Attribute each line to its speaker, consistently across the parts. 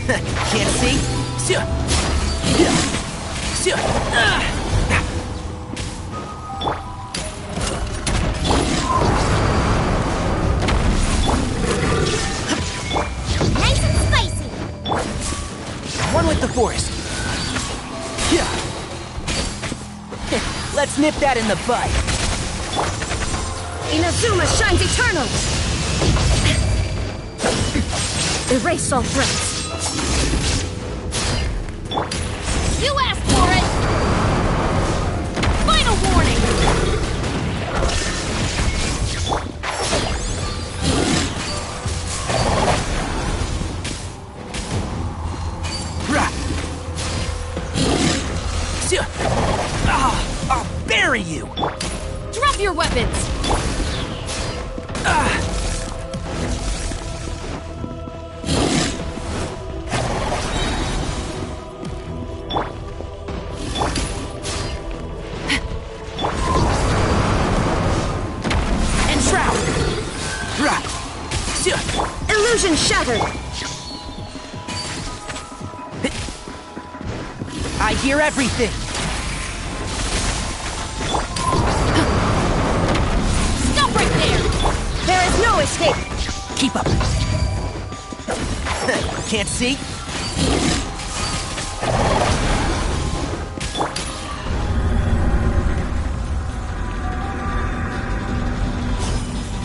Speaker 1: Can't see?
Speaker 2: Nice and spicy.
Speaker 1: One with the force. Let's nip that in the bud.
Speaker 2: Inazuma shines eternal. Erase all threats. You asked for it! Final warning!
Speaker 1: I'll bury you!
Speaker 2: Drop your weapons! Illusion shattered!
Speaker 1: I hear everything!
Speaker 2: Stop right there! There is no escape!
Speaker 1: Keep up! Can't see?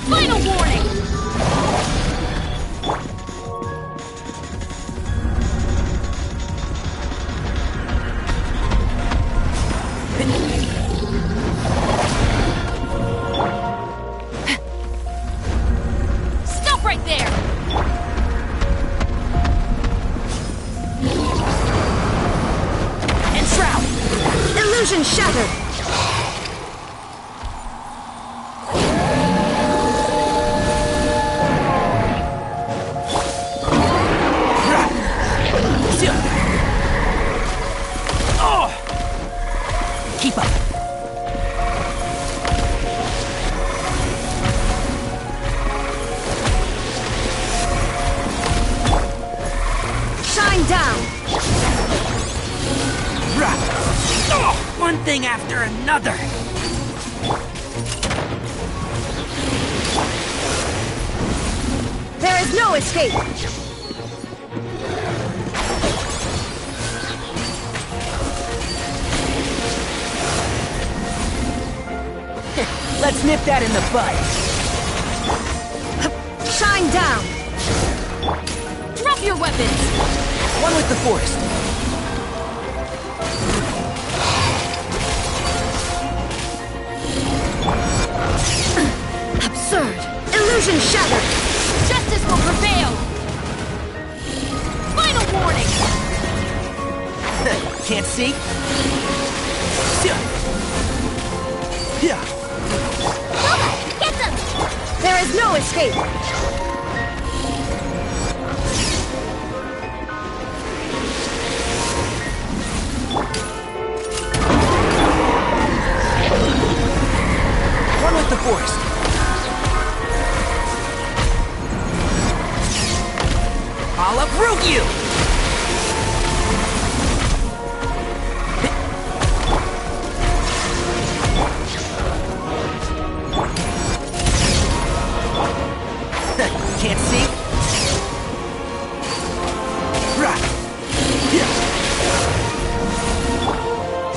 Speaker 2: Final warning! Stop right there!
Speaker 1: Enshroud!
Speaker 2: Illusion shattered!
Speaker 1: Keep up!
Speaker 2: Shine down!
Speaker 1: One thing after another!
Speaker 2: There is no escape!
Speaker 1: Let's nip that in the bud!
Speaker 2: Shine down! Drop your weapons!
Speaker 1: One with the force!
Speaker 2: Absurd! Illusion shattered! Justice will prevail! Final warning!
Speaker 1: Can't see?
Speaker 2: Get them! There is no escape!
Speaker 1: One with the force! I'll uproot you! Can't see?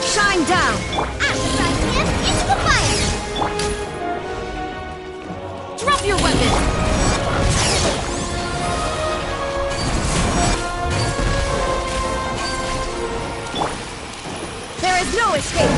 Speaker 2: Shine down! Into the fire! Drop your weapon! There is no escape!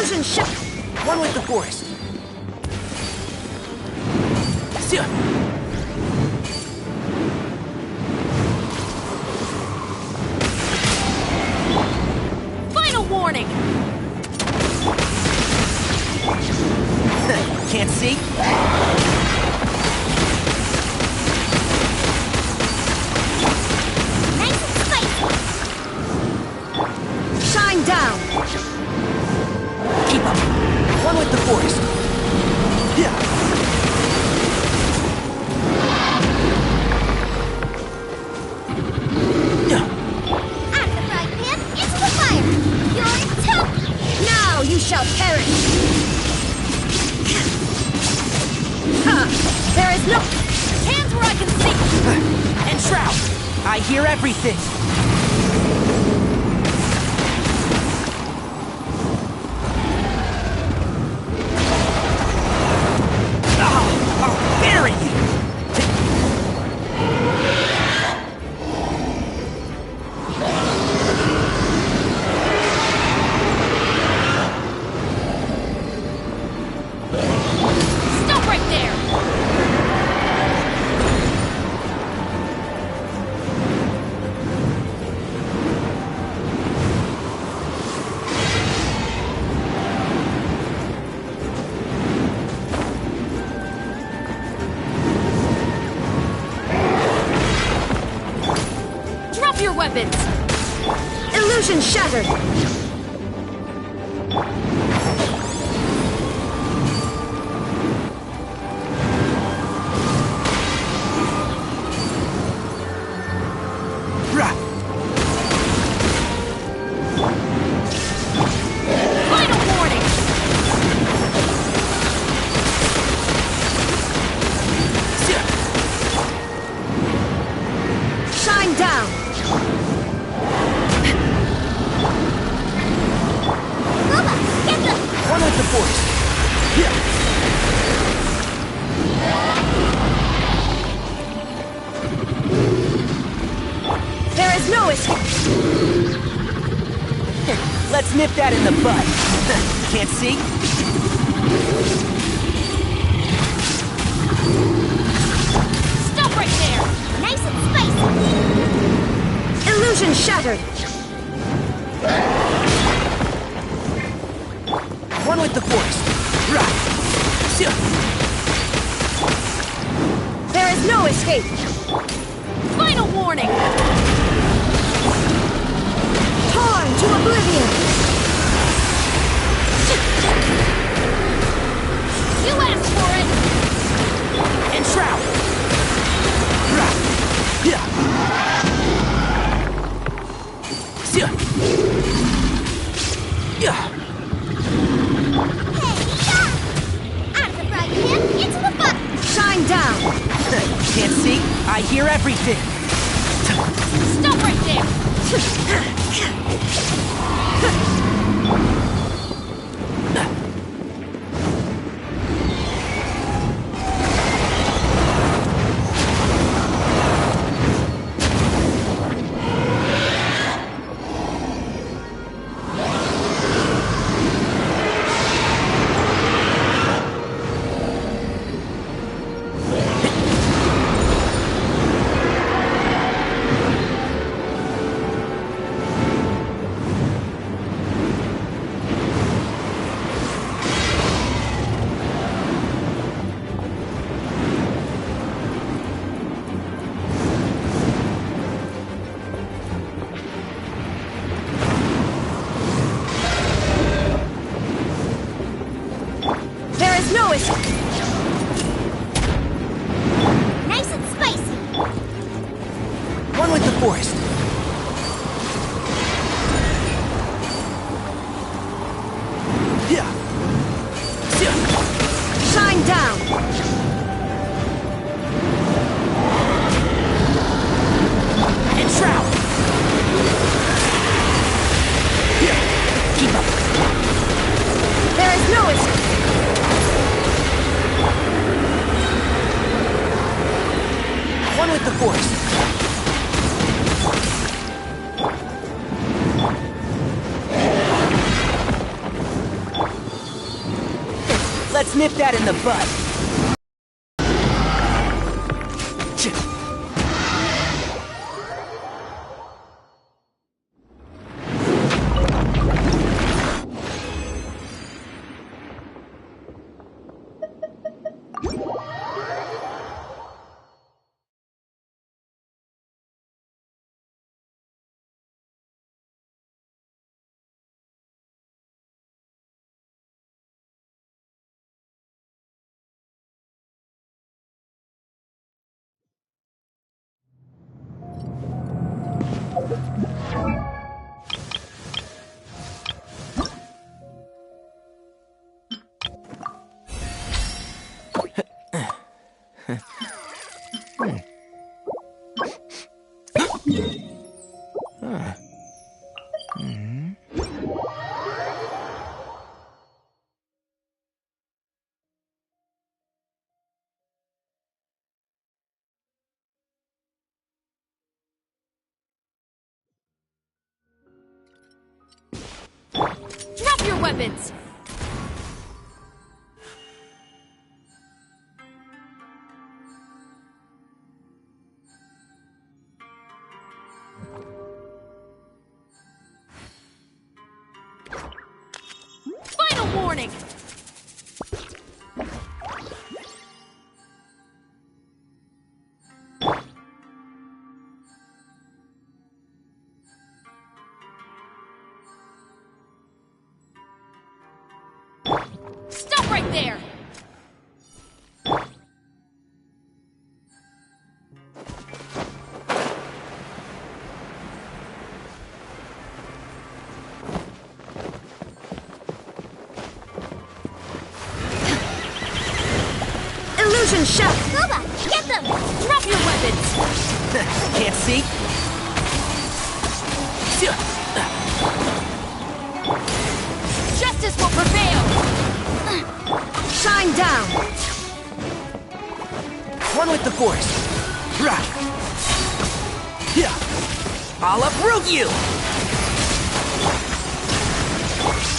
Speaker 2: Illusion shot.
Speaker 1: One with the forest. Sia.
Speaker 2: Final warning.
Speaker 1: Can't see?
Speaker 2: Nice and spicy. Shine down.
Speaker 1: Keep up. One with the forest. Yeah. Yeah.
Speaker 2: Out of the frying pan, into the fire. You're tough. Now you shall perish. There is no... Hands where I can see!
Speaker 1: And Shroud, I hear everything. I'll bury you.
Speaker 2: Stop right there! Drop your weapons! Illusion shattered!
Speaker 1: Rah.
Speaker 2: Final warning!
Speaker 1: Sia.
Speaker 2: Shine down! Bubba, get them!
Speaker 1: One with the forest. Yeah.
Speaker 2: There is no escape!
Speaker 1: Let's nip that in the bud. Can't see?
Speaker 2: Stop right there! Nice and spicy! Illusion shattered!
Speaker 1: One with the forest. Rah. Sia.
Speaker 2: There is no escape! Final warning! Torn to oblivion! You asked for it!
Speaker 1: And Shroud. Rah. Yeah. Sia. Yeah.
Speaker 2: Out of the frying pan, into the butt! Shine down!
Speaker 1: Can't see? I hear everything.
Speaker 2: Stop right there! There is no escape! Nice and spicy!
Speaker 1: One with the forest. Yeah. Sia.
Speaker 2: Shine down!
Speaker 1: And Shroud. Yeah. Keep up.
Speaker 2: There is no escape!
Speaker 1: One with the forest. Let's nip that in the bud.
Speaker 2: Drop your weapons! Final warning! Stop right there! Illusion shot! Boba, get them! Drop your weapons!
Speaker 1: Can't see?
Speaker 2: Justice will prevail! Shine down!
Speaker 1: One with the Force. Rah. Yeah. I'll uproot you!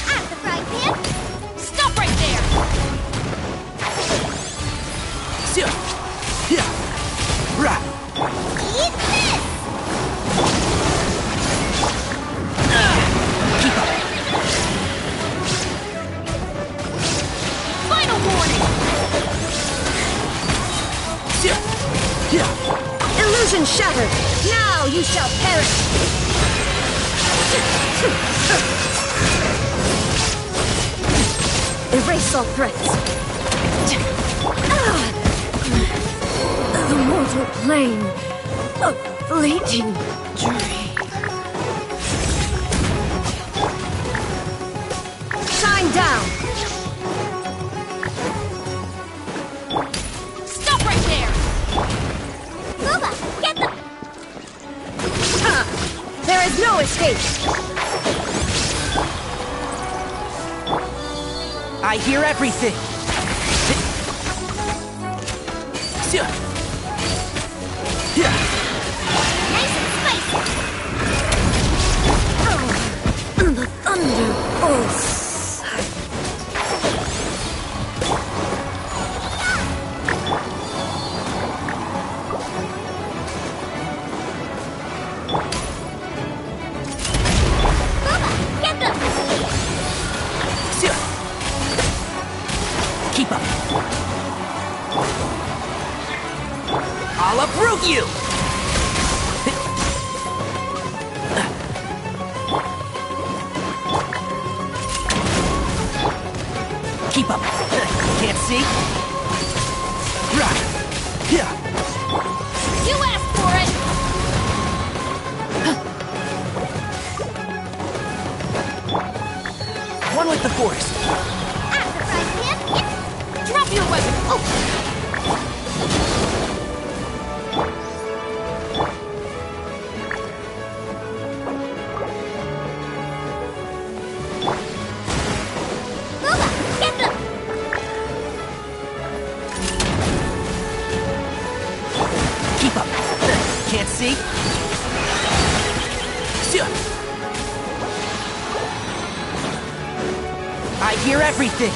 Speaker 2: At the frying pan! Stop right there!
Speaker 1: Yeah. Rah.
Speaker 2: Eat this!
Speaker 1: Keep up.
Speaker 2: Final warning!
Speaker 1: Yeah.
Speaker 2: Illusion shattered! Now you shall perish! Erase all threats! The mortal plane! A fleeting dream! Shine down! Stop right there! Boba, get them! There is no escape!
Speaker 1: I hear everything. Yeah.
Speaker 2: Nice and spicy! The thunderbolts! Boba, get them!
Speaker 1: Keep up. I'll uproot you! Keep up. Can't see? Rah. Yeah.
Speaker 2: You asked for it!
Speaker 1: One with the Force.
Speaker 2: At the frying pan! Drop your weapon! Oh! Boba, get them!
Speaker 1: Keep up. Can't see? I hear everything.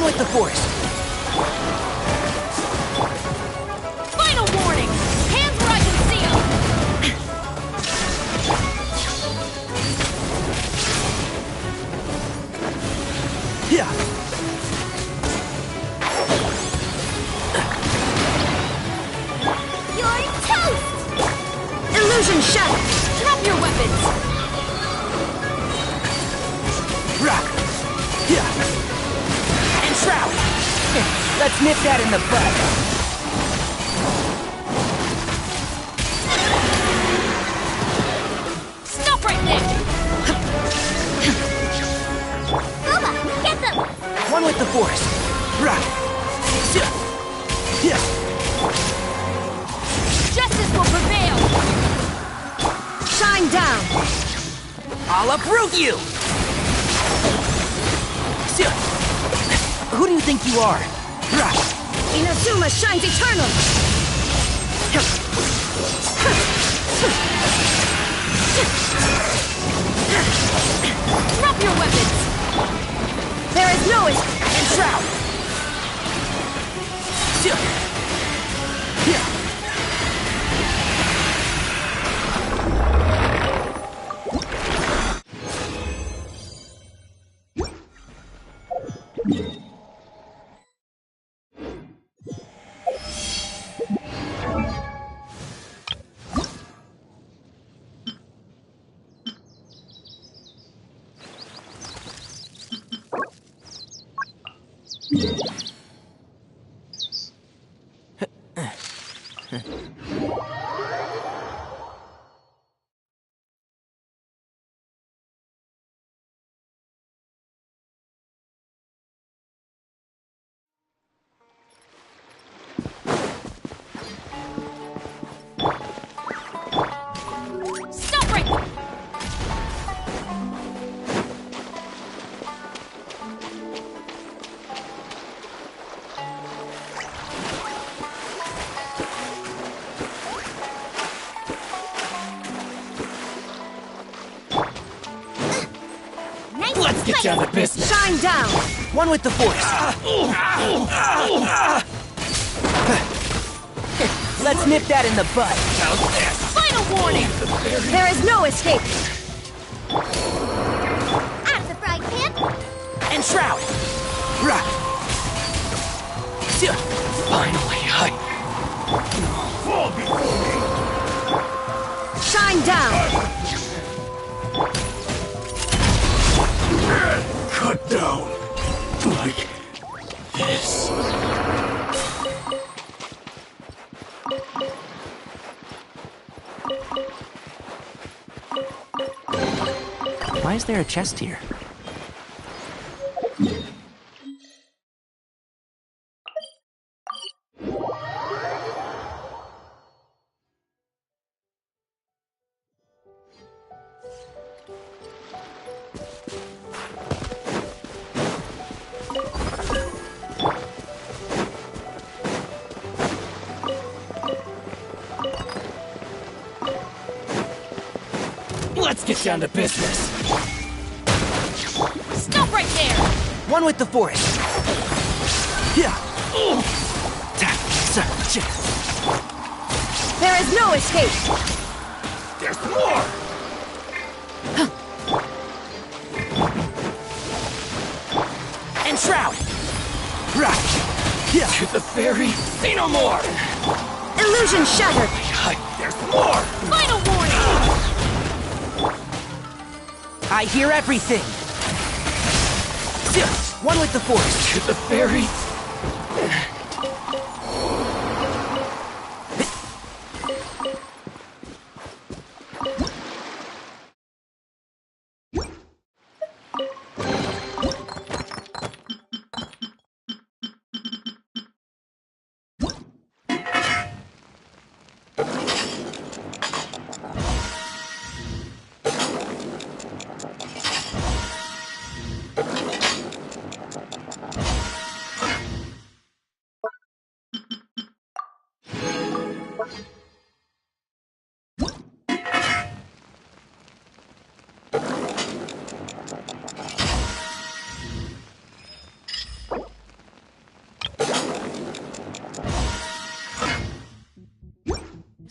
Speaker 1: One with the Force.
Speaker 2: Final warning! Hands where I can see 'em!
Speaker 1: Yeah.
Speaker 2: You're toast! Illusion shattered! Drop your weapons!
Speaker 1: Rock. Yeah. And Shroud. Let's nip that in the bud.
Speaker 2: Stop right there! Booba, get them!
Speaker 1: One with the Force. Rock. Yeah.
Speaker 2: Justice will prevail! Shine down!
Speaker 1: I'll uproot you! Who do you think you are? Rock.
Speaker 2: Inazuma shines eternal! Drop your weapons! There is no escape!
Speaker 1: And Shroud. Yeah.
Speaker 2: Stop right there! Nice
Speaker 1: Let's get down to business.
Speaker 2: Shine down!
Speaker 1: One with the Force. Let's nip that in the bud.
Speaker 2: Final warning! There is no escape! Out of the frying pan!
Speaker 1: And Shroud. Rock. Finally,
Speaker 2: Shine down!
Speaker 1: cut down like this. Why is there a chest here? Let's get down to business.
Speaker 2: Stop right there!
Speaker 1: One with the Force. Yeah.
Speaker 2: There is no escape!
Speaker 1: There's more! And Shroud! Rock! Yeah! To the fairy, say no more!
Speaker 2: Illusion shattered!
Speaker 1: There's more!
Speaker 2: Final warning!
Speaker 1: I hear everything! One with the Force! To the fairy,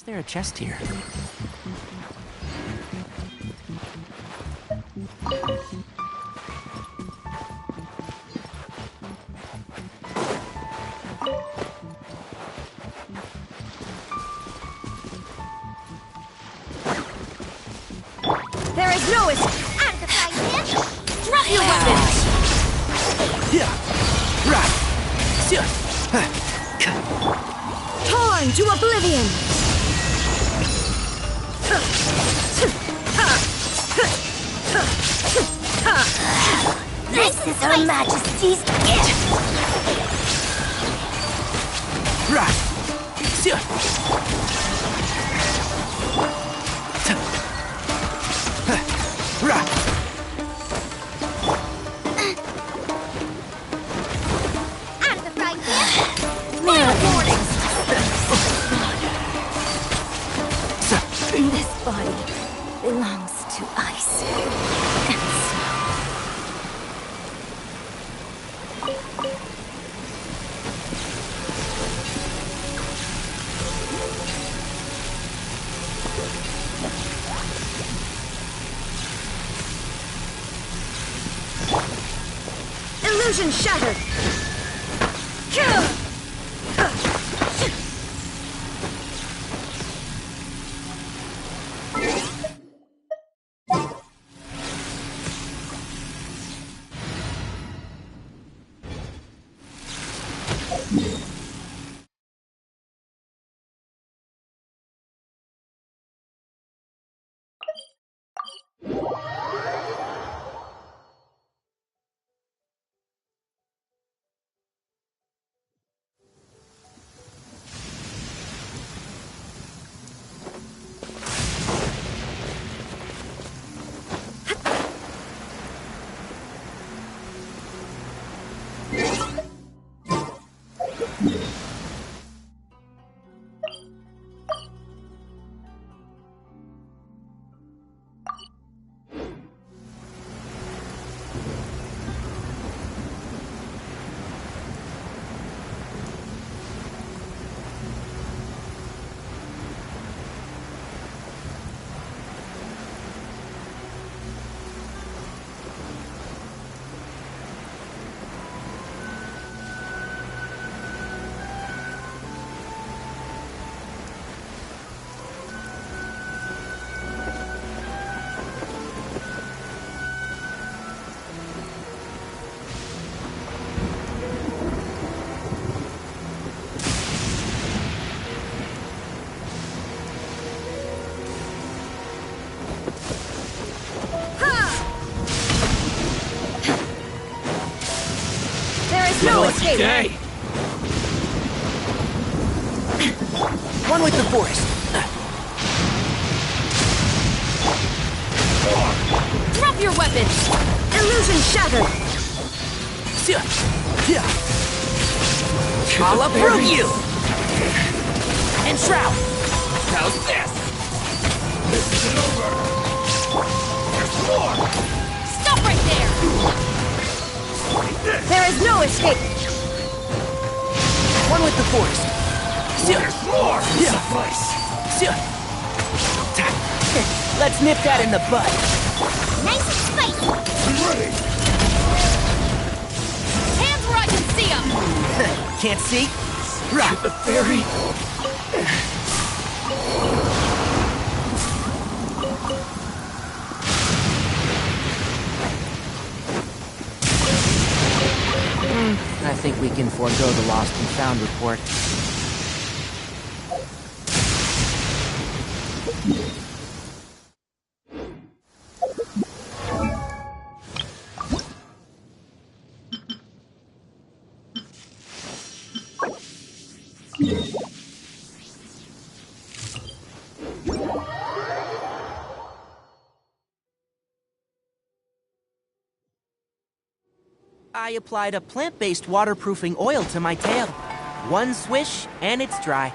Speaker 1: there a chest here?
Speaker 2: There is no escape. And the frying pan.
Speaker 1: Drop your weapons! Yeah. Right.
Speaker 2: Torn to oblivion. This is Her Majesty's gift.
Speaker 1: Right. Right.
Speaker 2: And the frying pan. Warnings. This body belongs to ice and snow. Illusion shattered. No escape.
Speaker 1: One with the forest.
Speaker 2: Drop your weapons. Illusion shattered.
Speaker 1: I'll uproot you. And shroud. How's this? This isn't over. There's more.
Speaker 2: Stop right there. There is no escape.
Speaker 1: One with the force.
Speaker 3: There's more!
Speaker 1: Suffice. Let's nip that in the bud.
Speaker 2: Nice and spicy.
Speaker 3: I'm ready!
Speaker 2: Hands where I can see them.
Speaker 1: Can't see? Right.
Speaker 3: The fairy!
Speaker 1: I think we can forego the lost and found report. I applied a plant-based waterproofing oil to my tail. One swish, and it's dry.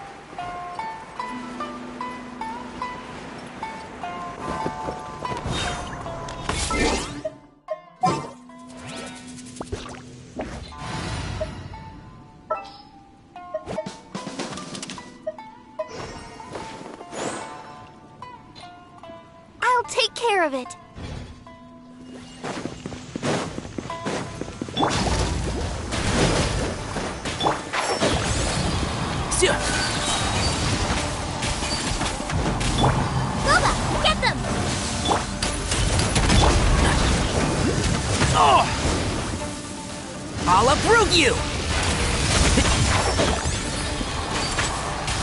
Speaker 1: I'll uproot you!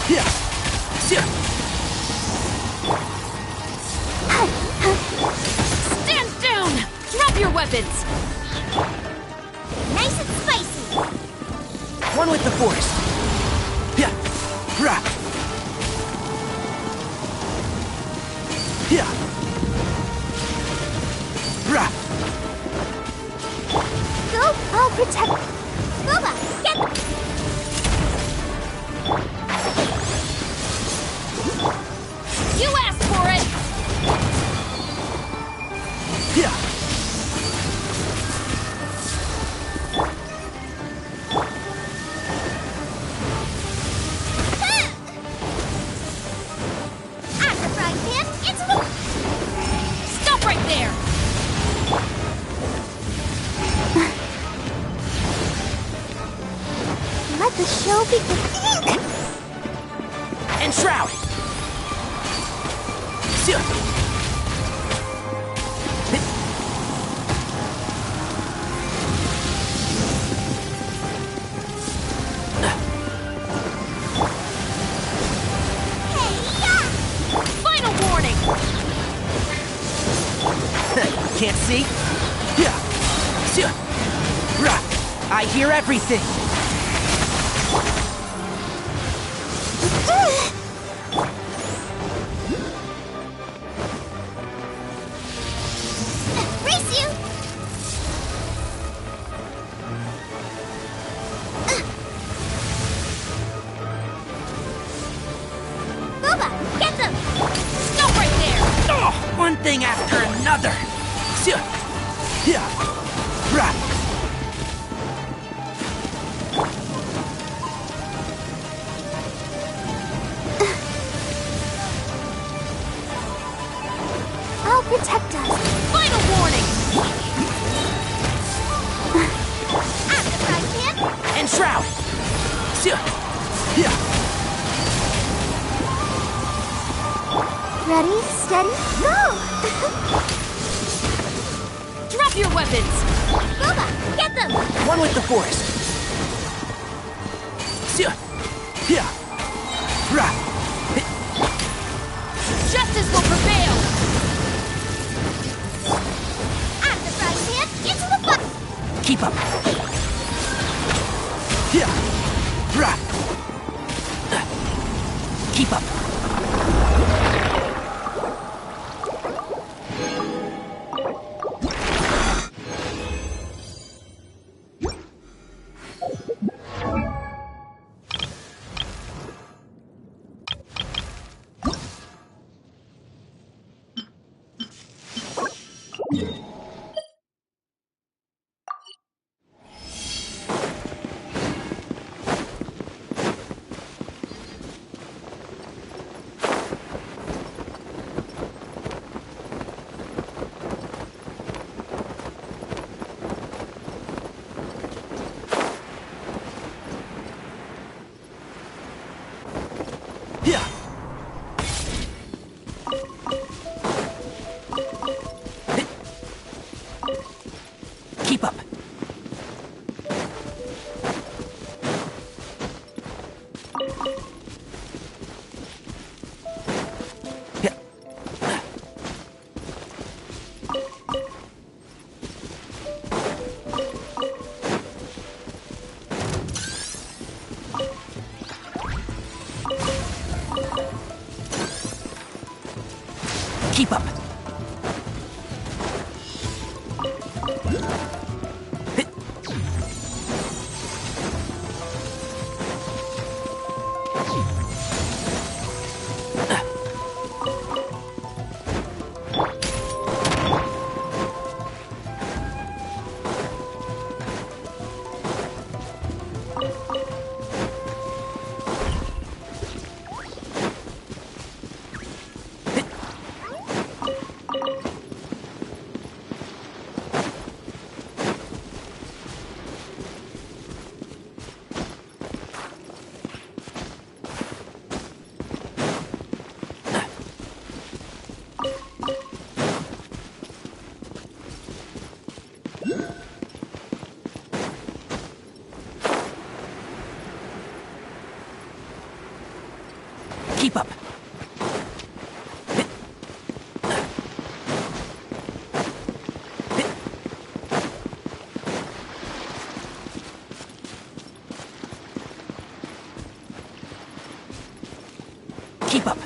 Speaker 1: Yeah.
Speaker 4: Stand down! Drop your weapons!
Speaker 2: Nice and spicy.
Speaker 1: One with the force. Yeah. Rah. Yeah. Rah.
Speaker 2: Go, I'll protect. Boba, get them.
Speaker 4: You asked for it!
Speaker 1: Yeah.
Speaker 2: At the frying pan, into the...
Speaker 4: Stop right there!
Speaker 2: Let the show begin.
Speaker 1: And shroud.
Speaker 4: Final warning!
Speaker 1: Can't see? Yeah. Rah. I hear everything.
Speaker 2: Race you! Boba, get them!
Speaker 4: Stop right there!
Speaker 1: Oh, one thing after another. Yeah. Rah.
Speaker 2: I'll protect us.
Speaker 4: Final warning!
Speaker 2: At the frying pan,
Speaker 1: And shroud. Yeah.
Speaker 2: ready, steady, go!
Speaker 4: Drop your weapons!
Speaker 2: Boba, get them!
Speaker 1: One with the force. Yeah. Rah.
Speaker 4: Justice will prevail!
Speaker 2: At the frying pan, into the fire!
Speaker 1: Keep up. Yeah. Rah. Keep up. Yeah. Keep up. Yeah. Keep up. Keep up. Keep up.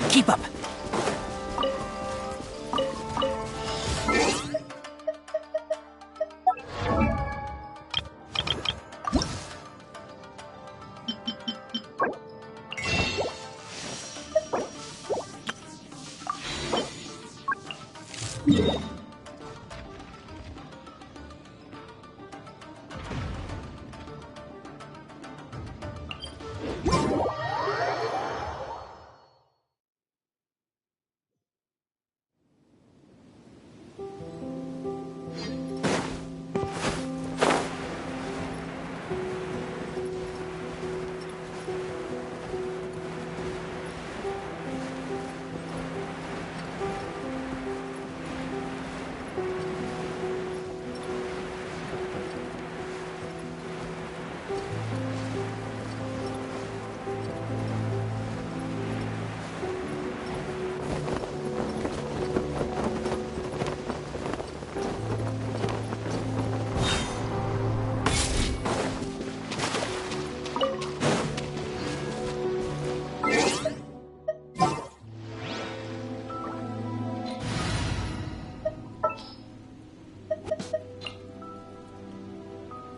Speaker 1: Keep up.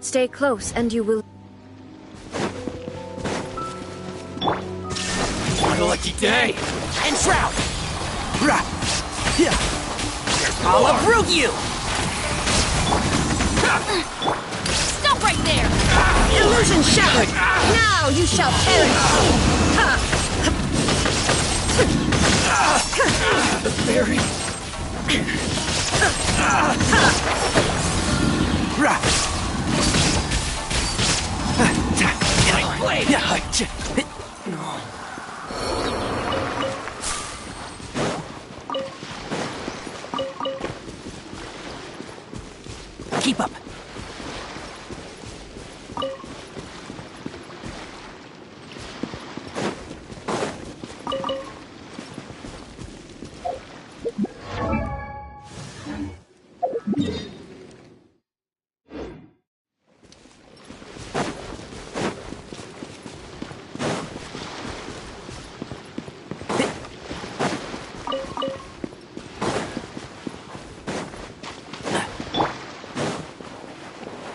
Speaker 2: Stay close and you will...
Speaker 1: What a lucky day! And Shroud! Rah! Yeah! I'll uproot you!
Speaker 4: Stop right there!
Speaker 2: Illusion shattered! Now you shall perish!
Speaker 1: The fairy! Rah! Keep up.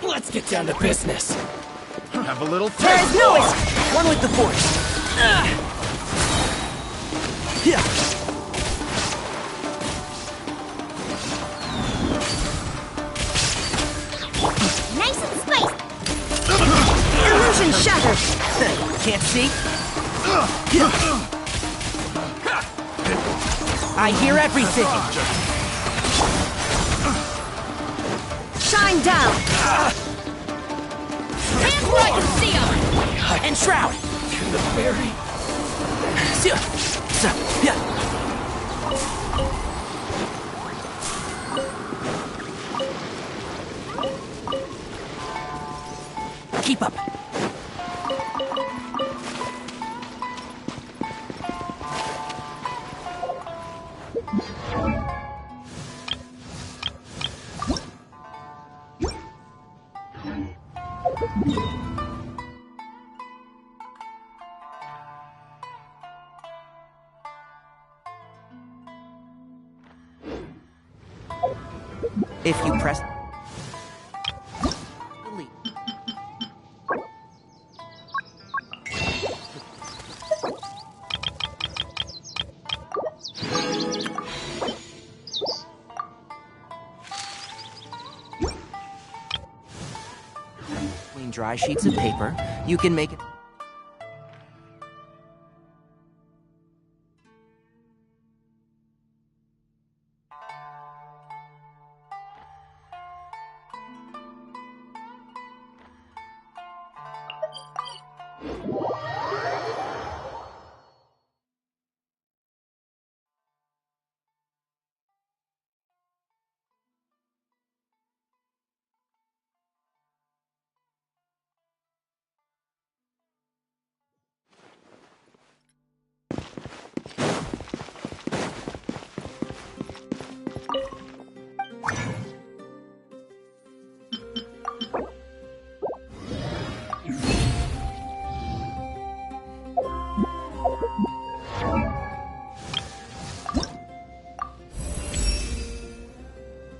Speaker 1: Let's get down to business.
Speaker 3: Have a little
Speaker 1: There is no escape. One with the force. Yeah.
Speaker 2: Nice and spiced! Illusion shattered!
Speaker 1: Can't see? I hear everything.
Speaker 2: Shine down!
Speaker 4: Hands where I can see them!
Speaker 1: And Shroud.
Speaker 3: the fairy.
Speaker 1: Yeah. Keep up. If you press delete. Between dry sheets of paper, you can make it.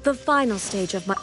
Speaker 5: The final stage of my...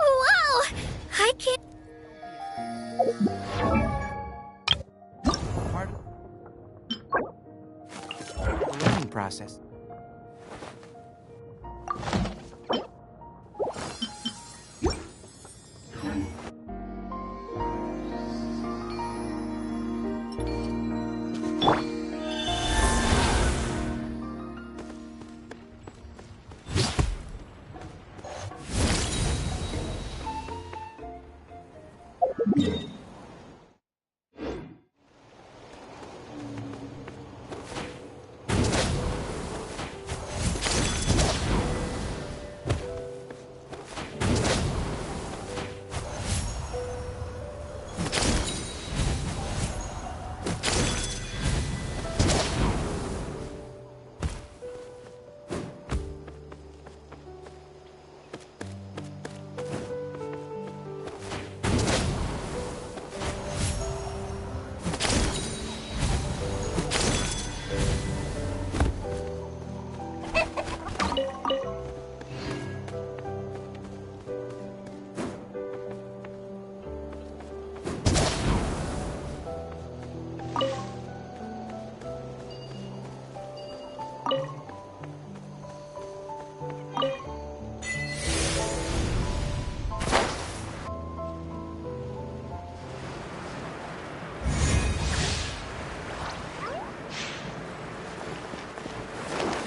Speaker 2: Wow! I can't...
Speaker 1: Part of the learning process.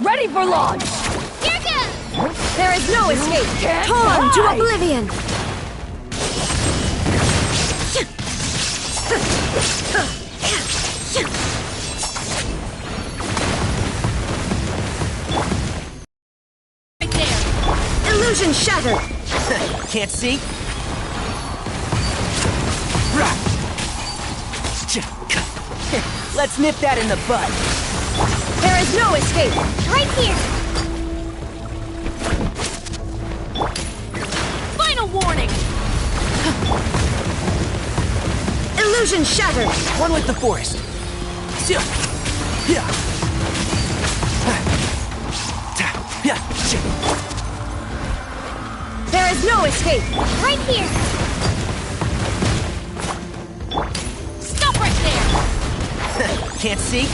Speaker 4: Ready for launch!
Speaker 2: Here goes!
Speaker 5: There is no escape!
Speaker 4: can't
Speaker 5: Torn to
Speaker 4: hide!
Speaker 5: oblivion!
Speaker 4: Right there!
Speaker 5: Illusion shattered!
Speaker 1: Can't see? Let's nip that in the bud.
Speaker 5: There is no escape!
Speaker 2: Right here!
Speaker 4: Final warning!
Speaker 5: Illusion shattered!
Speaker 1: One with the forest.
Speaker 5: There is no escape!
Speaker 2: Right here!
Speaker 4: Stop right there!
Speaker 1: Can't see?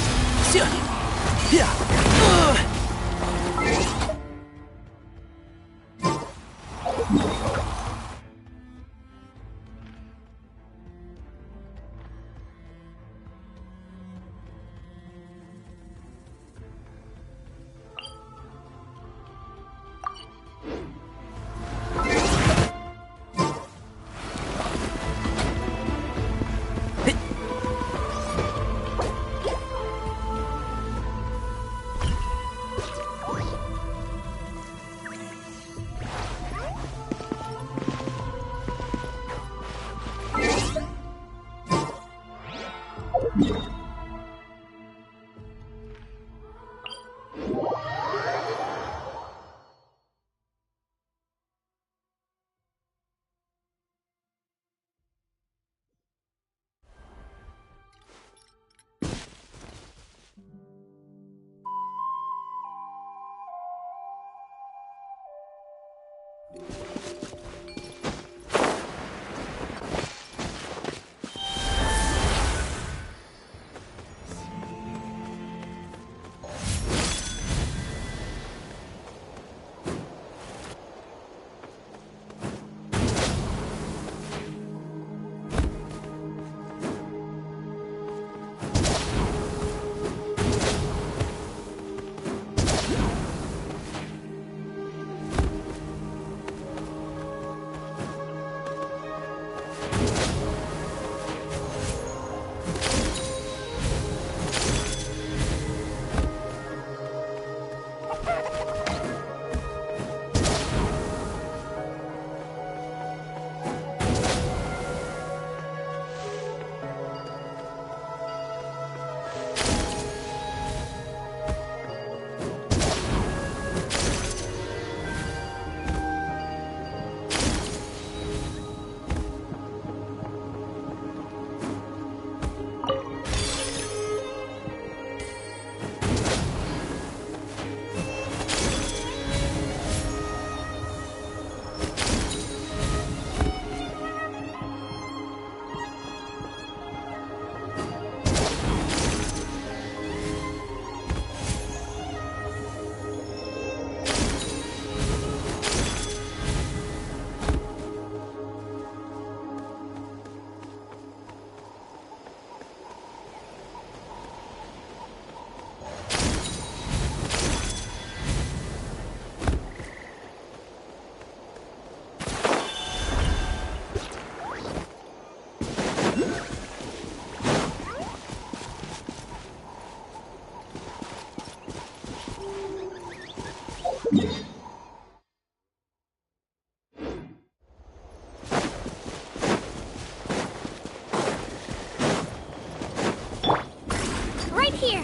Speaker 2: Right here.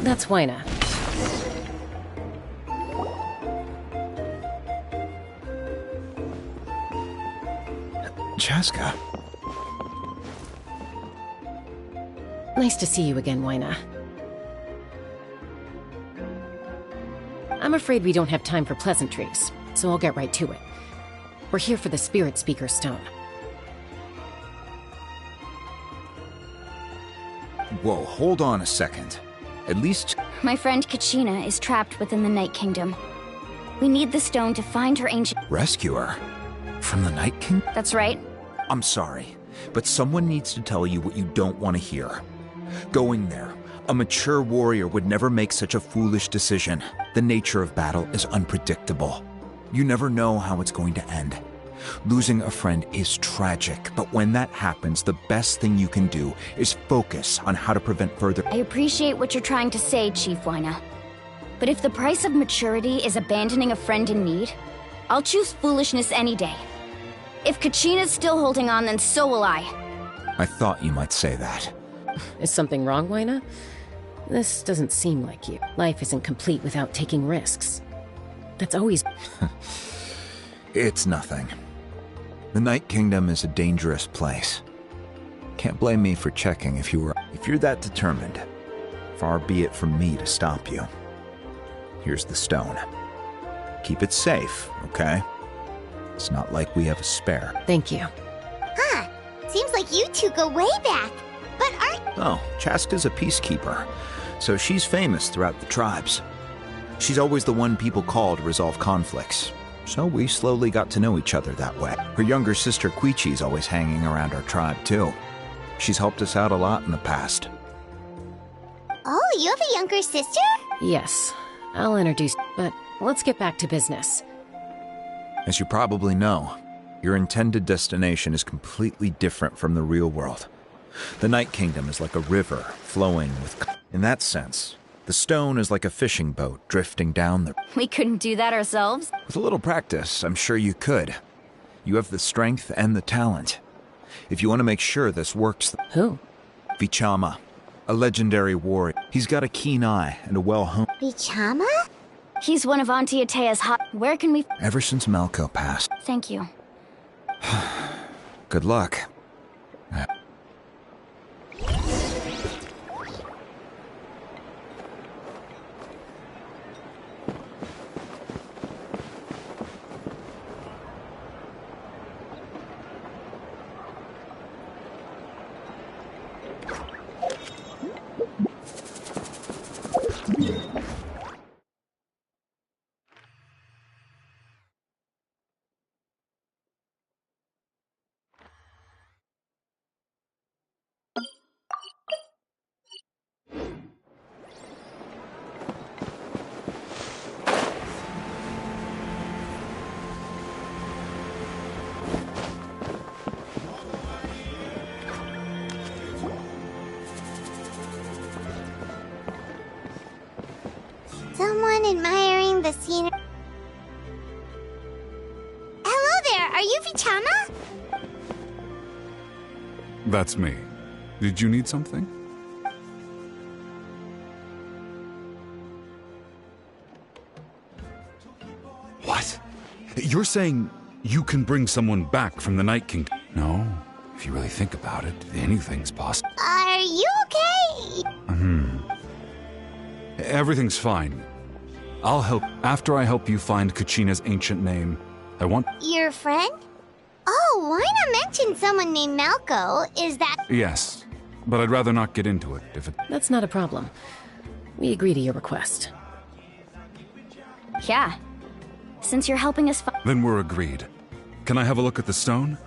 Speaker 5: That's Wyna.
Speaker 3: Chaska.
Speaker 5: Nice to see you again, Wyna. I'm afraid we don't have time for pleasantries, so I'll get right to it. We're here for the Spirit Speaker Stone.
Speaker 3: Whoa, hold on a second. At least...
Speaker 2: My friend Kachina is trapped within the Night Kingdom. We need the stone to find her ancient...
Speaker 3: Rescue her? From the Night King?
Speaker 2: That's right.
Speaker 3: I'm sorry, but someone needs to tell you what you don't want to hear. Going there, a mature warrior would never make such a foolish decision. The nature of battle is unpredictable. You never know how it's going to end. Losing a friend is tragic, but when that happens, the best thing you can do is focus on how to prevent further...
Speaker 2: I appreciate what you're trying to say, Chief Wyna. But if the price of maturity is abandoning a friend in need, I'll choose foolishness any day. If Kachina's still holding on, then so will I.
Speaker 3: I thought you might say that.
Speaker 5: Is something wrong, Wyna? This doesn't seem like you. Life isn't complete without taking risks. That's always...
Speaker 3: It's nothing. The Night Kingdom is a dangerous place. Can't blame me for checking if you're that determined. Far be it from me to stop you. Here's the stone. Keep it safe, okay? It's not like we have a spare.
Speaker 5: Thank you.
Speaker 6: Huh. Seems like you two go way back. But aren't...
Speaker 3: Oh, Chaska's a peacekeeper, so she's famous throughout the tribes. She's always the one people call to resolve conflicts, so we slowly got to know each other that way. Her younger sister Quichi's always hanging around our tribe, too. She's helped us out a lot in the past.
Speaker 6: Oh, you have a younger sister?
Speaker 5: Yes, I'll introduce, but let's get back to business.
Speaker 3: As you probably know, your intended destination is completely different from the real world. The Night Kingdom is like a river flowing with... In that sense, the stone is like a fishing boat drifting down the...
Speaker 2: We couldn't do that ourselves.
Speaker 3: With a little practice, I'm sure you could. You have the strength and the talent. If you want to make sure this works...
Speaker 5: Who?
Speaker 3: Vichama, a legendary warrior. He's got a keen eye and a well-honed...
Speaker 6: Vichama?
Speaker 2: He's one of Auntie Atea's hot... Where can we...
Speaker 3: Ever since Malko passed.
Speaker 2: Thank you.
Speaker 3: Good luck.
Speaker 6: Someone admiring the scenery. Hello there, are you Vichama?
Speaker 7: That's me. Did you need something? What? You're saying you can bring someone back from the Night Kingdom? No. If you really think about it, anything's possible.
Speaker 6: Are you okay?
Speaker 7: Everything's fine. I'll help. After I help you find Kachina's ancient name, I want...
Speaker 6: Your friend? Oh, why not mention someone named Malko? Is that...
Speaker 7: Yes, but I'd rather not get into it if it...
Speaker 5: That's not a problem. We agree to your request.
Speaker 2: Yeah. Since you're helping us
Speaker 7: Then we're agreed. Can I have a look at the stone?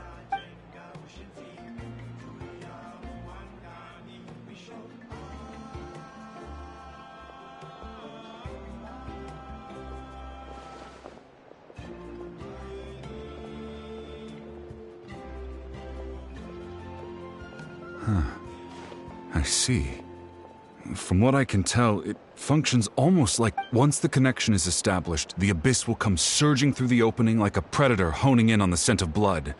Speaker 7: I see. From what I can tell, it functions almost like once the connection is established, the abyss will come surging through the opening like a predator honing in on the scent of blood.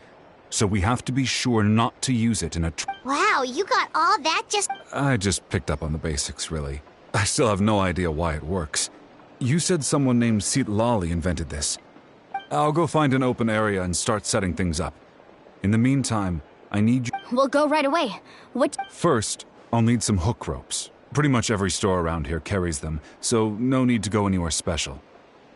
Speaker 7: So we have to be sure not to use it in a...
Speaker 6: Wow, you got all that just...
Speaker 7: I just picked up on the basics, really. I still have no idea why it works. You said someone named Sitlali invented this. I'll go find an open area and start setting things up. In the meantime, I need you...
Speaker 2: We'll go right away. What...
Speaker 7: First, I'll need some hook ropes. Pretty much every store around here carries them, so no need to go anywhere special.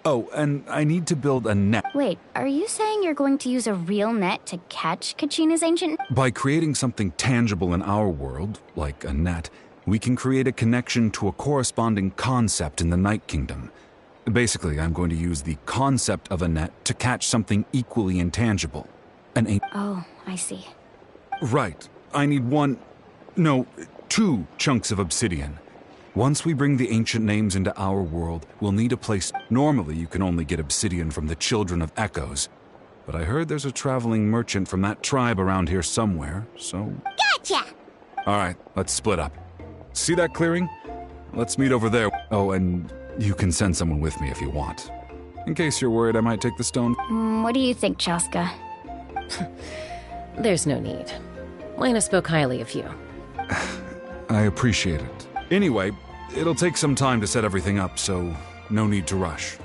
Speaker 7: Oh, and I need to build a net.
Speaker 2: Wait, are you saying you're going to use a real net to catch Kachina's ancient...
Speaker 7: By creating something tangible in our world, like a net, we can create a connection to a corresponding concept in the Night Kingdom. Basically, I'm going to use the concept of a net to catch something equally intangible.
Speaker 2: Oh, I see.
Speaker 7: Right. I need two chunks of obsidian. Once we bring the ancient names into our world, we'll need a place... Normally, you can only get obsidian from the Children of Echoes. But I heard there's a traveling merchant from that tribe around here somewhere, so...
Speaker 6: Gotcha!
Speaker 7: Alright, let's split up. See that clearing? Let's meet over there. Oh, and you can send someone with me if you want. In case you're worried I might take the stone.
Speaker 2: What do you think, Chaska?
Speaker 5: There's no need. Lena spoke highly of you.
Speaker 7: I appreciate it. Anyway, it'll take some time to set everything up, so no need to rush.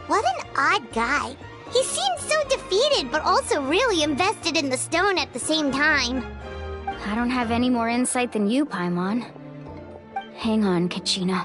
Speaker 6: What an odd guy. He seems so defeated, but also really invested in the stone at the same time.
Speaker 2: I don't have any more insight than you, Paimon. Hang on, Kachina.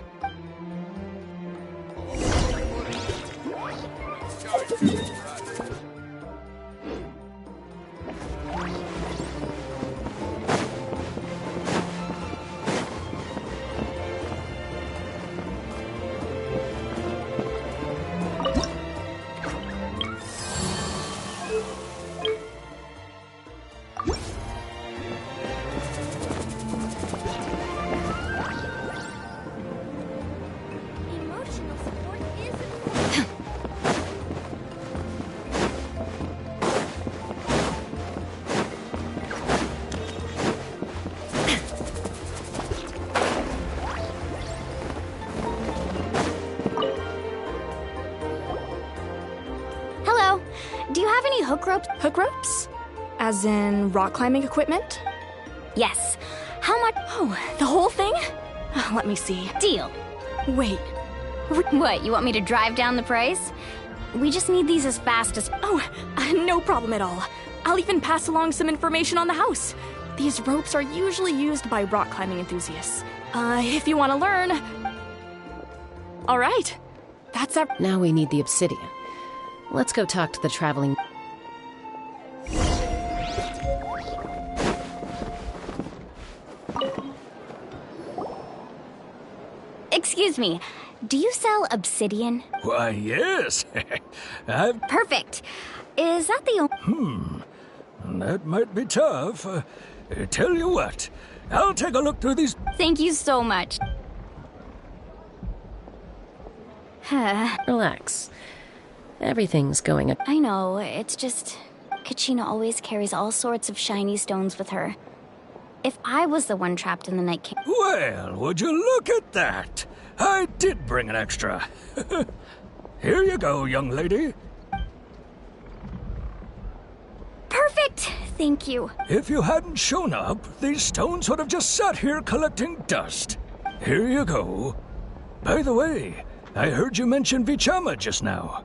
Speaker 4: Emotional support is important.
Speaker 2: Hello. Do you have any hook ropes?
Speaker 8: Hook ropes? As in rock climbing equipment?
Speaker 2: Yes. How much?
Speaker 8: Oh, the whole thing? Let me see.
Speaker 2: Deal.
Speaker 8: Wait.
Speaker 2: What, you want me to drive down the price? We just need these as fast as...
Speaker 8: Oh, no problem at all. I'll even pass along some information on the house. These ropes are usually used by rock climbing enthusiasts. If you want to learn... All right. That's our...
Speaker 5: Now we need the obsidian. Let's go talk to the traveling...
Speaker 2: Excuse me. Do you sell obsidian?
Speaker 9: Why, yes. I've...
Speaker 2: Perfect. Is that the only...
Speaker 9: That might be tough. Tell you what, I'll take a look through these...
Speaker 2: Thank you so much.
Speaker 5: Relax. Everything's going...
Speaker 2: I know, it's just... Kachina always carries all sorts of shiny stones with her. If I was the one trapped in the Night King...
Speaker 9: Well, would you look at that? I did bring an extra. Here you go, young lady.
Speaker 2: Perfect! Thank you.
Speaker 9: If you hadn't shown up, these stones would have just sat here collecting dust. Here you go. By the way, I heard you mention Vichama just now.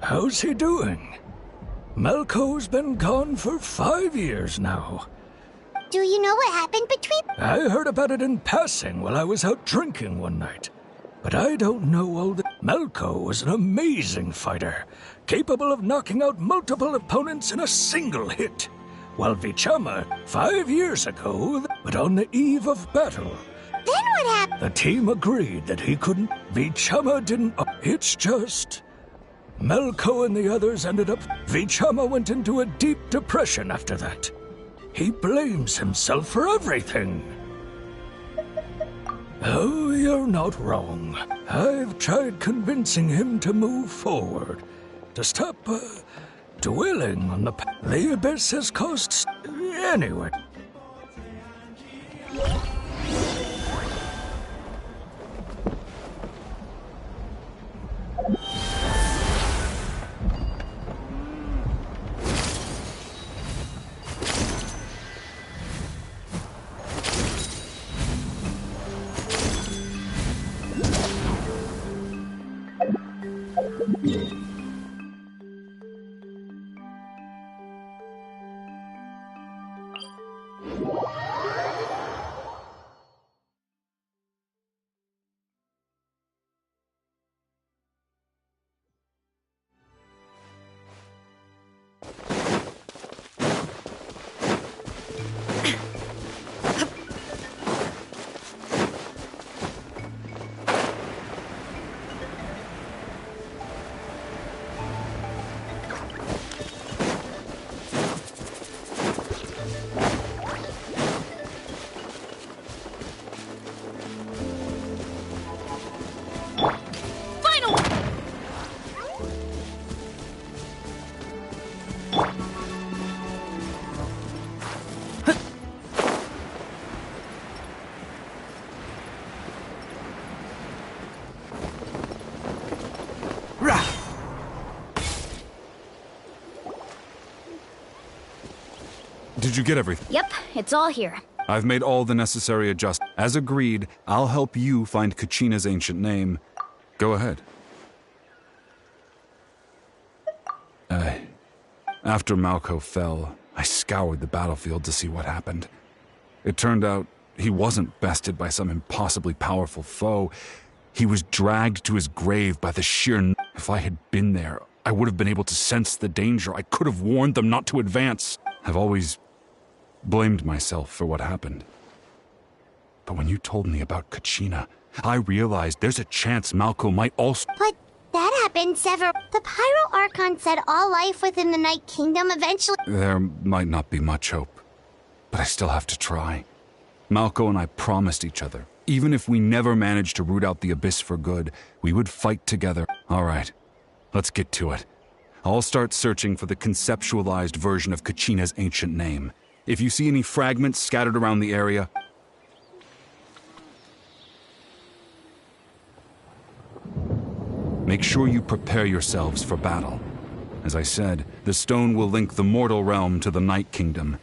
Speaker 9: How's he doing? Malko's been gone for 5 years now.
Speaker 6: Do you know what happened between...
Speaker 9: I heard about it in passing while I was out drinking one night. But I don't know all the... Malko was an amazing fighter, capable of knocking out multiple opponents in a single hit. While Vichama, 5 years ago, but on the eve of battle,
Speaker 6: Then what happened?
Speaker 9: the team agreed that he couldn't... Vichama didn't... It's just... Malko and the others ended up... Vichama went into a deep depression after that. He blames himself for everything. Oh, you're not wrong. I've tried convincing him to move forward, to stop dwelling on the past. The abyss has caused... Anyway.
Speaker 7: Did you get everything?
Speaker 2: Yep, it's all here.
Speaker 7: I've made all the necessary adjustments. As agreed, I'll help you find Kachina's ancient name. Go ahead. After Malko fell, I scoured the battlefield to see what happened. It turned out He wasn't bested by some impossibly powerful foe. He was dragged to his grave by the sheer... If I had been there, I would have been able to sense the danger. I could have warned them not to advance. I've always blamed myself for what happened. But when you told me about Kachina, I realized there's a chance Malko might also...
Speaker 6: But that happened several... The Pyro Archon said all life within the Night Kingdom eventually...
Speaker 7: There might not be much hope, but I still have to try. Malko and I promised each other, even if we never managed to root out the Abyss for good, we would fight together. All right, let's get to it. I'll start searching for the conceptualized version of Kachina's ancient name. If you see any fragments scattered around the area... Make sure you prepare yourselves for battle. As I said, the stone will link the mortal realm to the Night Kingdom.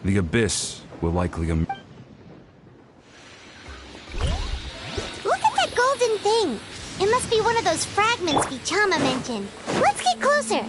Speaker 7: The Abyss will likely
Speaker 6: Look at that golden thing! It must be one of those fragments Vichama mentioned. Let's get closer!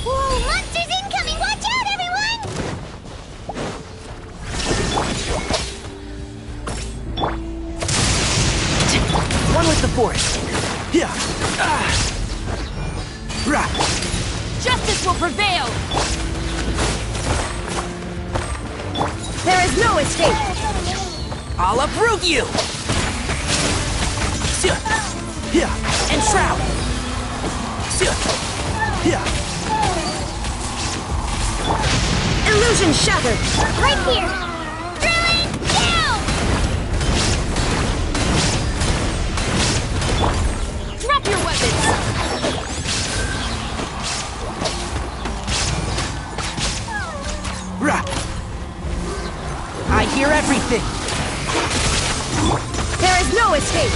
Speaker 6: Whoa, monsters incoming! Watch out, everyone!
Speaker 1: One with the force. Yeah. Rah.
Speaker 8: Justice will prevail!
Speaker 1: There is no escape. I'll uproot you. Yeah. And shroud. Yeah.
Speaker 2: Illusion shattered!
Speaker 6: Right here! Drilling down!
Speaker 8: Drop your weapons!
Speaker 1: Rah. I hear everything.
Speaker 2: There is no escape!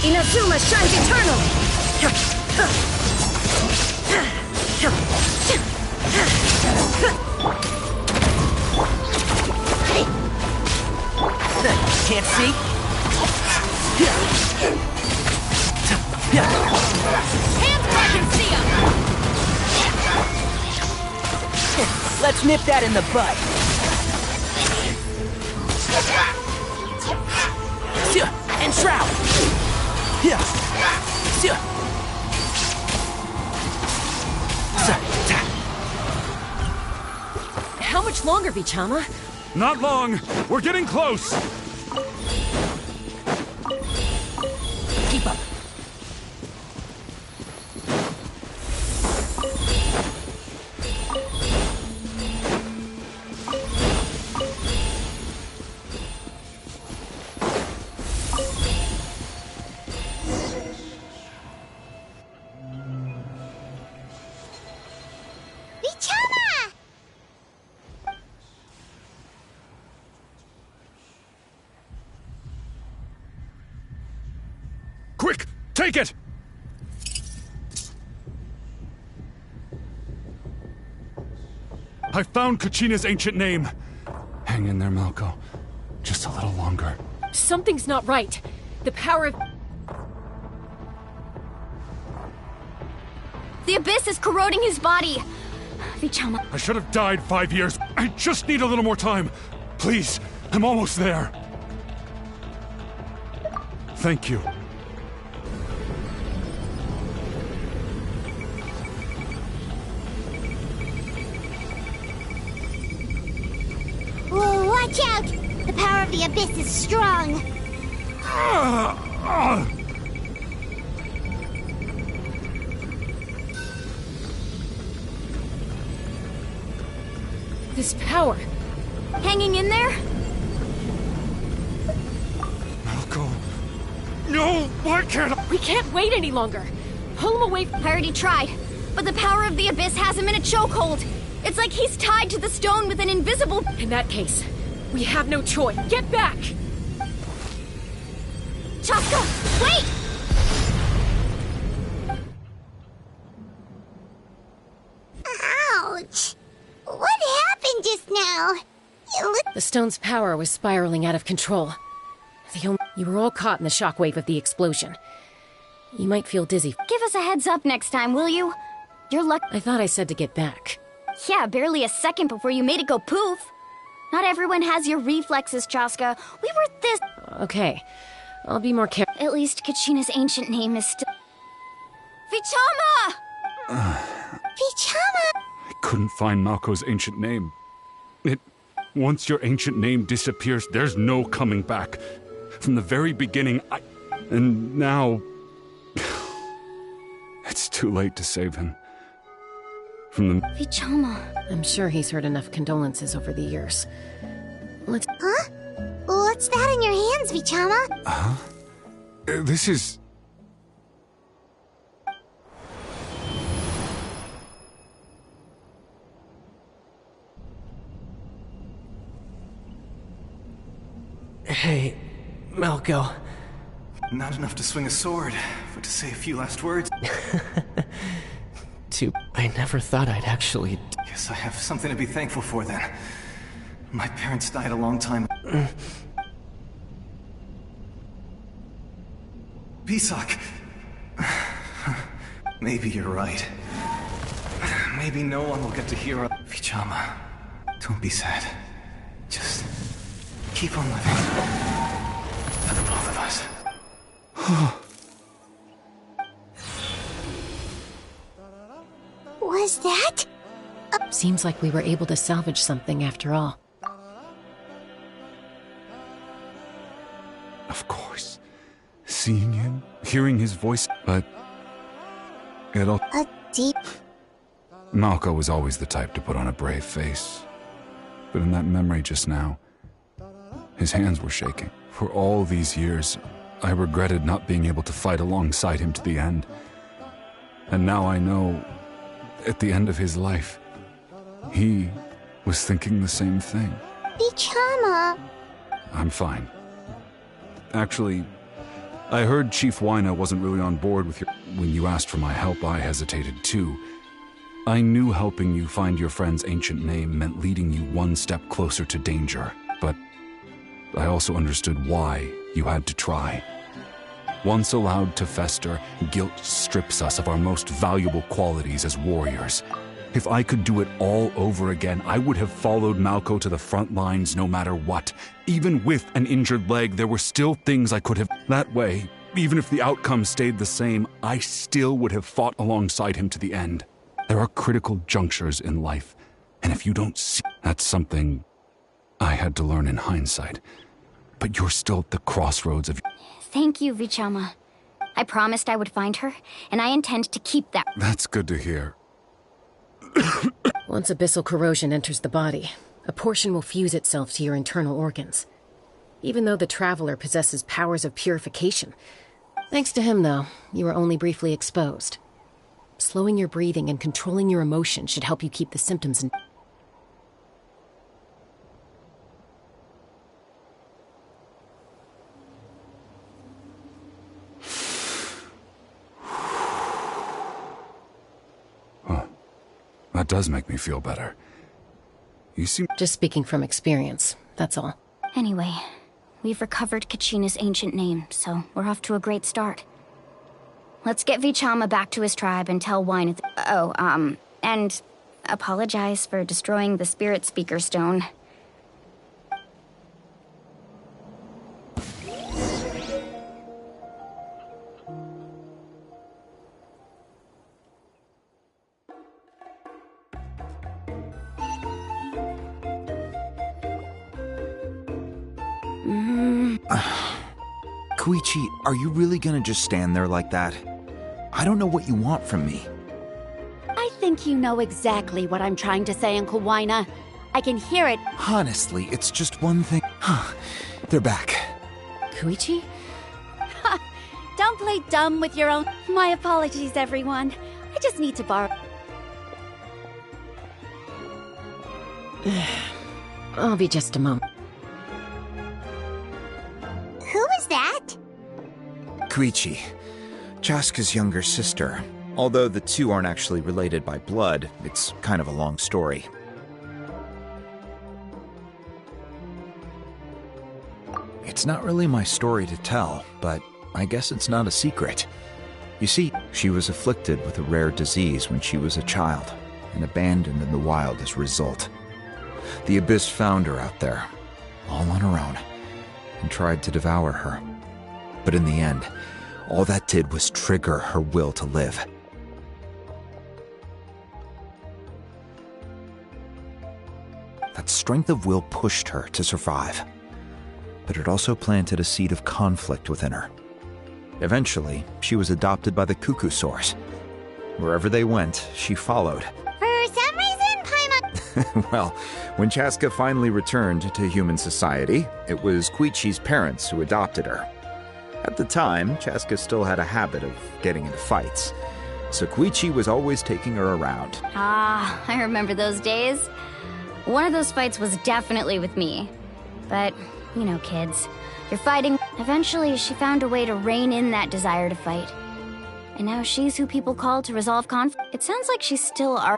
Speaker 2: Inazuma shines eternally!
Speaker 1: Can't see?
Speaker 8: Hands where I can see 'em!
Speaker 1: Let's nip that in the bud. And shroud.
Speaker 5: How much longer, Vichama?
Speaker 7: Not long! We're getting close!
Speaker 1: Keep up.
Speaker 6: Vichama!
Speaker 7: Quick! Take it! I found Kachina's ancient name. Hang in there, Malko. Just a little longer.
Speaker 5: Something's not right. The power of...
Speaker 2: The Abyss is corroding his body! Vichama,
Speaker 7: I should have died 5 years. I just need a little more time. Please, I'm almost there. Thank you.
Speaker 6: Whoa, watch out! The power of the Abyss is strong.
Speaker 5: This power...
Speaker 2: hanging in there?
Speaker 7: Malko. No, why can't I?
Speaker 5: We can't wait any longer! Pull him away
Speaker 2: I already tried, but the power of the Abyss has him in a chokehold. It's like he's tied to the stone with an invisible...
Speaker 5: In that case, we have no choice. Get back!
Speaker 2: Chaska, wait!
Speaker 6: What happened just now? You look...
Speaker 5: The stone's power was spiraling out of control. You were all caught in the shockwave of the explosion. You might feel dizzy.
Speaker 2: Give us a heads up next time, will you? You're lucky.
Speaker 5: I thought I said to get back.
Speaker 2: Yeah, barely a second before you made it go poof. Not everyone has your reflexes, Chaska. We were this...
Speaker 5: Okay, I'll be more careful.
Speaker 2: At least Kachina's ancient name is still... Vichama!
Speaker 6: Vichama!
Speaker 7: I couldn't find Malko's ancient name. Once your ancient name disappears, there's no coming back. From the very beginning, And now... It's too late to save him. From the...
Speaker 2: Vichama.
Speaker 5: I'm sure he's heard enough condolences over the years. Let's...
Speaker 6: Huh? What's that in your hands, Vichama?
Speaker 7: Huh? This is...
Speaker 1: Hey, Malko.
Speaker 10: Not enough to swing a sword, but to say a few last words.
Speaker 1: I never thought I'd actually...
Speaker 10: Guess I have something to be thankful for then. My parents died a long time. Pisak. Maybe you're right. Maybe no one will get to hear our... Vichama, don't be sad. Just keep on living. For the both of us.
Speaker 6: Was that?
Speaker 5: Seems like we were able to salvage something after all.
Speaker 7: Of course. Seeing him, hearing his voice, but... It'll...
Speaker 6: A deep...
Speaker 7: Malko was always the type to put on a brave face. But in that memory just now, his hands were shaking. For all these years, I regretted not being able to fight alongside him to the end. And now I know, at the end of his life, he was thinking the same thing.
Speaker 6: Vichama.
Speaker 7: I'm fine. Actually, I heard Chief Wyna wasn't really on board with your... When you asked for my help, I hesitated too. I knew helping you find your friend's ancient name meant leading you one step closer to danger, but I also understood why you had to try. Once allowed to fester, guilt strips us of our most valuable qualities as warriors. If I could do it all over again, I would have followed Malko to the front lines no matter what. Even with an injured leg, there were still things I could have... That way, even if the outcome stayed the same, I still would have fought alongside him to the end. There are critical junctures in life, and if you don't see... That's something I had to learn in hindsight. But you're still at the crossroads of...
Speaker 2: Thank you, Vichama. I promised I would find her, and I intend to keep that.
Speaker 7: That's good to hear.
Speaker 5: Once abyssal corrosion enters the body, a portion will fuse itself to your internal organs. Even though the Traveler possesses powers of purification. Thanks to him, though, you were only briefly exposed. Slowing your breathing and controlling your emotions should help you keep the symptoms in...
Speaker 7: That does make me feel better. You seem...
Speaker 5: Just speaking from experience, that's all.
Speaker 2: Anyway, we've recovered Kachina's ancient name, so we're off to a great start. Let's get Vichama back to his tribe and tell Wyna... and apologize for destroying the Spirit Speaker Stone.
Speaker 3: Koichi, are you really gonna just stand there like that? I don't know what you want from me.
Speaker 11: I think you know exactly what I'm trying to say, Uncle Wyna. I can hear it.
Speaker 3: Honestly, it's just one thing. They're back.
Speaker 5: Koichi?
Speaker 11: Don't play dumb with your own... My apologies, everyone. I just need to borrow...
Speaker 5: I'll be just a moment.
Speaker 6: Who is that?
Speaker 3: Koichi, Chaska's younger sister. Although the two aren't actually related by blood, it's kind of a long story. It's not really my story to tell, but I guess it's not a secret. You see, she was afflicted with a rare disease when she was a child, and abandoned in the wild as a result. The Abyss found her out there, all on her own, and tried to devour her. But in the end, all that did was trigger her will to live. That strength of will pushed her to survive, but it also planted a seed of conflict within her. Eventually, she was adopted by the Cuckoo Source. Wherever they went, she followed.
Speaker 6: For some reason, Paimon...
Speaker 3: Well, when Chaska finally returned to human society, it was Koichi's parents who adopted her. At the time, Chaska still had a habit of getting into fights, so Koichi was always taking her around.
Speaker 2: Ah, I remember those days. One of those fights was definitely with me. But, you know, kids. You're fighting. Eventually, she found a way to rein in that desire to fight. And now she's who people call to resolve conflict. It sounds like she's still our...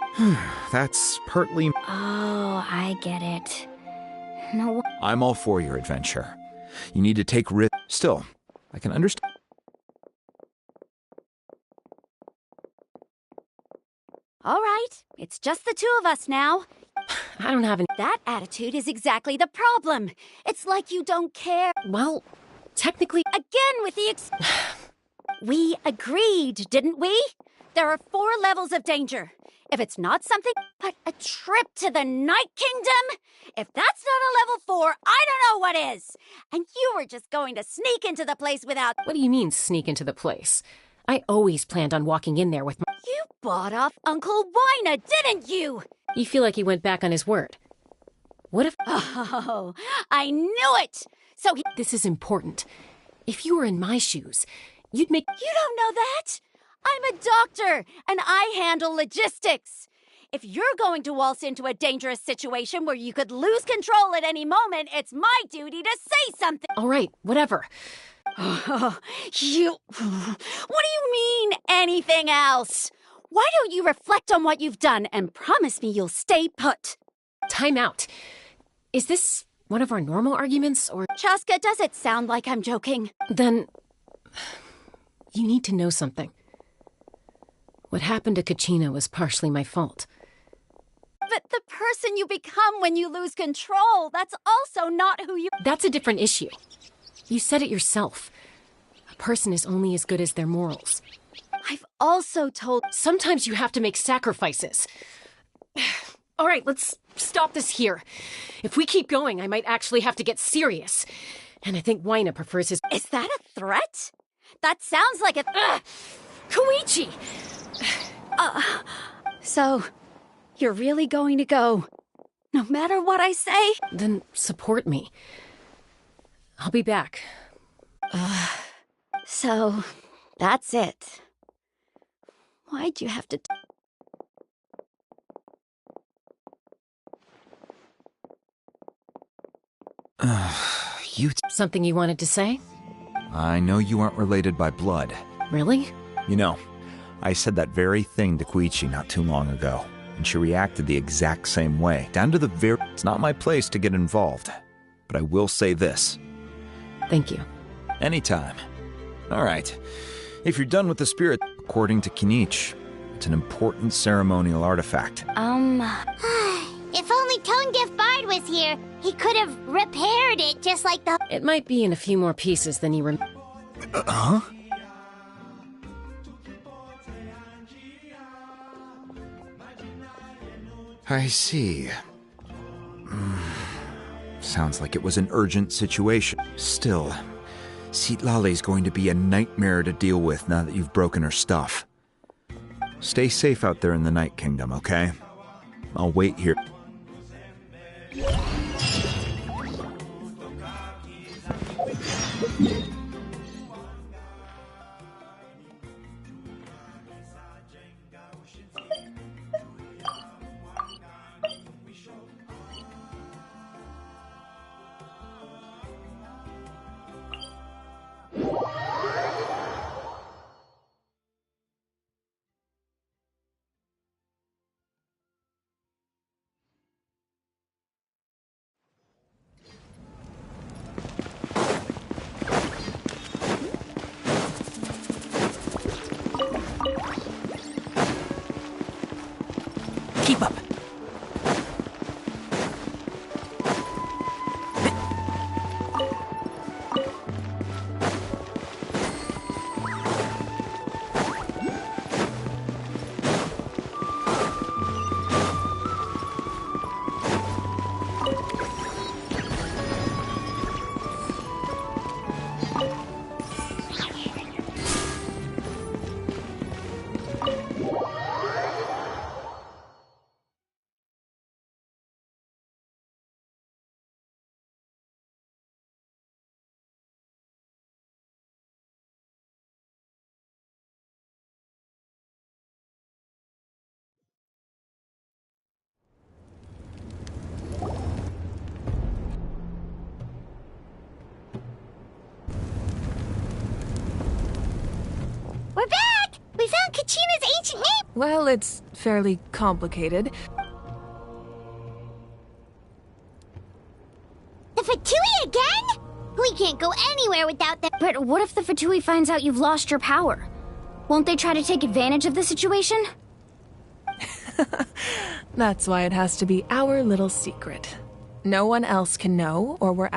Speaker 3: That's partly...
Speaker 2: Oh, I get it. No...
Speaker 3: I'm all for your adventure. You need to take risks. Still, I can understand...
Speaker 11: All right, it's just the two of us now.
Speaker 5: I don't have any...
Speaker 11: That attitude is exactly the problem. It's like you don't care.
Speaker 5: Well, technically...
Speaker 11: Again with the We agreed, didn't we? There are 4 levels of danger. If it's not something but a trip to the Night Kingdom, if that's not a level 4, I don't know what is. And you were just going to sneak into the place without...
Speaker 5: What do you mean, sneak into the place? I always planned on walking in there with my...
Speaker 11: You bought off Uncle Wina, didn't you?
Speaker 5: You feel like he went back on his word. What if...
Speaker 11: Oh, I knew it! So he...
Speaker 5: This is important. If you were in my shoes, you'd make...
Speaker 11: You don't know that? I'm a doctor, and I handle logistics. If you're going to waltz into a dangerous situation where you could lose control at any moment, it's my duty to say something.
Speaker 5: All right, whatever.
Speaker 11: Oh, you... What do you mean, anything else? Why don't you reflect on what you've done and promise me you'll stay put?
Speaker 5: Time out. Is this one of our normal arguments, or...
Speaker 11: Chaska, does it sound like I'm joking?
Speaker 5: Then... you need to know something. What happened to Kachina was partially my fault.
Speaker 11: But the person you become when you lose control, that's also not who you...
Speaker 5: That's a different issue. You said it yourself. A person is only as good as their morals.
Speaker 11: I've also told...
Speaker 5: Sometimes you have to make sacrifices. All right, let's stop this here. If we keep going, I might actually have to get serious. And I think Wina prefers his...
Speaker 11: Is that a threat? That sounds like a...
Speaker 5: Koichi!
Speaker 11: So, you're really going to go, no matter what I say?
Speaker 5: Then support me. I'll be back.
Speaker 11: So, that's it. Why'd you have to...
Speaker 3: You...
Speaker 5: Something you wanted to say?
Speaker 3: I know you aren't related by blood.
Speaker 5: Really?
Speaker 3: You know, I said that very thing to Koichi not too long ago, and she reacted the exact same way, down to the very... It's not my place to get involved, but I will say this.
Speaker 5: Thank you.
Speaker 3: Anytime. All right. If you're done with the spirit, according to Kinich, it's an important ceremonial artifact.
Speaker 6: If only Tonegif Bard was here, he could have repaired it just like the...
Speaker 5: It might be in a few more pieces than you
Speaker 3: Huh? I see. Sounds like it was an urgent situation. Still, Citlali's going to be a nightmare to deal with now that you've broken her stuff. Stay safe out there in the Night Kingdom, okay? I'll wait here.
Speaker 6: Kachida's ancient name?
Speaker 8: Well, it's fairly complicated.
Speaker 6: The Fatui again? We can't go anywhere without them.
Speaker 2: But what if the Fatui finds out you've lost your power? Won't they try to take advantage of the situation?
Speaker 8: That's why it has to be our little secret. No one else can know, or we're...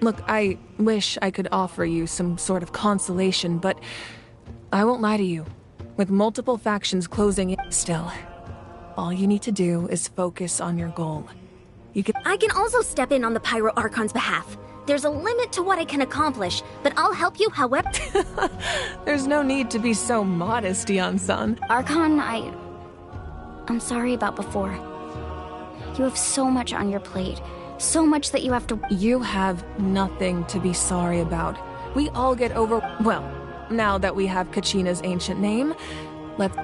Speaker 8: Look, I wish I could offer you some sort of consolation, but I won't lie to you. With multiple factions closing in still, all you need to do is focus on your goal.
Speaker 11: I can also step in on the Pyro Archon's behalf. There's a limit to what I can accomplish, but I'll help you however...
Speaker 8: There's no need to be so modest, Dion-san.
Speaker 2: Archon, I'm sorry about before. You have so much on your plate. So much that you have to...
Speaker 8: You have nothing to be sorry about. We all get over... Well, now that we have Kachina's ancient name, let's...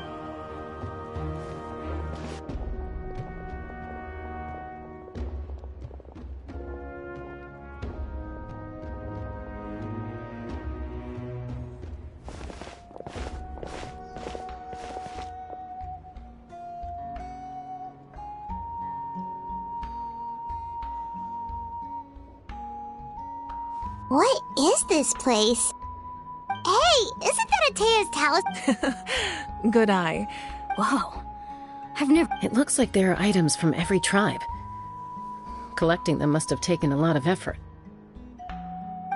Speaker 6: What is this place? Hey, isn't that Atea's talisman?
Speaker 8: Good eye.
Speaker 2: Whoa. I've never...
Speaker 5: It looks like there are items from every tribe. Collecting them must have taken a lot of effort.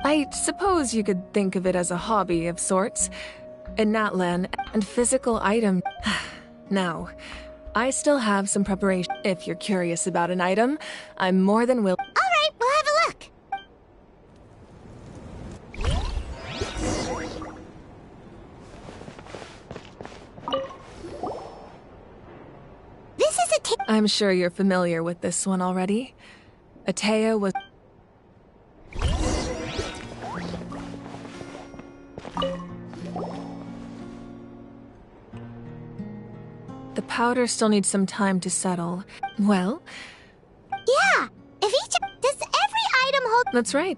Speaker 8: I suppose you could think of it as a hobby of sorts. In Natlan, and physical item... Now, I still have some preparation. If you're curious about an item, I'm more than willing...
Speaker 6: Alright, we'll have a look. This is
Speaker 8: I'm sure you're familiar with this one already. Atea was... The powder still needs some time to settle. Well...
Speaker 6: Yeah! If each... Does every item hold...
Speaker 8: That's right.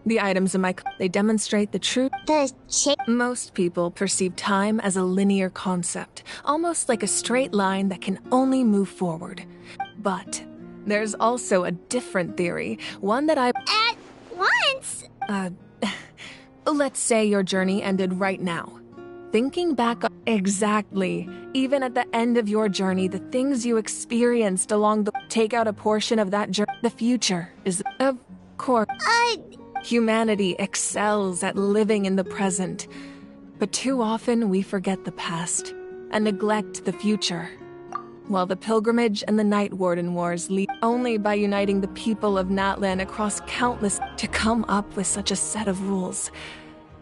Speaker 8: The items in my... They demonstrate the truth.
Speaker 6: The shape...
Speaker 8: Most people perceive time as a linear concept, almost like a straight line that can only move forward. But there's also a different theory, one that I...
Speaker 6: At once?
Speaker 8: Let's say your journey ended right now. Thinking back... Exactly. Even at the end of your journey, the things you experienced along the... Take out a portion of that journey. The future is... Of course... Humanity excels at living in the present, but too often we forget the past and neglect the future. While the Pilgrimage and the Night Warden Wars lead only by uniting the people of Natlan across countless to come up with such a set of rules.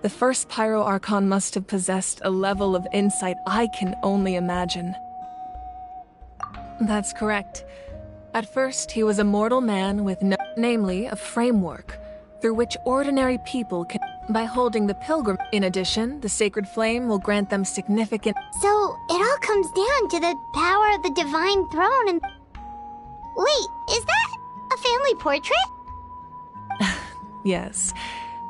Speaker 8: The first Pyro Archon must have possessed a level of insight I can only imagine. That's correct. At first, he was a mortal man with no... namely, a framework through which ordinary people can... By holding the pilgrim... In addition, the Sacred Flame will grant them significant...
Speaker 6: So, it all comes down to the power of the Divine Throne and... Wait, is that a family portrait?
Speaker 8: Yes.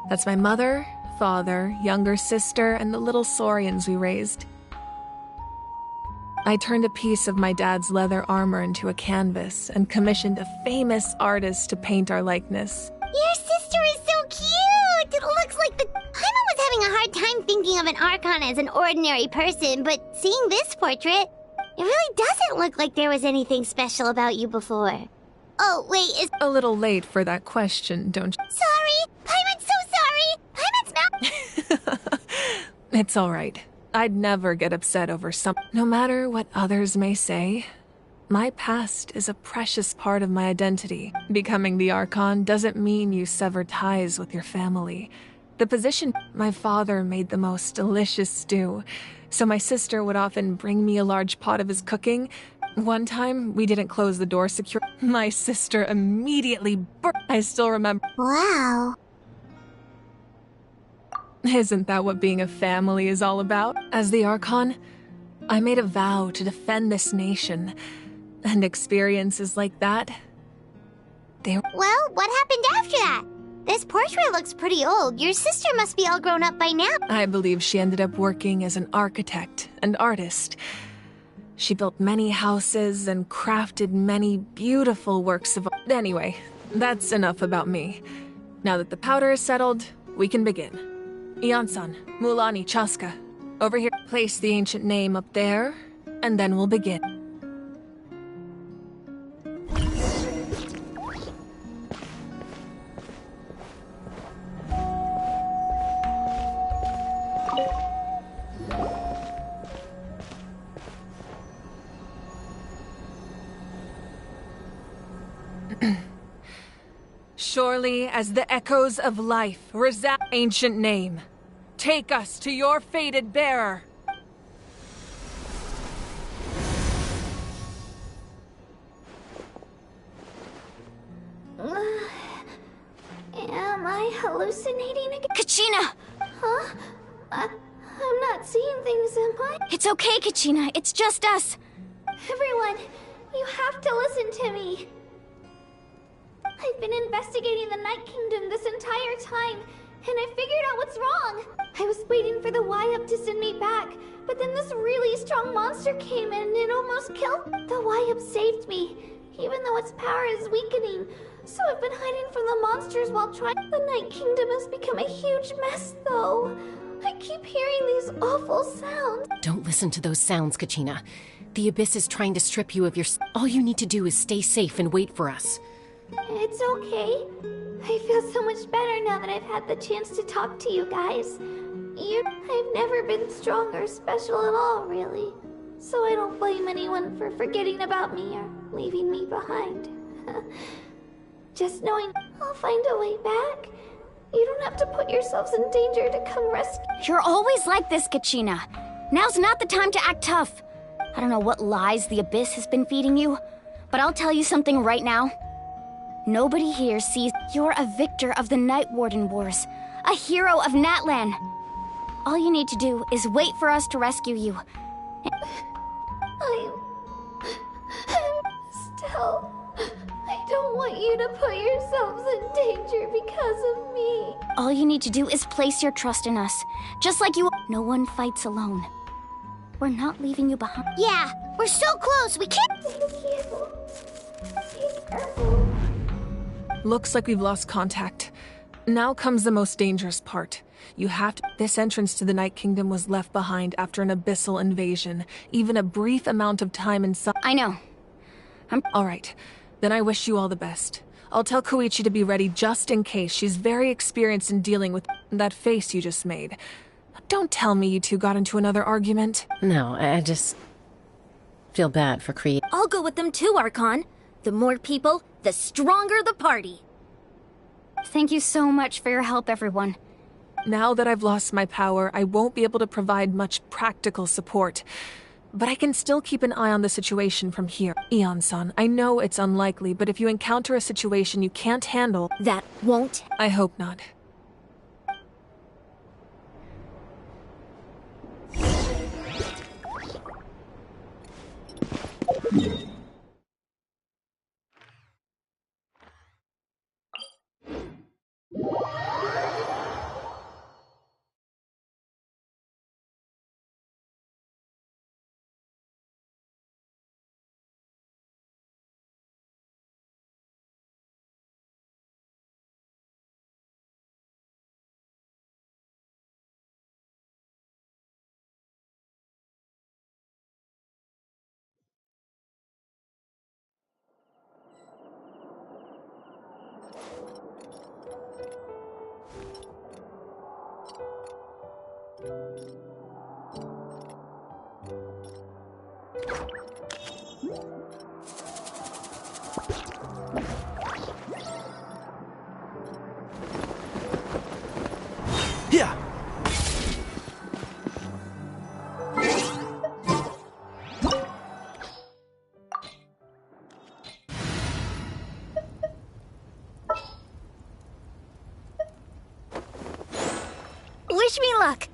Speaker 8: That's my mother, father, younger sister, and the little saurians we raised. I turned a piece of my dad's leather armor into a canvas and commissioned a famous artist to paint our likeness.
Speaker 6: Your sister is so cute! It looks like the... Paimon was having a hard time thinking of an Archon as an ordinary person, but seeing this portrait, it really doesn't look like there was anything special about you before. Oh, wait, is...
Speaker 8: A little late for that question, don't you?
Speaker 6: Sorry! Paimon's so sorry! Paimon's mouth...
Speaker 8: It's alright. I'd never get upset over something. No matter what others may say, my past is a precious part of my identity. Becoming the Archon doesn't mean you sever ties with your family. The position... My father made the most delicious stew, so my sister would often bring me a large pot of his cooking. One time, we didn't close the door secure. My sister immediately I still remember...
Speaker 6: Wow.
Speaker 8: Isn't that what being a family is all about? As the Archon, I made a vow to defend this nation. And experiences like that,
Speaker 6: Well, what happened after that? This portrait looks pretty old. Your sister must be all grown up by now.
Speaker 12: I believe she ended up working as an architect and artist. She built many houses and crafted many beautiful works of art. Anyway, that's enough about me. Now that the powder is settled, we can begin. Ian-san, Mulani, Chaska. Over here, place the ancient name up there, and then we'll begin. Surely as the echoes of life resound, ancient name, take us to your fated bearer.
Speaker 4: Am I hallucinating again?
Speaker 2: Kachina!
Speaker 4: Huh? I'm not seeing things, am I?
Speaker 2: It's okay, Kachina. It's just us.
Speaker 4: Everyone, you have to listen to me. I've been investigating the Night Kingdom this entire time, and I figured out what's wrong. I was waiting for the Y-Up to send me back, but then this really strong monster came in and it almost killed. The Y-Up saved me, even though its power is weakening. So I've been hiding from the monsters while trying. The Night Kingdom has become a huge mess, though. I keep hearing these awful sounds.
Speaker 5: Don't listen to those sounds, Kachina. The Abyss is trying to strip you of your... All you need to do is stay safe and wait for us.
Speaker 4: It's okay. I feel so much better now that I've had the chance to talk to you guys. I've never been strong or special at all, really. So I don't blame anyone for forgetting about me or leaving me behind. Just knowing I'll find a way back. You don't have to put yourselves in danger to come rescue.
Speaker 2: You're always like this, Kachina. Now's not the time to act tough. I don't know what lies the Abyss has been feeding you, but I'll tell you something right now. Nobody here sees you're a victor of the Night Warden Wars, a hero of Natlan. All you need to do is wait for us to rescue you.
Speaker 4: Still, I don't want you to put yourselves in danger because of me.
Speaker 2: All you need to do is place your trust in us, just like you. No one fights alone. We're not leaving you behind.
Speaker 6: Yeah, we're so close, we can't...
Speaker 4: Be careful.
Speaker 12: Looks like we've lost contact. Now comes the most dangerous part. You have to... This entrance to the Night Kingdom was left behind after an abyssal invasion. Even a brief amount of time inside...
Speaker 2: I know.
Speaker 12: All right. Then I wish you all the best. I'll tell Koichi to be ready just in case. She's very experienced in dealing with that face you just made. Don't tell me you two got into another argument.
Speaker 5: No, I just... feel bad for Creed.
Speaker 11: I'll go with them too, Archon. The more people, the stronger the party.
Speaker 2: Thank you so much for your help, everyone.
Speaker 12: Now that I've lost my power, I won't be able to provide much practical support. But I can still keep an eye on the situation from here. Ian-san, I know it's unlikely, but if you encounter a situation you can't handle...
Speaker 11: That won't...
Speaker 12: I hope not.
Speaker 1: Yeah.
Speaker 11: Wish me luck.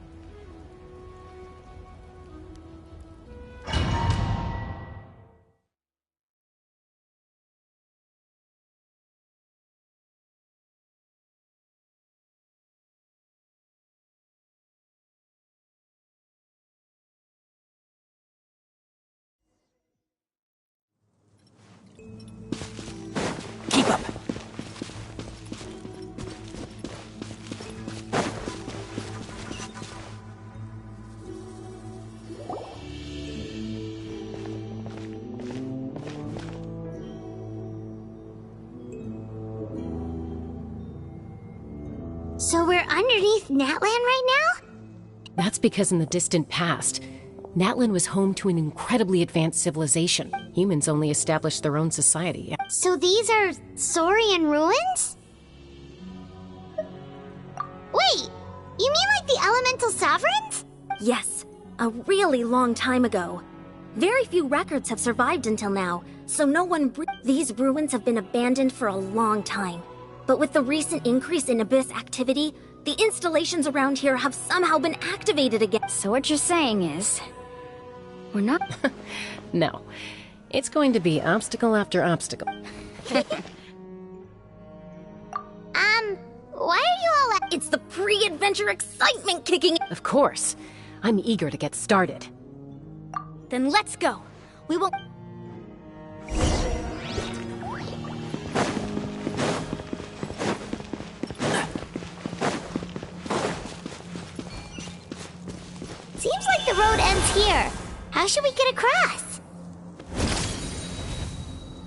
Speaker 6: So we're underneath Natlan right now?
Speaker 5: That's because in the distant past, Natlan was home to an incredibly advanced civilization. Humans only established their own society.
Speaker 6: So these are Saurian ruins? Wait, you mean like the Elemental Sovereigns?
Speaker 11: Yes, a really long time ago. Very few records have survived until now, so no one... These ruins have been abandoned for a long time. But with the recent increase in Abyss activity, the installations around here have somehow been activated again.
Speaker 2: So what you're saying is... we're not...
Speaker 5: No. It's going to be obstacle after obstacle.
Speaker 6: Why are you all at...
Speaker 11: It's the pre-adventure excitement kicking...
Speaker 5: Of course. I'm eager to get started.
Speaker 11: Then let's go. We will...
Speaker 6: Seems like the road ends here. How should we get across?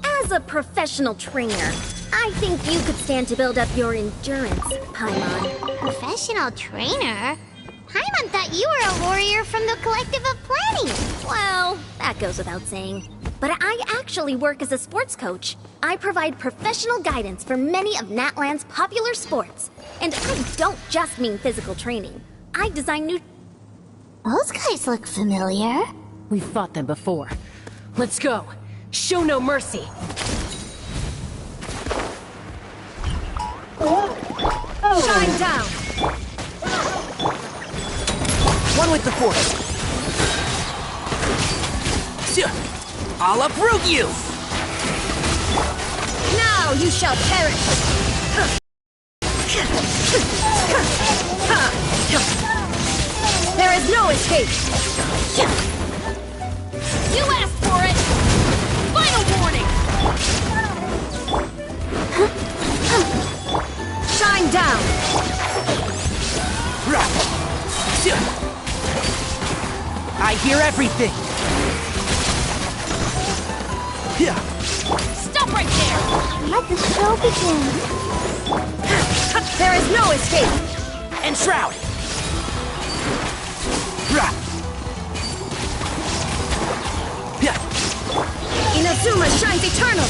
Speaker 11: As a professional trainer, I think you could stand to build up your endurance, Paimon.
Speaker 6: Professional trainer? Paimon thought you were a warrior from the Collective of Planning.
Speaker 11: Well, that goes without saying. But I actually work as a sports coach. I provide professional guidance for many of Natlan's popular sports. And I don't just mean physical training. I design new...
Speaker 6: Those guys look familiar.
Speaker 5: We've fought them before. Let's go. Show no mercy.
Speaker 1: Shine down! One with the Force. I'll uproot you! Now you shall perish! There is no escape!
Speaker 11: You asked for it! Final warning!
Speaker 1: Shine down! I hear everything!
Speaker 11: Stop right there!
Speaker 6: Let the show begin.
Speaker 1: There is no escape! Enshroud! Inazuma shines eternal!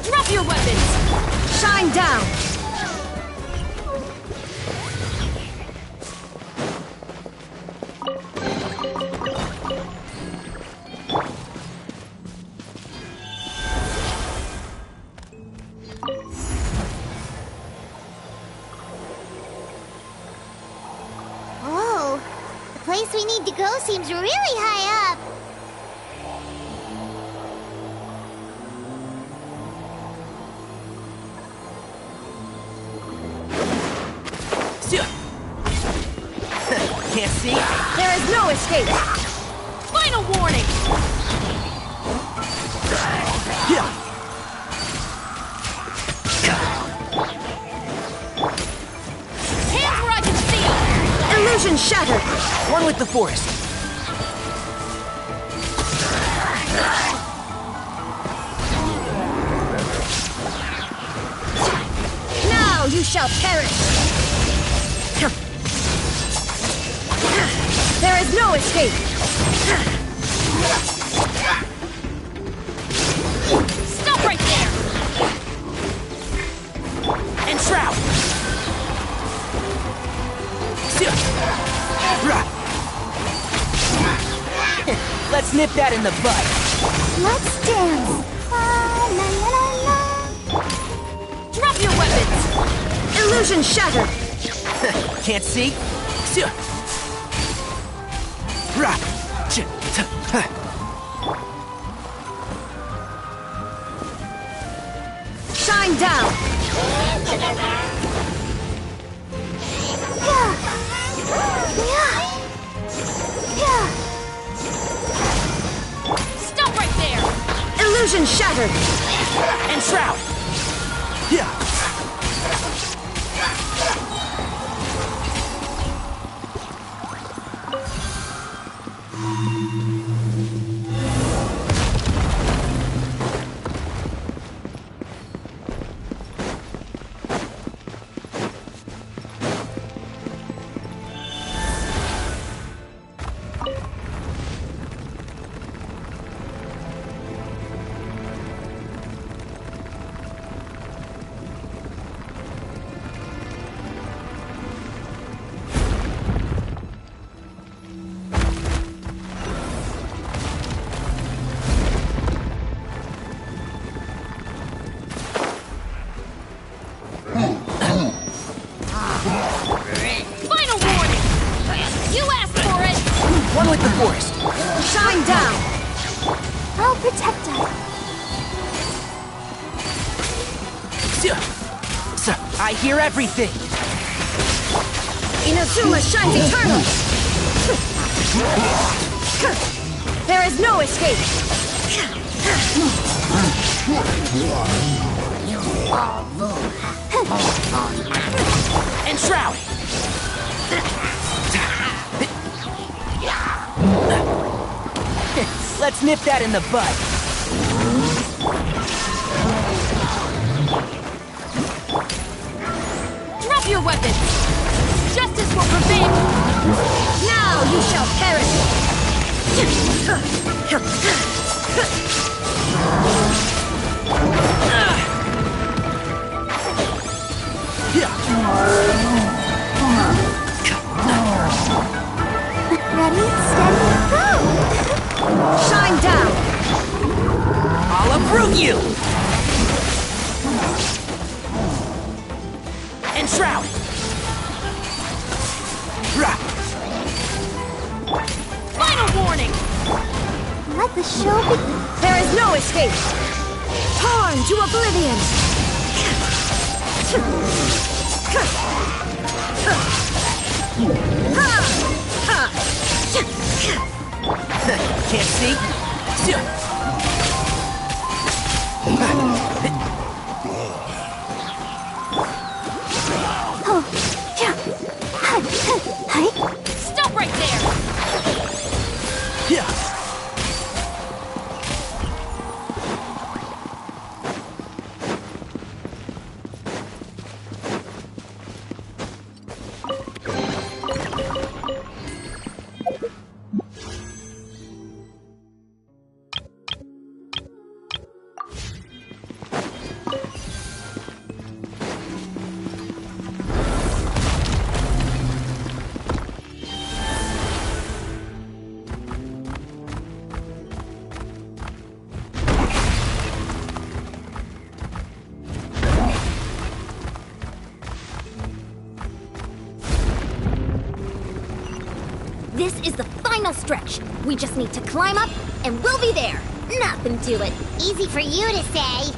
Speaker 11: Drop your weapons!
Speaker 1: Shine down!
Speaker 6: Whoa, the place we need to go seems really high up.
Speaker 1: Can't see? There is no escape!
Speaker 11: Final warning! Hands where I can see!
Speaker 1: Illusion shattered! One with the Forest. Now you shall perish! There is no escape!
Speaker 11: Stop right there!
Speaker 1: Enshroud! Let's nip that in the bud!
Speaker 6: Let's dance. La, la, la, la.
Speaker 11: Drop your weapons!
Speaker 1: Illusion shattered! Can't see? Shine down!
Speaker 11: Stop right there!
Speaker 1: Illusion shattered! Enshroud! forest.
Speaker 11: Shine down!
Speaker 4: I'll protect us.
Speaker 1: I hear everything.
Speaker 11: Inazuma shines eternal! There is no escape!
Speaker 1: And Shroud! Let's nip that in the bud.
Speaker 8: Drop your weapons! Justice will prevail!
Speaker 11: Now you shall perish!
Speaker 4: Ready, steady, go!
Speaker 11: Shine down!
Speaker 1: I'll uproot you! And Shroud!
Speaker 8: Final warning!
Speaker 4: Let the show begin.
Speaker 11: There is no escape! Torn to oblivion!
Speaker 1: Can't see?
Speaker 8: Stop right there!
Speaker 6: This is the final stretch. We just need to climb up, and we'll be there. Nothing to it. Easy for you to say.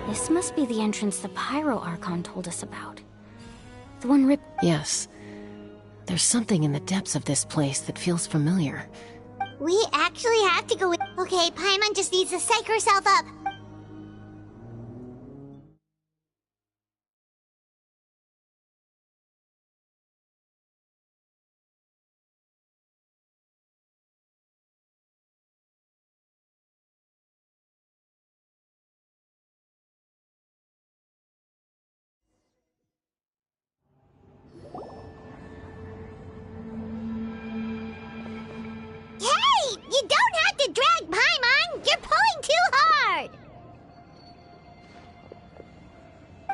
Speaker 2: This must be the entrance the Pyro Archon told us about. The one Rip...
Speaker 5: Yes. There's something in the depths of this place that feels familiar.
Speaker 6: We actually have to go in. Okay, Paimon just needs to psych herself up. You don't have to drag Paimon! You're pulling too hard!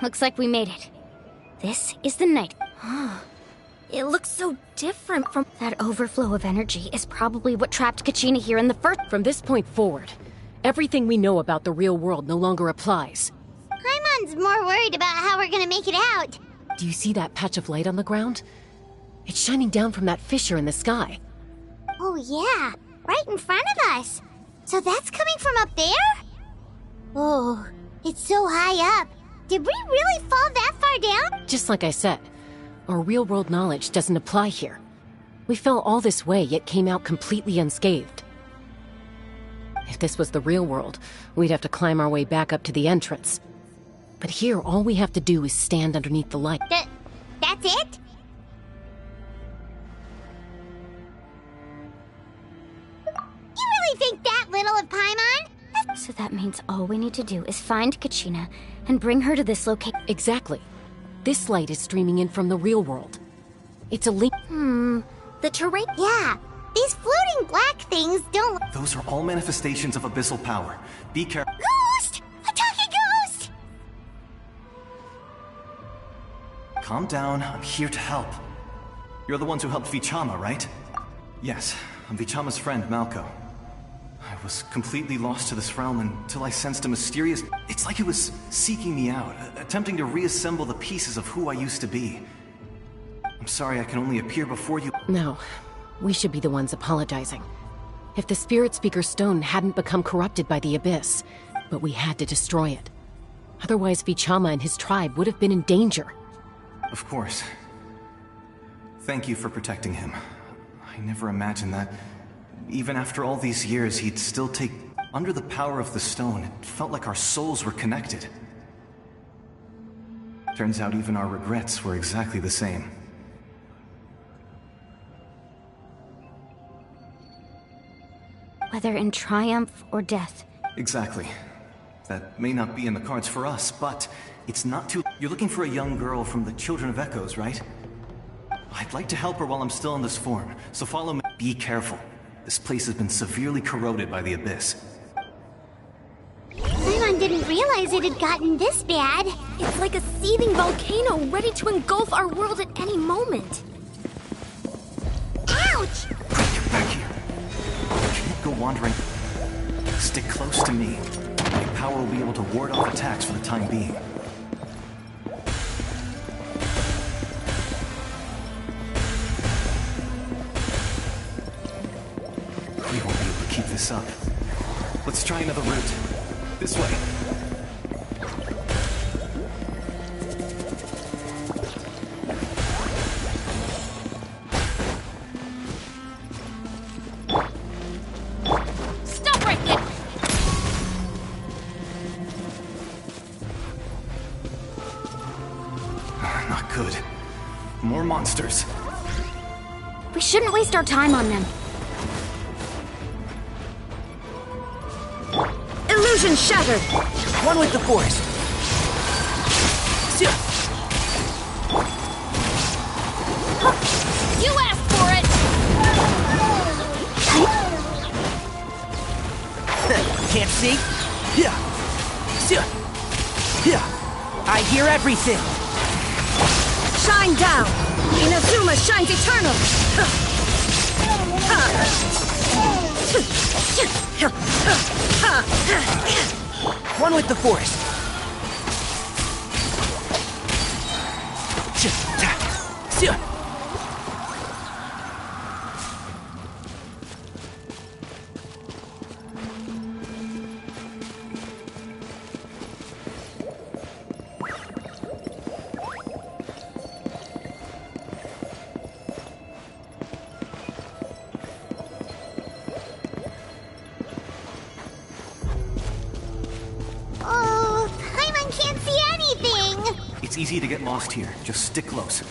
Speaker 2: Looks like we made it. This is the night.
Speaker 8: It looks so different from...
Speaker 2: That overflow of energy is probably what trapped Kachina here in the first...
Speaker 5: From this point forward, everything we know about the real world no longer applies.
Speaker 6: Paimon's more worried about how we're gonna make it out.
Speaker 5: Do you see that patch of light on the ground? It's shining down from that fissure in the sky.
Speaker 6: Oh yeah, right in front of us. So that's coming from up there? Oh, it's so high up. Did we really fall that far down?
Speaker 5: Just like I said, our real-world knowledge doesn't apply here. We fell all this way, yet came out completely unscathed. If this was the real world, we'd have to climb our way back up to the entrance. But here, all we have to do is stand underneath the light.
Speaker 6: That's it? You really think that little of Paimon?
Speaker 2: So that means all we need to do is find Kachina and bring her to this location.
Speaker 5: Exactly. This light is streaming in from the real world. It's a link.
Speaker 6: The terrain? Yeah. These floating black things don't...
Speaker 10: Those are all manifestations of abyssal power. Be careful.
Speaker 6: Ghost! A talking ghost!
Speaker 10: Calm down, I'm here to help. You're the ones who helped Vichama, right? Yes, I'm Vichama's friend, Malko. I was completely lost to this realm until I sensed a mysterious... It's like it was seeking me out, attempting to reassemble the pieces of who I used to be. I'm sorry I can only appear before you...
Speaker 5: No, we should be the ones apologizing. If the Spirit Speaker's stone hadn't become corrupted by the Abyss, but we had to destroy it. Otherwise, Vichama and his tribe would have been in danger.
Speaker 10: Of course. Thank you for protecting him. I never imagined that, even after all these years, he'd still take... Under the power of the stone, it felt like our souls were connected. Turns out even our regrets were exactly the same.
Speaker 2: Whether in triumph or death.
Speaker 10: Exactly. That may not be in the cards for us, but it's not too... You're looking for a young girl from the Children of Echoes, right? I'd like to help her while I'm still in this form, so follow me. Be careful. This place has been severely corroded by the Abyss.
Speaker 6: Paimon didn't realize it had gotten this bad.
Speaker 8: It's like a seething volcano ready to engulf our world at any moment.
Speaker 6: Ouch!
Speaker 10: Get back here. You can't go wandering. Stick close to me. My power will be able to ward off attacks for the time being. We won't be able to keep this up. Let's try another route. This way.
Speaker 8: Stop right there!
Speaker 10: Not good. More monsters.
Speaker 2: We shouldn't waste our time on them.
Speaker 1: Illusion shattered! One with the forest.
Speaker 8: You asked for it!
Speaker 1: Can't see? Yeah. I hear everything.
Speaker 11: Shine down! Inazuma shines eternal!
Speaker 1: One with the forest.
Speaker 6: Oh, Paimon can't see anything!
Speaker 10: It's easy to get lost here. Just stick close.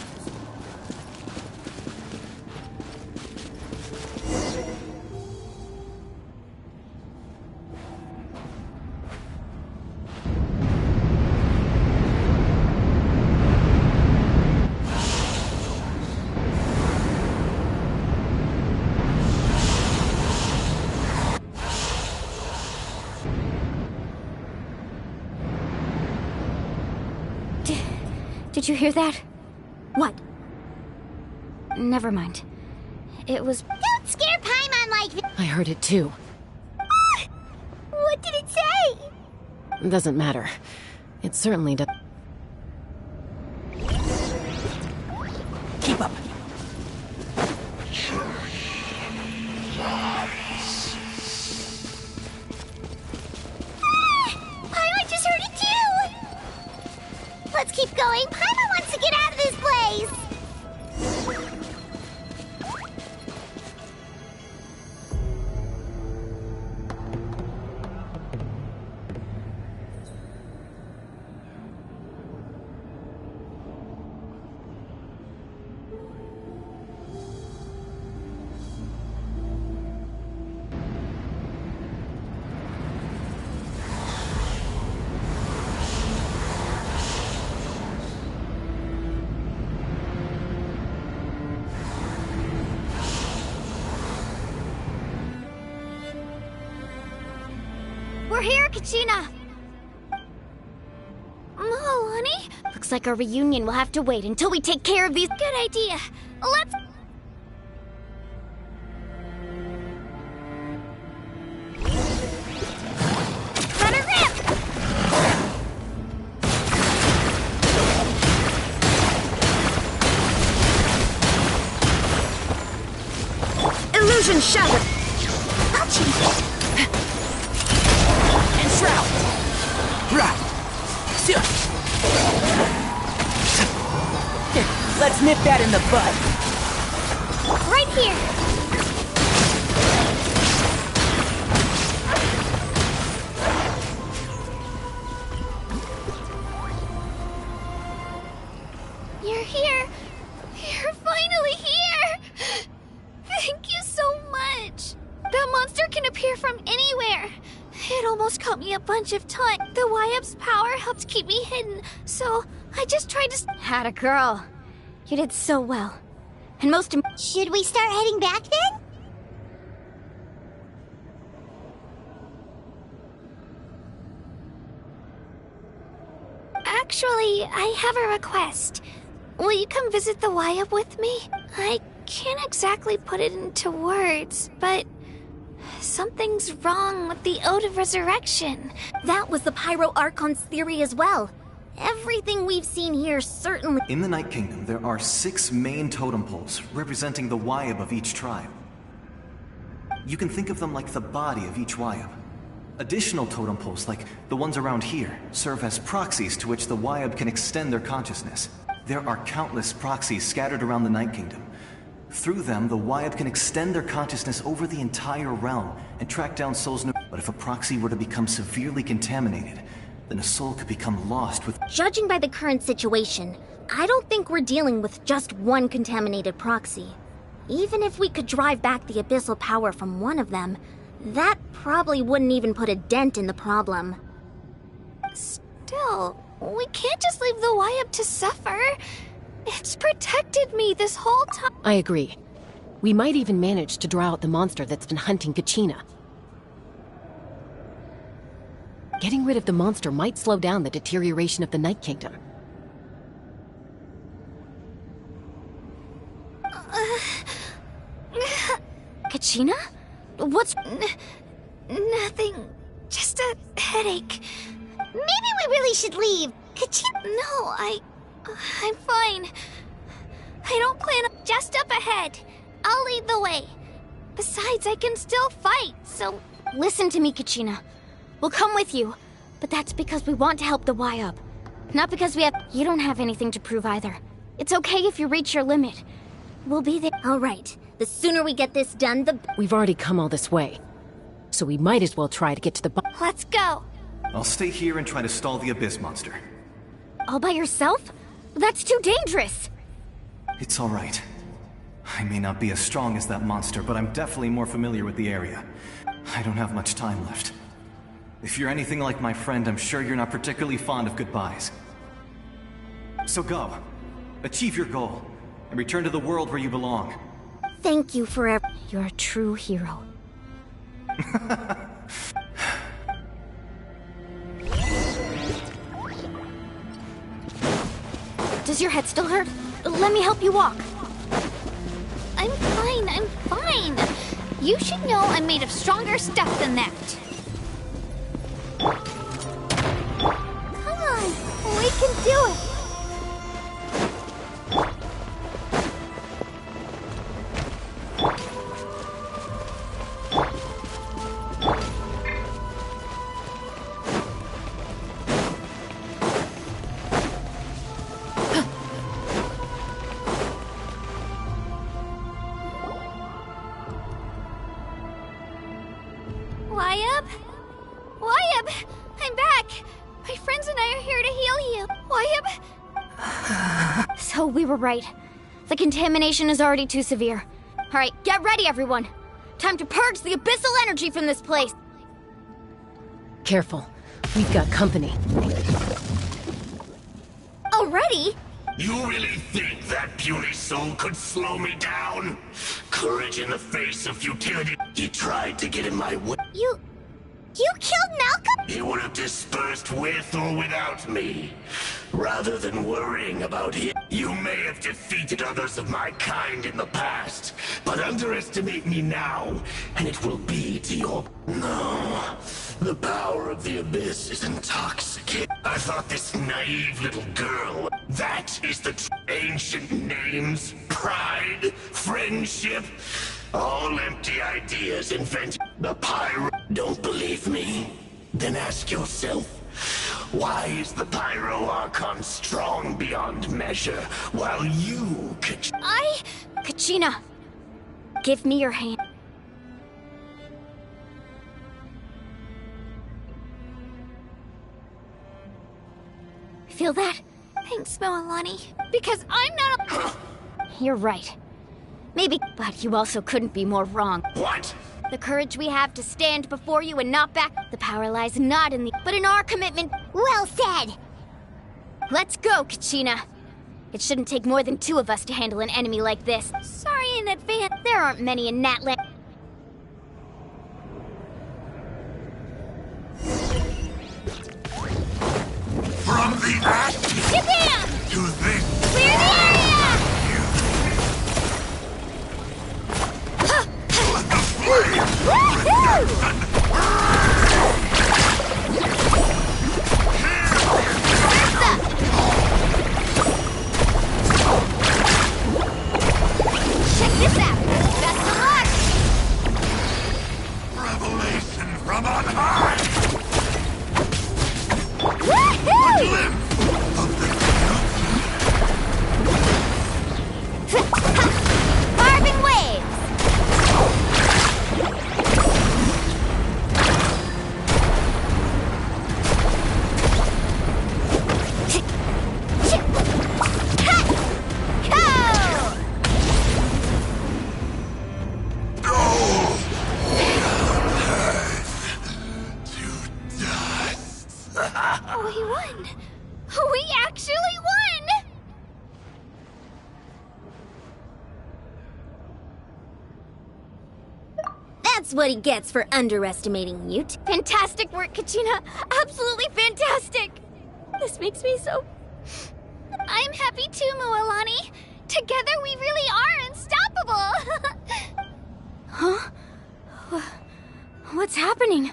Speaker 2: Did you hear that?
Speaker 8: What?
Speaker 2: Never mind. It was...
Speaker 6: Don't scare Paimon like this!
Speaker 5: I heard it too.
Speaker 6: What did it say?
Speaker 5: Doesn't matter. It certainly does.
Speaker 1: Keep up.
Speaker 6: Paimon just heard it too! Let's keep going. Paimon wants to get out of this place!
Speaker 2: We're here, Kachina!
Speaker 4: Oh, honey?
Speaker 1: The
Speaker 2: Looks like our reunion will have to wait until we take care of these.
Speaker 4: Good idea. Let's... Let her rip!
Speaker 5: Illusion shattered!
Speaker 1: And shroud! Rah! Let's nip that in the bud.
Speaker 4: Right here! You're here! You're finally here! Thank you so much! That monster can appear from anywhere! It almost caught me a bunch of times. The YUP's power helped keep me hidden, so I just tried to...
Speaker 2: Had a girl. You did so well. And most
Speaker 6: Should we start heading back then?
Speaker 4: Actually, I have a request. Will you come visit the YUP with me? I can't exactly put it into words, but... something's wrong with the Ode of Resurrection.
Speaker 11: That was the Pyro Archon's theory as well. Everything we've seen here certainly...
Speaker 10: In the Night Kingdom, there are 6 main totem poles representing the YUP of each tribe. You can think of them like the body of each YUP. Additional totem poles, like the ones around here, serve as proxies to which the YUP can extend their consciousness. There are countless proxies scattered around the Night Kingdom. Through them, the YUP can extend their consciousness over the entire realm and track down souls. But if a proxy were to become severely contaminated, then a soul could become lost with...
Speaker 11: Judging by the current situation, I don't think we're dealing with just one contaminated proxy. Even if we could drive back the abyssal power from one of them, that probably wouldn't even put a dent in the problem.
Speaker 4: Still, we can't just leave the YUP to suffer. It's protected me this whole time.
Speaker 5: I agree. We might even manage to draw out the monster that's been hunting Kachina. Getting rid of the monster might slow down the deterioration of the Night Kingdom.
Speaker 2: Kachina? What's...
Speaker 4: Nothing. Just a headache.
Speaker 6: Maybe we really should leave.
Speaker 4: No, I'm fine. I don't plan on... Just up ahead. I'll lead the way. Besides, I can still fight, so...
Speaker 2: Listen to me, Kachina. We'll come with you, but that's because we want to help the YUP. Not because we have... You don't have anything to prove either. It's okay if you reach your limit. We'll be there.
Speaker 11: All right. The sooner we get this done, the...
Speaker 5: We've already come all this way, so we might as well try to get to the...
Speaker 4: Let's go.
Speaker 10: I'll stay here and try to stall the Abyss monster.
Speaker 2: All by yourself? That's too dangerous!
Speaker 10: It's all right. I may not be as strong as that monster, but I'm definitely more familiar with the area. I don't have much time left. If you're anything like my friend, I'm sure you're not particularly fond of goodbyes. So go. Achieve your goal, and return to the world where you belong.
Speaker 11: Thank you for
Speaker 2: You're a true hero. Does your head still hurt? Let me help you walk.
Speaker 4: I'm fine. You should know I'm made of stronger stuff than that. Come on, we can do it. YUP! I'm back! My friends and I are here to heal you. YUP!
Speaker 2: So we were right. The contamination is already too severe. Alright, get ready, everyone! Time to purge the abyssal energy from this place!
Speaker 5: Careful. We've got company.
Speaker 11: Already?
Speaker 13: You really think that puny soul could slow me down? Courage in the face of futility. He tried to get in my way.
Speaker 6: You killed Malcolm?
Speaker 13: He would have dispersed with or without me. Rather than worrying about him, you may have defeated others of my kind in the past, but underestimate me now, and it will be to your... No. The power of the Abyss is intoxicating. I thought this naive little girl... That is the ancient names, pride, friendship... All empty ideas invented. The Pyro... Don't believe me? Then ask yourself, why is the Pyro Archon strong beyond measure, while you could...
Speaker 2: Kachina! Give me your hand. Feel that?
Speaker 4: Thanks, Moalani. Because I'm not a...
Speaker 2: You're right. Maybe, but you also couldn't be more wrong.
Speaker 13: What?
Speaker 2: The courage we have to stand before you and not back. The power lies not in the, but in our commitment.
Speaker 6: Well said!
Speaker 2: Let's go, Kachina. It shouldn't take more than 2 of us to handle an enemy like this.
Speaker 4: Sorry in advance.
Speaker 2: There aren't many in Natlan.
Speaker 13: From the ash
Speaker 2: Kabam!
Speaker 13: to this...
Speaker 2: Clear the area! Check this out! Best of luck!
Speaker 13: Revelation from on high!
Speaker 2: Woohoo! Barbing waves!
Speaker 4: We won! We actually won!
Speaker 2: That's what he gets for underestimating you. Fantastic work, Kachina! Absolutely fantastic! This makes me so...
Speaker 4: I'm happy too, Moalani. Together we really are unstoppable!
Speaker 2: Huh? What's happening?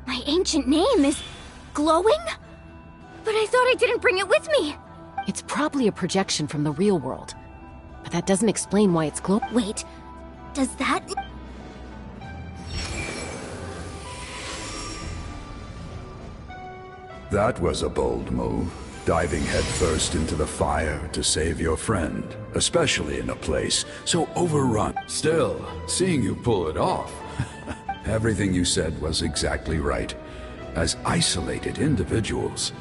Speaker 2: My ancient name is... glowing? But I thought I didn't bring it with me!
Speaker 5: It's probably a projection from the real world. But that doesn't explain why it's glowing.
Speaker 2: Wait, does that...
Speaker 14: That was a bold move, diving headfirst into the fire to save your friend, especially in a place so overrun. Still, seeing you pull it off, everything you said was exactly right. As isolated individuals,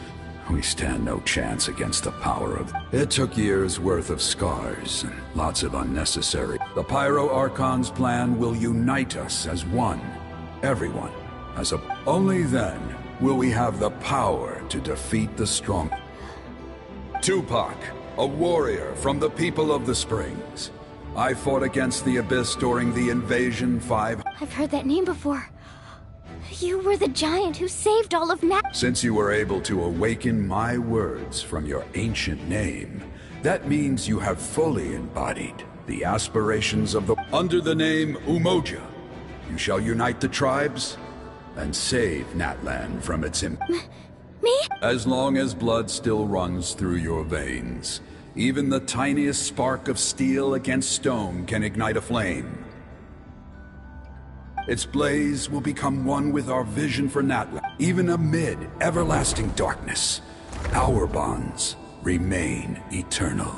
Speaker 14: we stand no chance against the power of... It took years' worth of scars and lots of unnecessary... The Pyro Archon's plan will unite us as one. Everyone as a... Only then will we have the power to defeat the strong... Tupac, a warrior from the people of the Springs. I fought against the Abyss during the Invasion 5...
Speaker 2: I've heard that name before. You were the giant who saved all of Nat...
Speaker 14: Since you were able to awaken my words from your ancient name, that means you have fully embodied the aspirations of the... Under the name Umoja, you shall unite the tribes and save Natlan from its...
Speaker 2: Me?
Speaker 14: As long as blood still runs through your veins, even the tiniest spark of steel against stone can ignite a flame. Its blaze will become one with our vision for Natlan. Even amid everlasting darkness, our bonds remain eternal.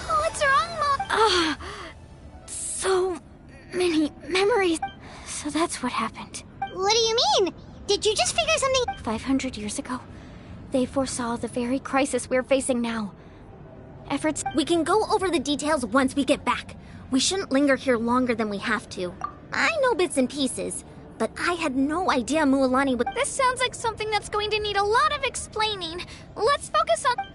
Speaker 4: What's wrong, Mom?
Speaker 2: So many memories. So that's what happened.
Speaker 6: What do you mean? Did you just figure something?
Speaker 2: 500 years ago, they foresaw the very crisis we're facing now. Efforts...
Speaker 11: We can go over the details once we get back. We shouldn't linger here longer than we have to.
Speaker 6: I know bits and pieces, but I had no idea Mualani would.
Speaker 4: This sounds like something that's going to need a lot of explaining. Let's focus on...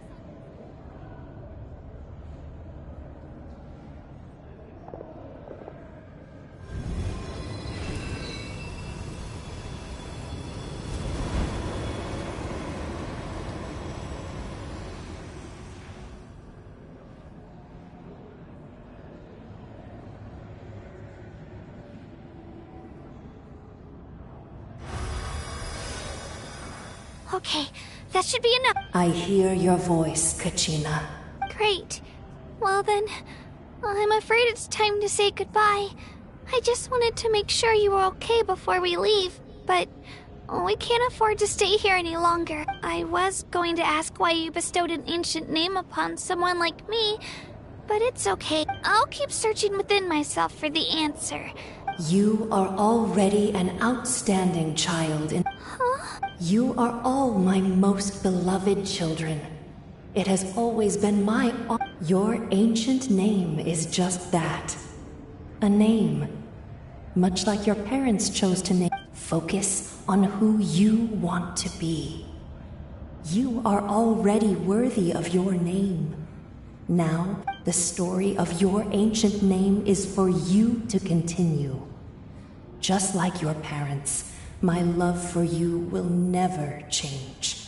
Speaker 4: Okay, that should be enough.
Speaker 15: I hear your voice, Kachina.
Speaker 4: Great. Well then, I'm afraid it's time to say goodbye. I just wanted to make sure you were okay before we leave, but we can't afford to stay here any longer. I was going to ask why you bestowed an ancient name upon someone like me, but it's okay. I'll keep searching within myself for the answer.
Speaker 15: You are already an outstanding child in...
Speaker 4: Huh?
Speaker 15: You are all my most beloved children. It has always been my... Your ancient name is just that. A name. Much like your parents chose to name. Focus on who you want to be. You are already worthy of your name. Now, the story of your ancient name is for you to continue. Just like your parents, my love for you will never change.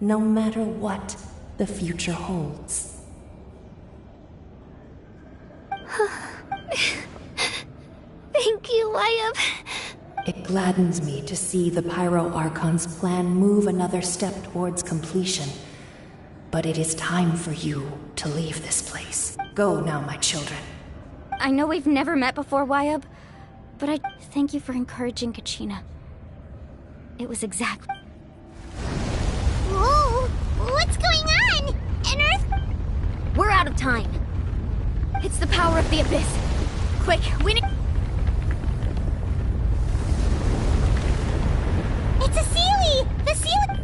Speaker 15: No matter what the future holds.
Speaker 4: Thank you, Wayab.
Speaker 15: It gladdens me to see the Pyro Archon's plan move another step towards completion. But it is time for you to leave this place. Go now, my children.
Speaker 2: I know we've never met before, Wayab, but I thank you for encouraging Kachina. It was exactly...
Speaker 6: Whoa! What's going on? An Earth...
Speaker 2: We're out of time. It's the power of the Abyss. Quick, we need...
Speaker 6: It's a Seelie! The Seelie...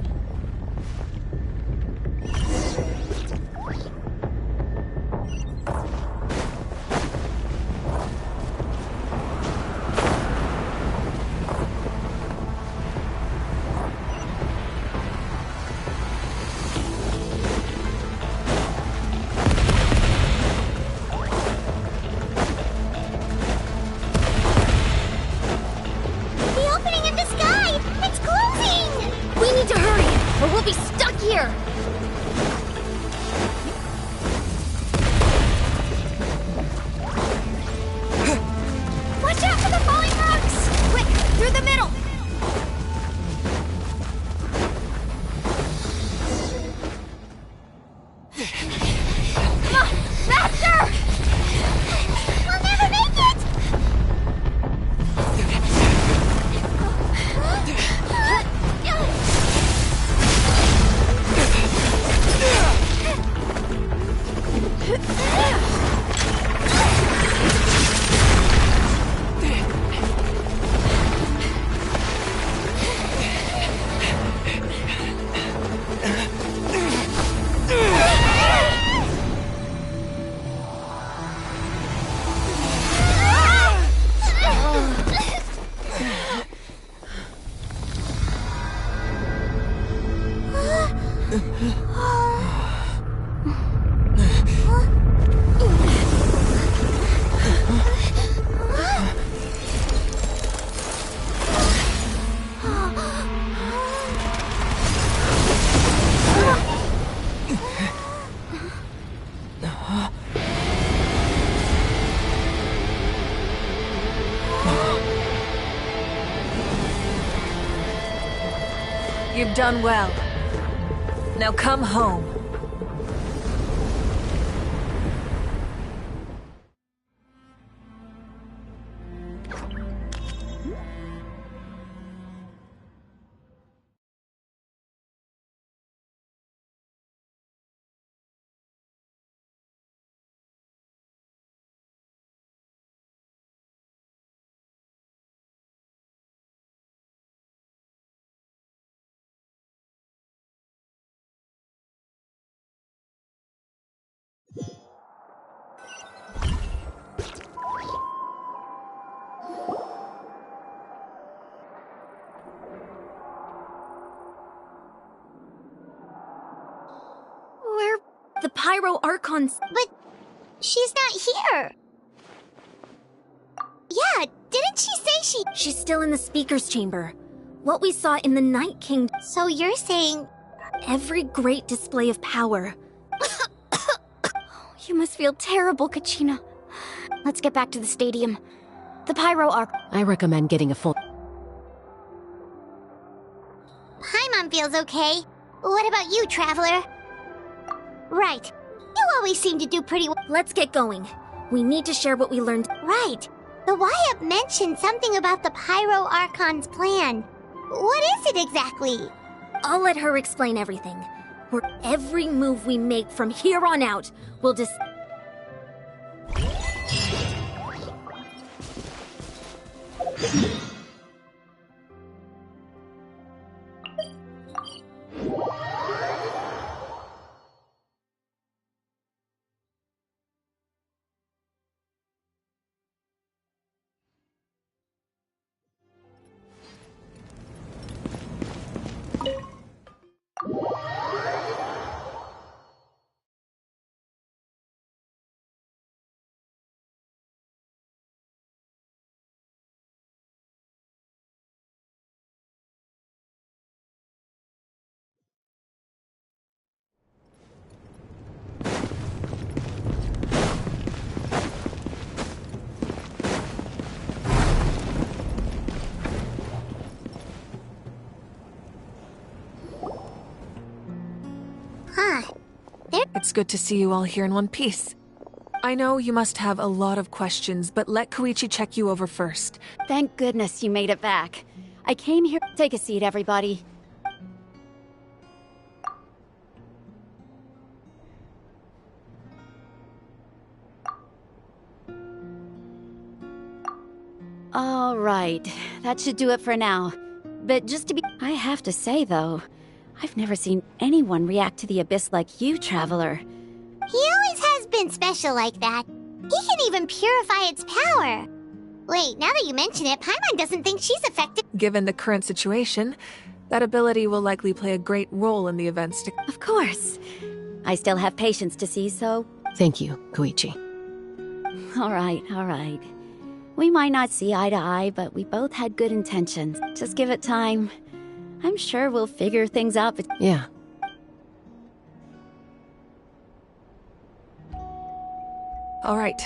Speaker 12: You've done well. Now come home.
Speaker 8: Pyro Archons.
Speaker 6: But she's not here. Yeah, didn't she say
Speaker 11: She's still in the Speaker's Chamber. What we saw in the Night Kingdom.
Speaker 6: So you're saying...
Speaker 11: Every great display of power. You must feel terrible, Kachina. Let's get back to the stadium. The Pyro Arc.
Speaker 5: I recommend getting a full...
Speaker 6: Paimon feels okay. What about you, Traveler? Right. You always seem to do pretty well.
Speaker 11: Let's get going. We need to share what we learned.
Speaker 6: Right. The Wyatt mentioned something about the Pyro Archon's plan. What is it exactly?
Speaker 11: I'll let her explain everything. Where every move we make from here on out will
Speaker 12: It's good to see you all here in one piece. I know you must have a lot of questions, but let Koichi check you over first.
Speaker 11: Thank goodness you made it back. I came here... Take a seat, everybody. All right, that should do it for now. But just to be... I have to say, though, I've never seen anyone react to the Abyss like you, Traveler.
Speaker 6: He always has been special like that. He can even purify its power. Wait, now that you mention it, Paimon doesn't think she's affected.
Speaker 12: Given the current situation, that ability will likely play a great role in the events to...
Speaker 11: Of course. I still have patience to see, so...
Speaker 5: Thank you, Koichi.
Speaker 11: All right, all right. We might not see eye to eye, but we both had good intentions. Just give it time. I'm sure we'll figure things out, but...
Speaker 5: Yeah.
Speaker 12: All right.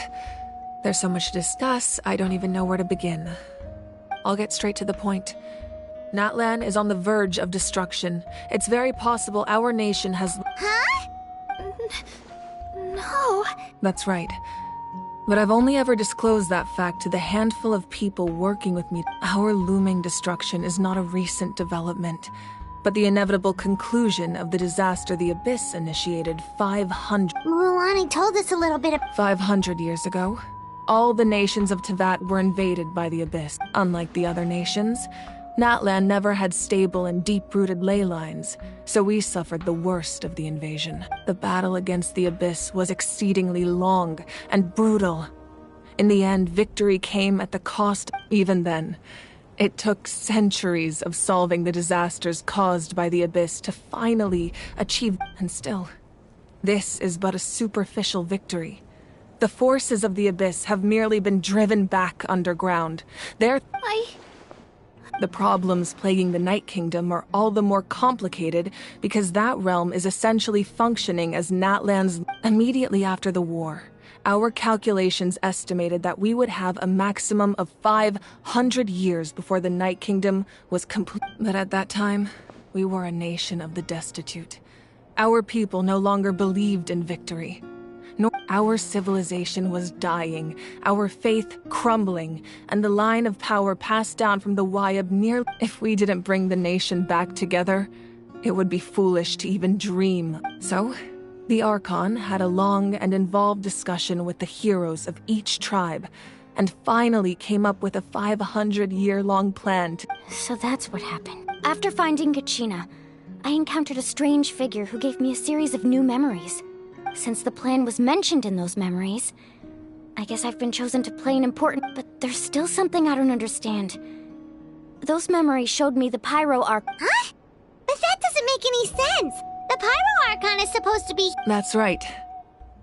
Speaker 12: There's so much to discuss, I don't even know where to begin. I'll get straight to the point. Natlan is on the verge of destruction. It's very possible our nation has...
Speaker 6: Huh? No.
Speaker 12: That's right. But I've only ever disclosed that fact to the handful of people working with me. Our looming destruction is not a recent development, but the inevitable conclusion of the disaster the Abyss initiated
Speaker 6: 500 told us a little bit of
Speaker 12: 500 years ago. All the nations of Teyvat were invaded by the Abyss. Unlike the other nations, Natlan never had stable and deep-rooted ley lines, so we suffered the worst of the invasion. The battle against the Abyss was exceedingly long and brutal. In the end, victory came at the cost. Even then, it took centuries of solving the disasters caused by the Abyss to finally achieve... And still, this is but a superficial victory. The forces of the Abyss have merely been driven back underground. The problems plaguing the Night Kingdom are all the more complicated because that realm is essentially functioning as Natlan's... Immediately after the war, our calculations estimated that we would have a maximum of 500 years before the Night Kingdom was complete. But at that time, we were a nation of the destitute. Our people no longer believed in victory. Our civilization was dying, our faith crumbling, and the line of power passed down from the Wyatt nearly... If we didn't bring the nation back together, it would be foolish to even dream. So, the Archon had a long and involved discussion with the heroes of each tribe, and finally came up with a 500-year-long plan to...
Speaker 11: So that's what happened. After finding Kachina, I encountered a strange figure who gave me a series of new memories. Since the plan was mentioned in those memories, I guess I've been chosen to play an important... But there's still something I don't understand. Those memories showed me the Pyro Arc...
Speaker 6: Huh? But that doesn't make any sense! The Pyro Archon is supposed to be...
Speaker 12: That's right.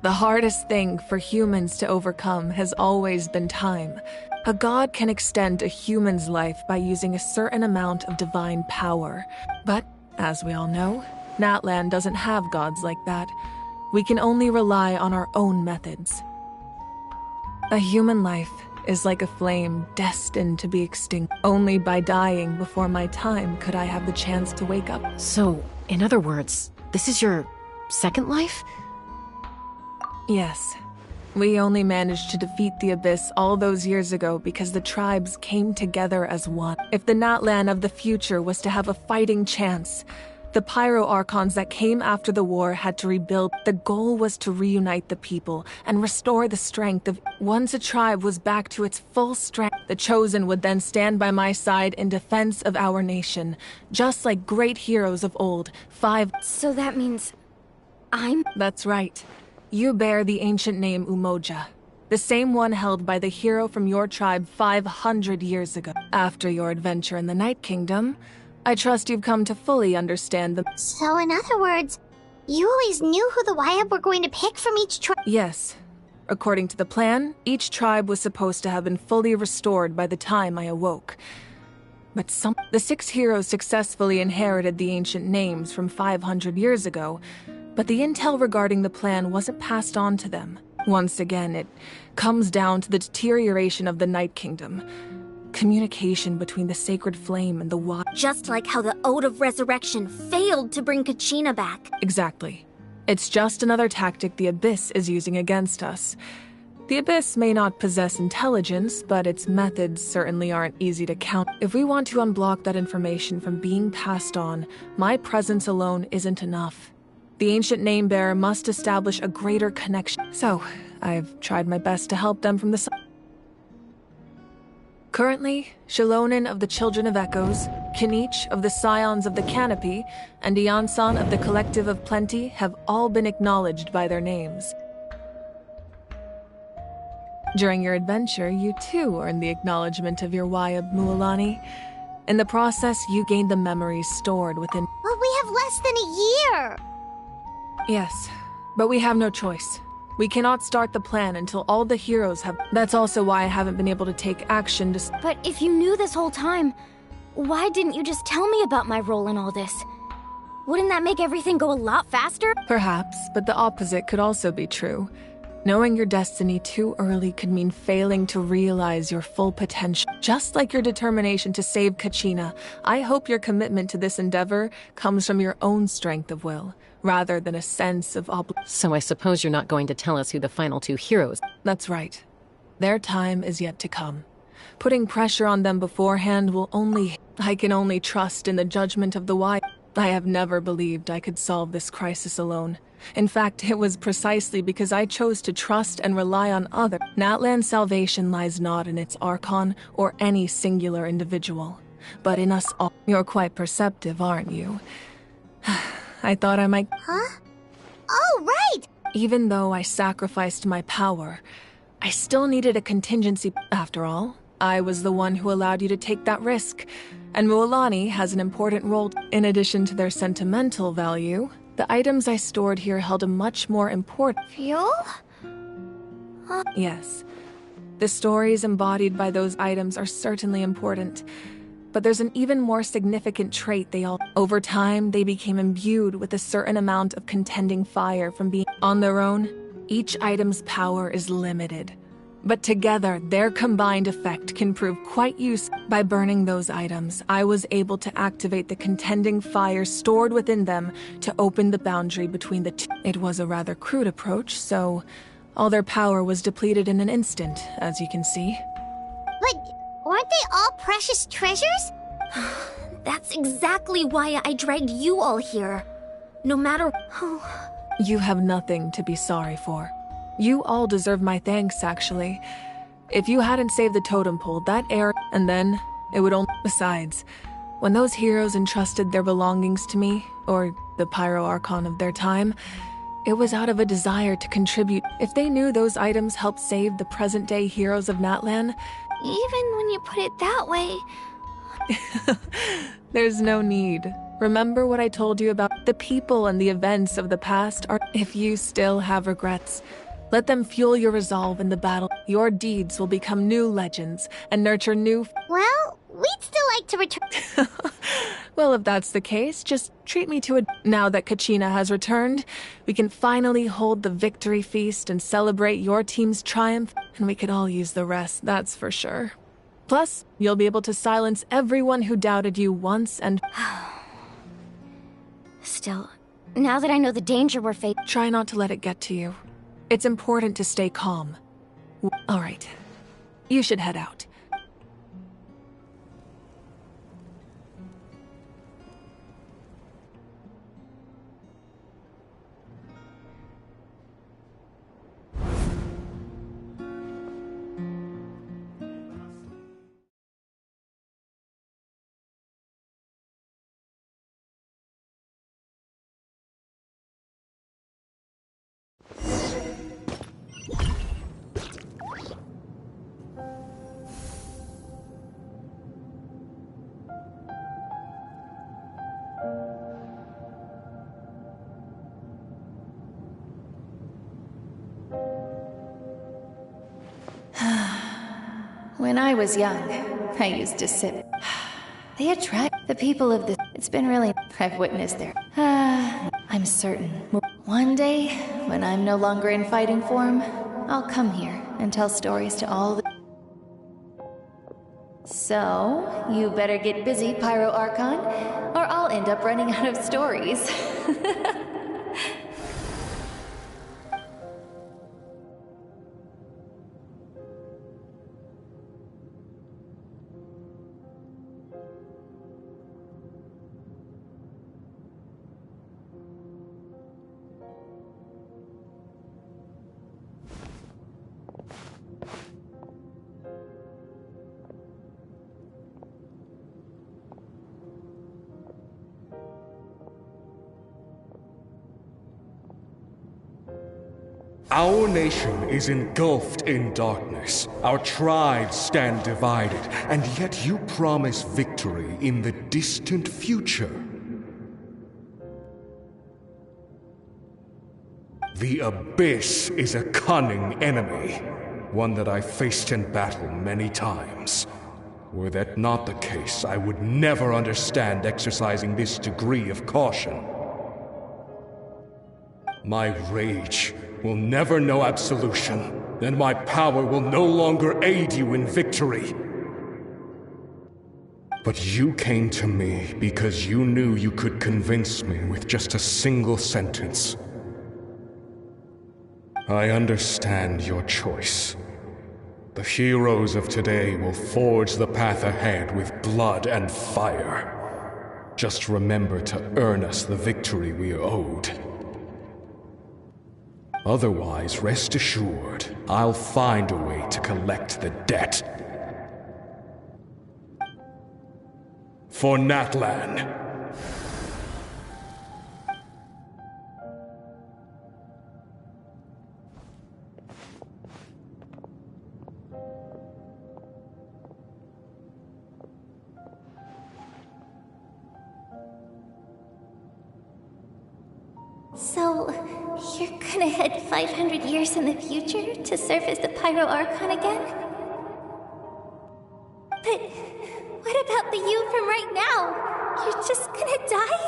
Speaker 12: The hardest thing for humans to overcome has always been time. A god can extend a human's life by using a certain amount of divine power. But, as we all know, Natlan doesn't have gods like that. We can only rely on our own methods. A human life is like a flame destined to be extinct. Only by dying before my time could I have the chance to wake up.
Speaker 5: So, in other words, this is your second life?
Speaker 12: Yes. We only managed to defeat the Abyss all those years ago because the tribes came together as one. If the Natlan of the future was to have a fighting chance, the Pyro Archons that came after the war had to rebuild. The goal was to reunite the people and restore the strength of... Once a tribe was back to its full strength, the Chosen would then stand by my side in defense of our nation, just like great heroes of old.
Speaker 2: So that means...
Speaker 12: That's right. You bear the ancient name Umoja, the same one held by the hero from your tribe 500 years ago. After your adventure in the Night Kingdom, I trust you've come to fully understand the...
Speaker 6: So in other words, you always knew who the Waiab were going to pick from each tribe?
Speaker 12: Yes. According to the plan, each tribe was supposed to have been fully restored by the time I awoke. But the 6 heroes successfully inherited the ancient names from 500 years ago, but the intel regarding the plan wasn't passed on to them. Once again, it comes down to the deterioration of the Night Kingdom. Communication between the Sacred Flame and the Wild.
Speaker 11: Just like how the Ode of Resurrection failed to bring Kachina back.
Speaker 12: Exactly. It's just another tactic the Abyss is using against us. The Abyss may not possess intelligence, but its methods certainly aren't easy to count. If we want to unblock that information from being passed on, my presence alone isn't enough. The ancient name-bearer must establish a greater connection. So, I've tried my best to help them from the side. Currently, Shilonen of the Children of Echoes, Kinich of the Scions of the Canopy, and Iansan of the Collective of Plenty have all been acknowledged by their names. During your adventure, you too earned the acknowledgement of your Waiab, Mualani. In the process, you gained the memories stored within...
Speaker 6: But we have less than a year!
Speaker 12: Yes, but we have no choice. We cannot start the plan until all the heroes have... That's also why I haven't been able to take action to...
Speaker 2: But if you knew this whole time, why didn't you just tell me about my role in all this? Wouldn't that make everything go a lot faster?
Speaker 12: Perhaps, but the opposite could also be true. Knowing your destiny too early could mean failing to realize your full potential. Just like your determination to save Kachina, I hope your commitment to this endeavor comes from your own strength of will, rather than a sense of obligation.
Speaker 5: So I suppose you're not going to tell us who the final 2 heroes...
Speaker 12: That's right. Their time is yet to come. Putting pressure on them beforehand will only... I can only trust in the judgment of the wise. I have never believed I could solve this crisis alone. In fact, it was precisely because I chose to trust and rely on others. Natlan's salvation lies not in its Archon or any singular individual, but in us all. You're quite perceptive, aren't you? I thought I might...
Speaker 6: Huh? Oh, right!
Speaker 12: Even though I sacrificed my power, I still needed a contingency. After all, I was the one who allowed you to take that risk, and Mualani has an important role. In addition to their sentimental value, the items I stored here held a much more important...
Speaker 6: Fuel?
Speaker 12: Yes. The stories embodied by those items are certainly important, but there's an even more significant trait they all... Over time, they became imbued with a certain amount of contending fire from being... On their own, each item's power is limited. But together, their combined effect can prove quite useful. By burning those items, I was able to activate the contending fire stored within them to open the boundary between the two. It was a rather crude approach, so all their power was depleted in an instant, as you can see.
Speaker 6: But weren't they all precious treasures?
Speaker 11: That's exactly why I dragged you all here. No matter...
Speaker 12: You have nothing to be sorry for. You all deserve my thanks, actually. If you hadn't saved the totem pole, that air... And then, it would only... Besides, when those heroes entrusted their belongings to me, or the Pyro Archon of their time, it was out of a desire to contribute. If they knew those items helped save the present-day heroes of Natlan...
Speaker 4: Even when you put it that way...
Speaker 12: There's no need. Remember what I told you about the people and the events of the past are. If you still have regrets, let them fuel your resolve in the battle. Your deeds will become new legends and nurture new.
Speaker 6: Well, we'd still like to return.
Speaker 12: Well, if that's the case, just treat me to a. Now that Kachina has returned, we can finally hold the victory feast and celebrate your team's triumph, and we could all use the rest, that's for sure. Plus, you'll be able to silence everyone who doubted you once and.
Speaker 2: Still, now that I know the danger we're facing.
Speaker 12: Try not to let it get to you. It's important to stay calm. All right. You should head out.
Speaker 15: When I was young, I used to sit. They attract the people of the. It's been really. I've witnessed their. I'm certain. One day, when I'm no longer in fighting form, I'll come here and tell stories to all the. So, you better get busy, Pyro Archon, or I'll end up running out of stories.
Speaker 16: Our nation is engulfed in darkness. Our tribes stand divided, and yet you promise victory in the distant future. The Abyss is a cunning enemy, one that I've faced in battle many times. Were that not the case, I would never understand exercising this degree of caution. My rage will never know absolution, and my power will no longer aid you in victory. But you came to me because you knew you could convince me with just a single sentence. I understand your choice. The heroes of today will forge the path ahead with blood and fire. Just remember to earn us the victory we are owed. Otherwise, rest assured, I'll find a way to collect the debt. For Natlan.
Speaker 4: So, you're gonna head 500 years in the future to serve as the Pyro Archon again? But what about the you from right now? You're just gonna die?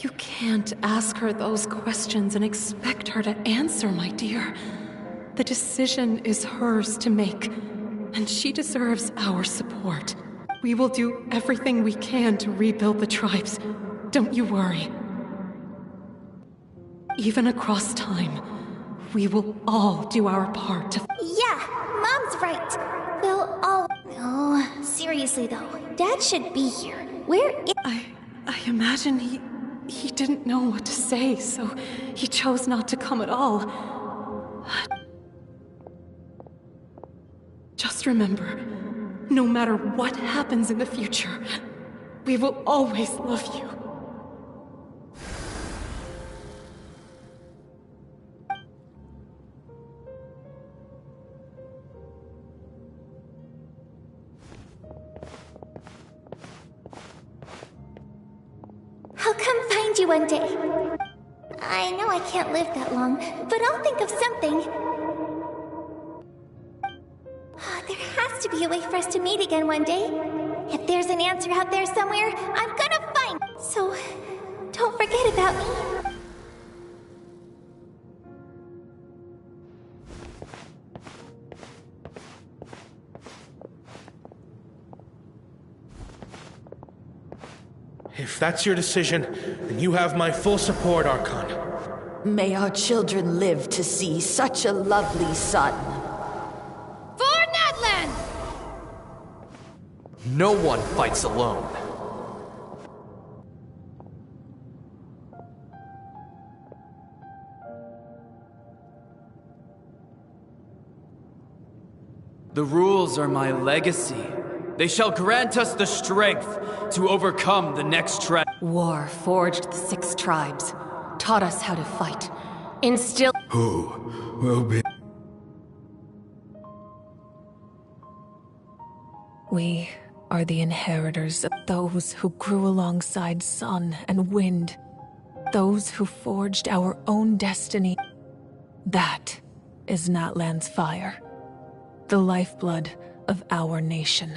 Speaker 15: You can't ask her those questions and expect her to answer, my dear. The decision is hers to make, and she deserves our support. We will do everything we can to rebuild the tribes. Don't you worry. Even across time, we will all do our part to.
Speaker 4: Yeah, Mom's right. We'll all. Oh, seriously though, Dad should be here. Where is.
Speaker 15: I imagine he didn't know what to say, so he chose not to come at all. Just remember, no matter what happens in the future, we will always love you.
Speaker 4: you one day. I know I can't live that long, but I'll think of something. There has to be a way for us to meet again one day. If there's an answer out there somewhere, I'm gonna find it. So, don't forget about me.
Speaker 17: If that's your decision, then you have my full support, Archon.
Speaker 18: May our children live to see such a lovely son.
Speaker 19: For Natlan!
Speaker 1: No one fights alone.
Speaker 20: The rules are my legacy. They shall grant us the strength to overcome the next trap.
Speaker 15: War forged the 6 tribes, taught us how to fight, instilled—
Speaker 14: Who will be—
Speaker 12: We are the inheritors of those who grew alongside sun and wind, those who forged our own destiny. That is Natlan's fire, the lifeblood of our nation.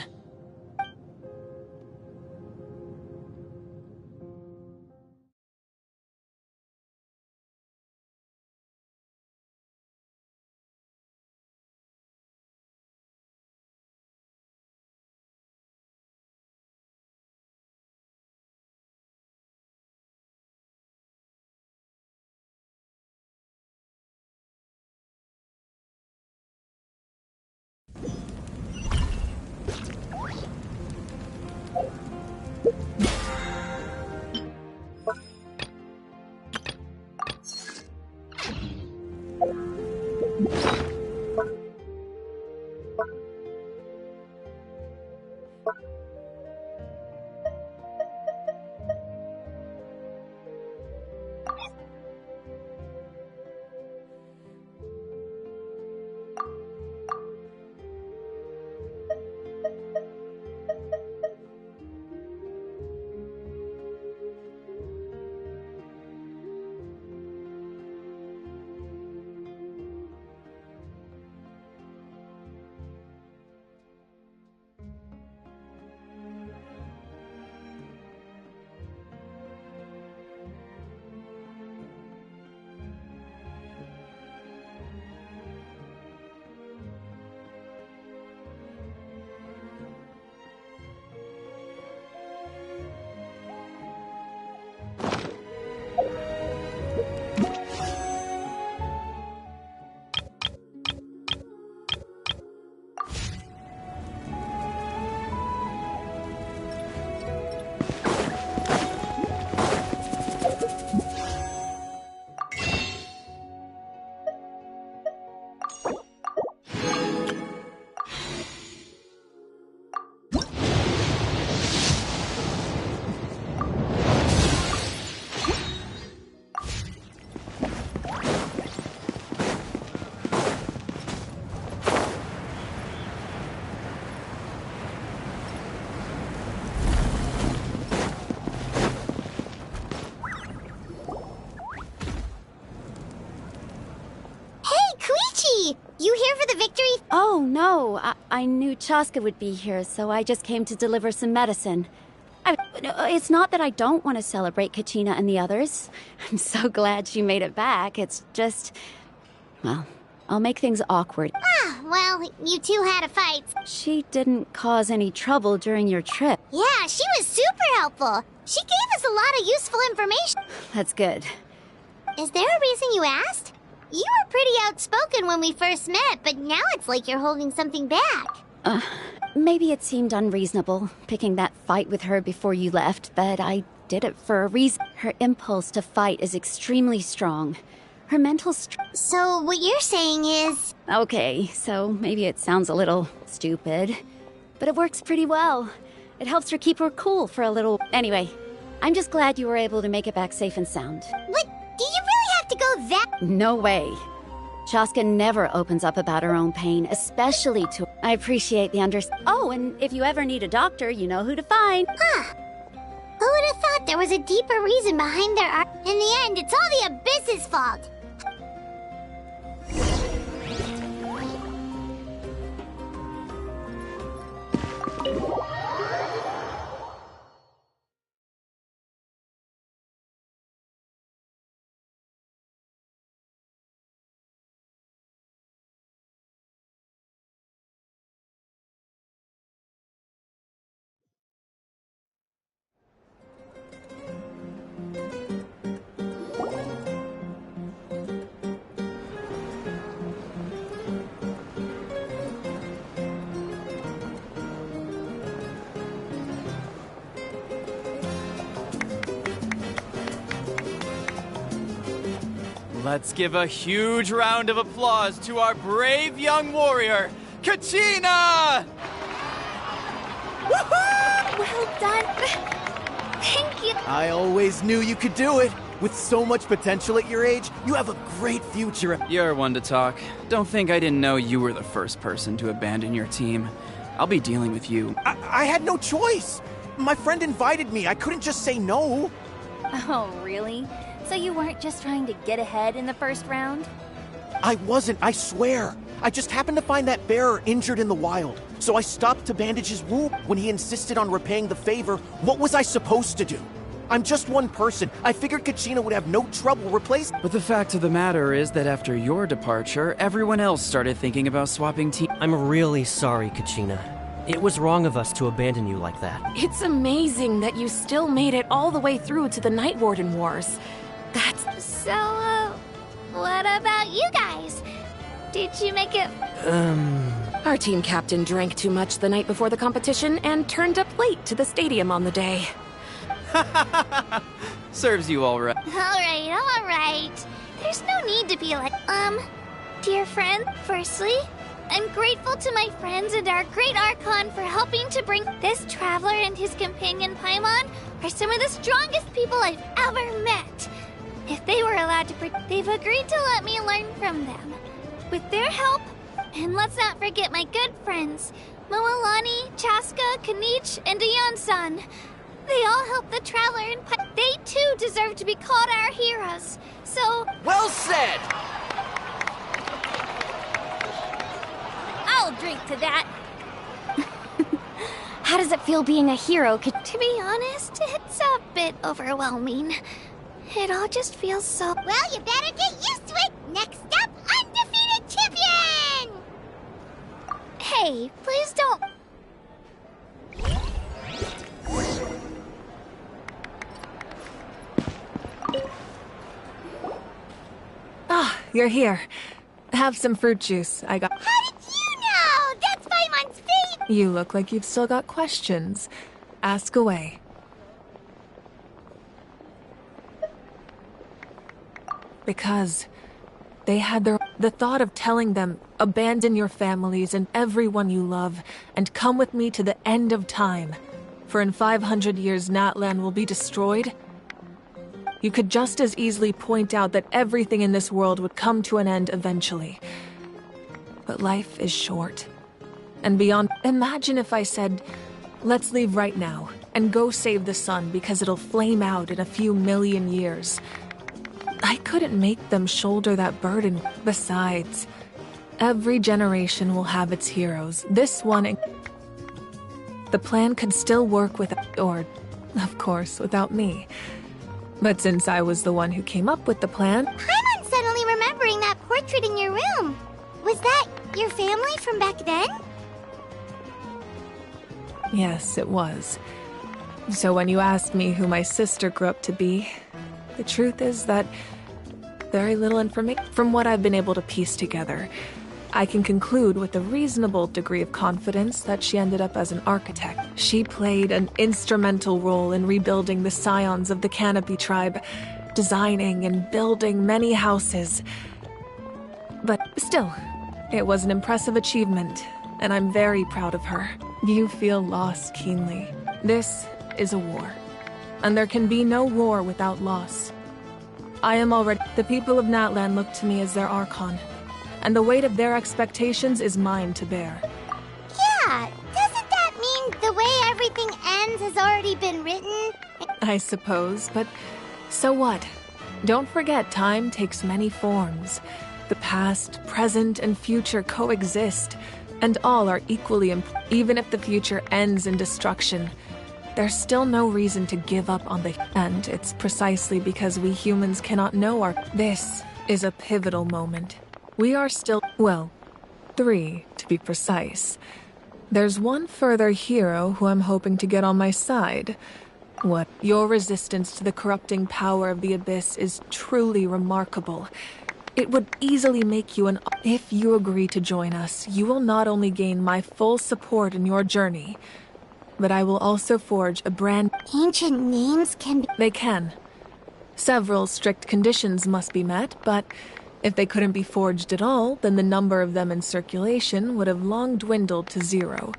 Speaker 6: You here for the victory?
Speaker 11: Oh, no. I knew Chaska would be here, so I just came to deliver some medicine. It's not that I don't want to celebrate Kachina and the others. I'm so glad she made it back. It's just... well, I'll make things awkward.
Speaker 6: Ah, well, you two had a fight.
Speaker 11: She didn't cause any trouble during your trip.
Speaker 6: Yeah, she was super helpful. She gave us a lot of useful information.
Speaker 11: That's good.
Speaker 6: Is there a reason you asked? You were pretty outspoken when we first met, but now it's like you're holding something back.
Speaker 11: Maybe it seemed unreasonable, picking that fight with her before you left, but I did it for a reason. Her impulse to fight is extremely strong. Her mental
Speaker 6: So what you're saying is...
Speaker 11: Okay, so maybe it sounds a little stupid, but it works pretty well. It helps her keep her cool for a little... Anyway, I'm just glad you were able to make it back safe and sound.
Speaker 6: What? Do you really have to go that...
Speaker 11: No way. Chaska never opens up about her own pain, especially to... I appreciate the Oh, and if you ever need a doctor, you know who to find.
Speaker 6: Huh. Who'd have thought thought there was a deeper reason behind their art. In the end, it's all the Abyss's fault.
Speaker 20: Let's give a huge round of applause to our brave young warrior, Kachina!
Speaker 4: Well done. Thank you.
Speaker 1: I always knew you could do it. With so much potential at your age, you have a great future.
Speaker 20: You're one to talk. Don't think I didn't know you were the first person to abandon your team. I'll be dealing with you.
Speaker 1: I had no choice. My friend invited me. I couldn't just say no.
Speaker 21: Oh, really? So you weren't just trying to get ahead in the first round?
Speaker 1: I wasn't, I swear. I just happened to find that bearer injured in the wild. So I stopped to bandage his wound. When he insisted on repaying the favor, what was I supposed to do? I'm just one person. I figured Kachina would have no trouble replacing.
Speaker 20: But the fact of the matter is that after your departure, everyone else started thinking about swapping teams.
Speaker 22: I'm really sorry, Kachina. It was wrong of us to abandon you like that.
Speaker 8: It's amazing that you still made it all the way through to the Night Warden Wars. That's...
Speaker 4: So, what about you guys? Did you make it?
Speaker 8: Our team captain drank too much the night before the competition and turned up late to the stadium on the day.
Speaker 20: Serves you all right.
Speaker 4: All right. There's no need to be like, dear friend, firstly, I'm grateful to my friends and our great Archon for helping to bring this traveler and his companion Paimon are some of the strongest people I've ever met. If they were allowed to, they've agreed to let me learn from them. With their help, and let's not forget my good friends, Moalani, Chaska, Kanich, and Ayan-san. They all helped the traveler and they too deserve to be called our heroes. So...
Speaker 1: Well said!
Speaker 4: I'll drink to that.
Speaker 2: How does it feel being a hero?
Speaker 4: To be honest, it's a bit overwhelming. It all just feels so...
Speaker 6: Well, you better get used to it! Next up, undefeated champion!
Speaker 4: Hey, please don't...
Speaker 12: Ah, you're here. Have some fruit juice. I got...
Speaker 6: How did you know? That's Paimon's favorite!
Speaker 12: You look like you've still got questions. Ask away. Because they had the thought of telling them, abandon your families and everyone you love, and come with me to the end of time. For in 500 years, Natlan will be destroyed. You could just as easily point out that everything in this world would come to an end eventually. But life is short. And beyond, imagine if I said, let's leave right now, and go save the sun because it'll flame out in a few million years. I couldn't make them shoulder that burden. Besides, every generation will have its heroes. This one... The plan could still work without... Or, of course, without me. But since I was the one who came up with the plan...
Speaker 6: Paimon's suddenly remembering that portrait in your room. Was that your family from back then?
Speaker 12: Yes, it was. So when you asked me who my sister grew up to be, the truth is that very little information from what I've been able to piece together. I can conclude with a reasonable degree of confidence that she ended up as an architect. She played an instrumental role in rebuilding the scions of the Canopy tribe, designing and building many houses. But still, it was an impressive achievement, and I'm very proud of her. You feel loss keenly. This is a war, and there can be no war without loss. I am already... The people of Natlan look to me as their Archon, and the weight of their expectations is mine to bear.
Speaker 6: Yeah, doesn't that mean the way everything ends has already been written?
Speaker 12: I suppose, but so what? Don't forget, time takes many forms. The past, present, and future coexist, and all are equally important. Even if the future ends in destruction, there's still no reason to give up on the... And it's precisely because we humans cannot know our... This is a pivotal moment. We are still... Well, 3, to be precise. There's one further hero who I'm hoping to get on my side. What? Your resistance to the corrupting power of the Abyss is truly remarkable. It would easily make you an... If you agree to join us, you will not only gain my full support in your journey, but I will also forge a brand...
Speaker 6: Ancient names can be...
Speaker 12: They can. Several strict conditions must be met, but if they couldn't be forged at all, then the number of them in circulation would have long dwindled to 0.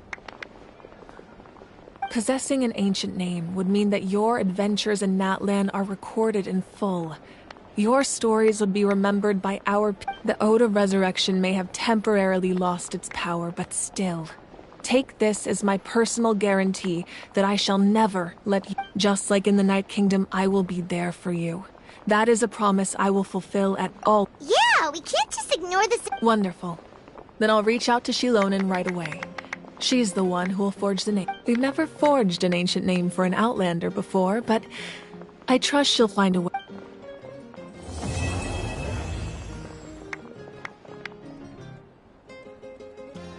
Speaker 12: Possessing an ancient name would mean that your adventures in Natlan are recorded in full. Your stories would be remembered by our... The Ode of Resurrection may have temporarily lost its power, but still. Take this as my personal guarantee that I shall never let you... Just like in the Night Kingdom, I will be there for you. That is a promise I will fulfill at all...
Speaker 6: Yeah, we can't just ignore this...
Speaker 12: Wonderful. Then I'll reach out to Shilonen right away. She's the one who will forge the name. We've never forged an ancient name for an Outlander before, but I trust she'll find a way.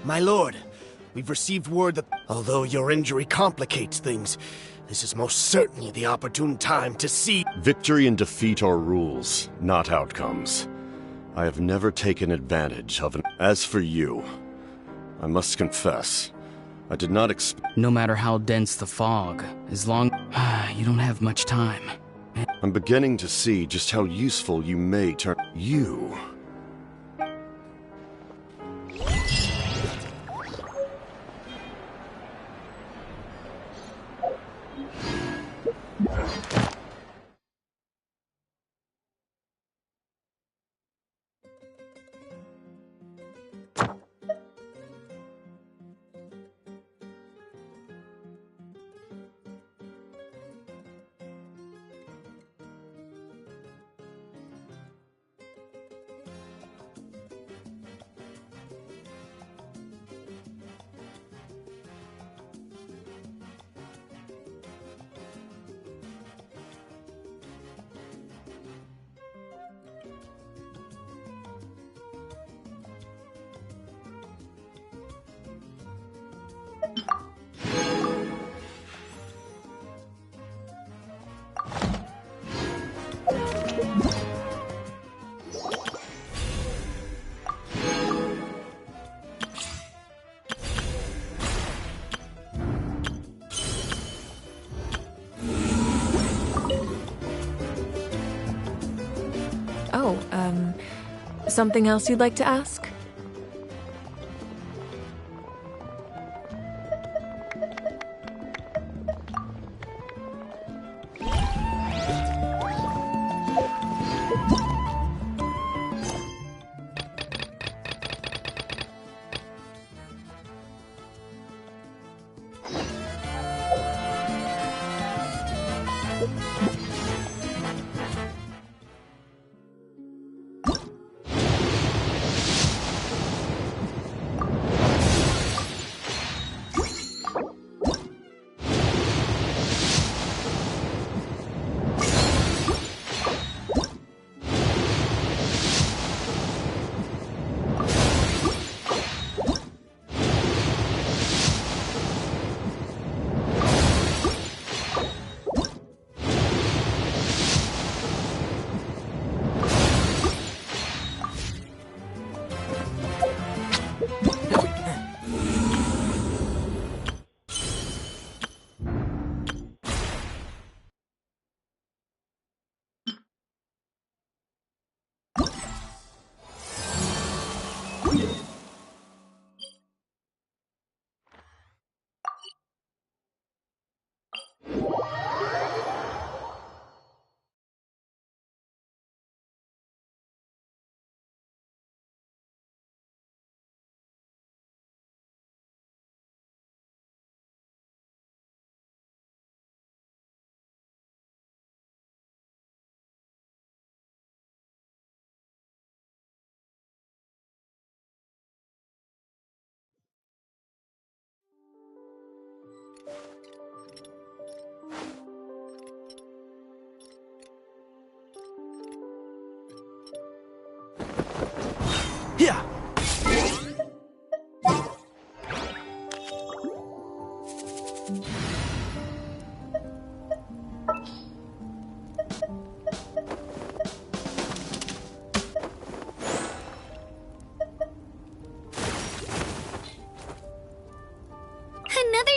Speaker 7: My lord, we've received word that although your injury complicates things, this is most certainly the opportune time to see...
Speaker 9: Victory and defeat are rules, not outcomes. I have never taken advantage of an... As for you, I must confess, I did not expect...
Speaker 20: No matter how dense the fog, as long... you don't have much time.
Speaker 9: I'm beginning to see just how useful you may turn... You...
Speaker 12: Something else you'd like to ask?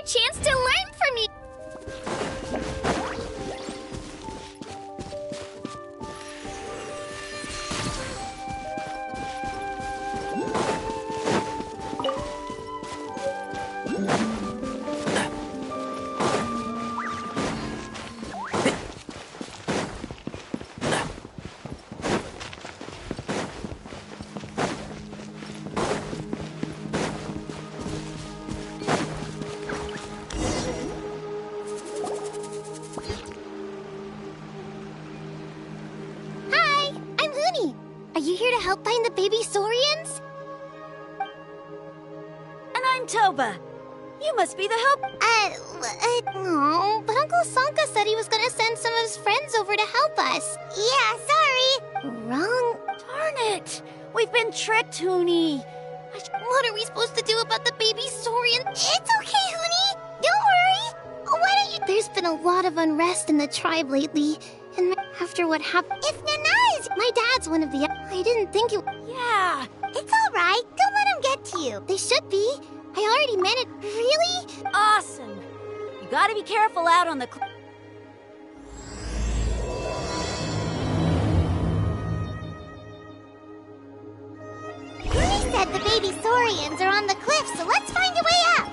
Speaker 4: chance to learn from you! Are you here to help find the baby Saurians?
Speaker 11: And I'm Toba. You must be the help.
Speaker 6: No, but Uncle Sanka said he was gonna send some of his friends over to help us. Yeah, sorry. Wrong.
Speaker 11: Darn it. We've been tricked, Huni.
Speaker 6: What are we supposed to do about the baby Saurian? It's okay, Huni. Don't worry. Why don't you... There's been a lot of unrest in the tribe lately. And after what happened... If Nana is... My dad's one of the... I didn't think it...
Speaker 11: Yeah.
Speaker 6: It's alright. Don't let him get to you. They should be. I already meant it. Really?
Speaker 11: Awesome. You gotta be careful out on the...
Speaker 6: Huni said the baby Saurians are on the cliff, so let's find a way up.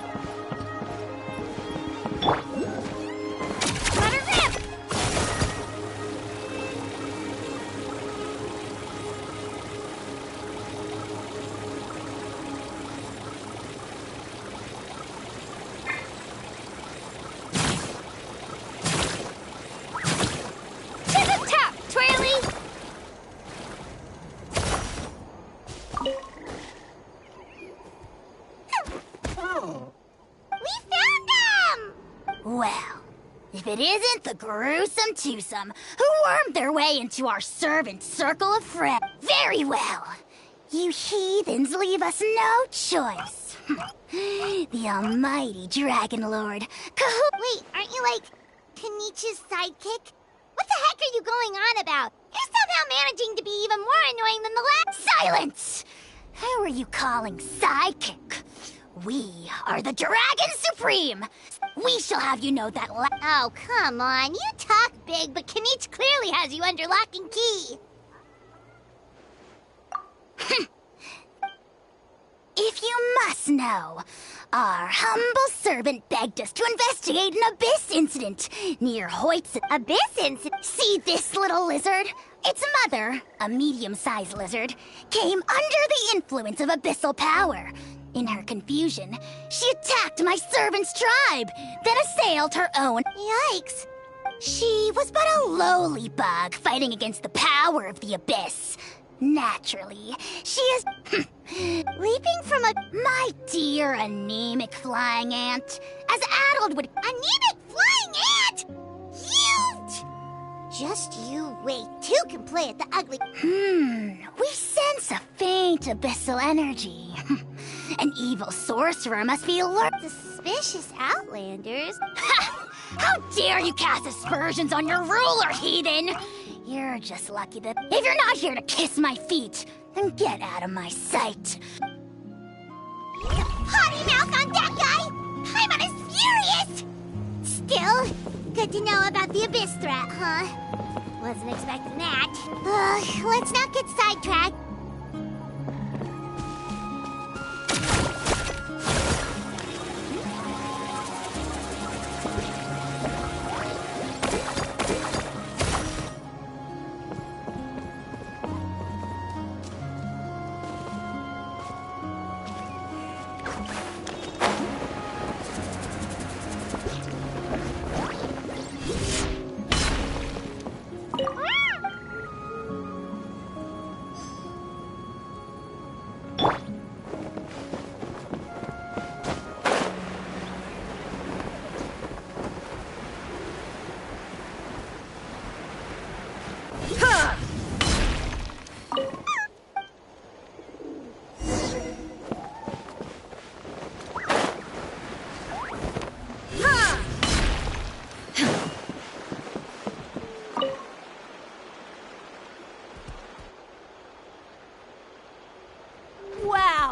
Speaker 3: If it isn't the gruesome twosome who wormed their way into our servant circle of friends. Very well. You heathens leave us no choice. The almighty Dragon Lord.
Speaker 6: Wait, aren't you like Kenichi's sidekick? What the heck are you going on about? You're somehow managing to be even more annoying than the last—
Speaker 3: Silence! Who are you calling sidekick? We are the Dragon Supreme! We shall have you know that
Speaker 6: Oh, come on. You talk big, but Kenichi clearly has you under lock and key.
Speaker 3: If you must know, our humble servant begged us to investigate an abyss incident near Hoyt's
Speaker 6: Abyss incident?
Speaker 3: See this little lizard? Its mother, a medium-sized lizard, came under the influence of abyssal power. In her confusion, she attacked my servant's tribe, then assailed her own.
Speaker 6: Yikes.
Speaker 3: She was but a lowly bug fighting against the power of the abyss. Naturally, she is leaping from a... My dear anemic flying ant. As Addled would...
Speaker 6: Anemic flying ant? Huge! Just you wait. Two can play at the ugly...
Speaker 3: We sense a faint abyssal energy. An evil sorcerer must be alert.
Speaker 6: Suspicious outlanders?
Speaker 3: Ha! How dare you cast aspersions on your ruler, heathen! You're just lucky that if you're not here to kiss my feet, then get out of my sight.
Speaker 6: Potty mouth on that guy! Paimon is furious! Still, good to know about the abyss threat, huh? Wasn't expecting that. Let's not get sidetracked.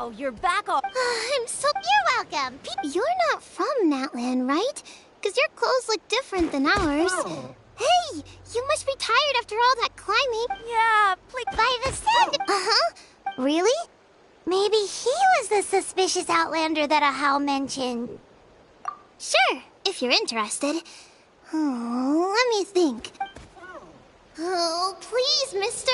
Speaker 11: Wow, you're back all...
Speaker 6: I'm so... You're welcome. You're not from Natlan, right? Because your clothes look different than ours.
Speaker 11: Oh.
Speaker 6: Hey, you must be tired after all that climbing.
Speaker 11: Yeah, please.
Speaker 6: By the sun. Uh-huh. Really? Maybe he was the suspicious outlander that Ahau mentioned. Sure, if you're interested. Oh, let me think. Oh, please, mister.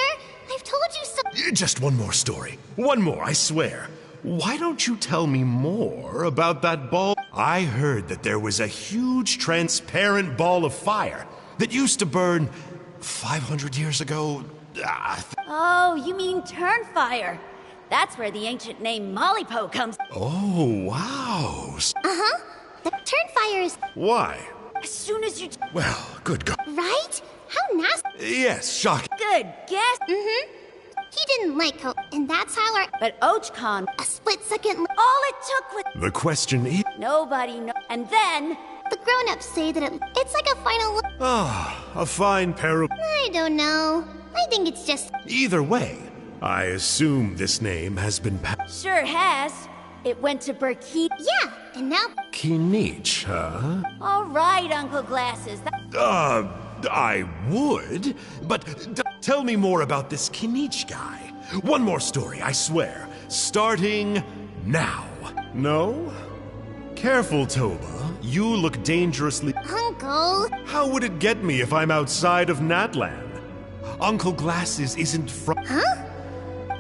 Speaker 6: I've told you so...
Speaker 10: Just one more story. One more, I swear. Why don't you tell me more about that ball? I heard that there was a huge transparent ball of fire that used to burn 500 years ago.
Speaker 11: Oh, you mean Turnfire. That's where the ancient name Mollypo comes.
Speaker 10: Oh, wow.
Speaker 6: Uh-huh. The Turnfire is...
Speaker 10: Why?
Speaker 11: As soon as you...
Speaker 10: Well, good God.
Speaker 6: Right? How nasty.
Speaker 10: Yes, shocking.
Speaker 11: Good guess.
Speaker 6: Mm-hmm. He didn't like Hope, and that's how our...
Speaker 11: But Ochcon...
Speaker 6: A split second...
Speaker 11: All it took was...
Speaker 10: The question is...
Speaker 11: Nobody knows. And then...
Speaker 6: The grown-ups say that it's like a final...
Speaker 10: Ah, a fine pair of...
Speaker 6: I don't know. I think it's just...
Speaker 10: Either way, I assume this name has been
Speaker 11: Sure has. It went to Burkeet.
Speaker 6: Yeah, and now...
Speaker 10: Kinich, huh?
Speaker 11: All right, Uncle Glasses.
Speaker 10: I would, but tell me more about this Kinich guy. One more story, I swear. Starting now. No? Careful, Toba. You look dangerously...
Speaker 6: Uncle...
Speaker 10: How would it get me if I'm outside of Natlan? Uncle Glasses isn't from...
Speaker 6: Huh?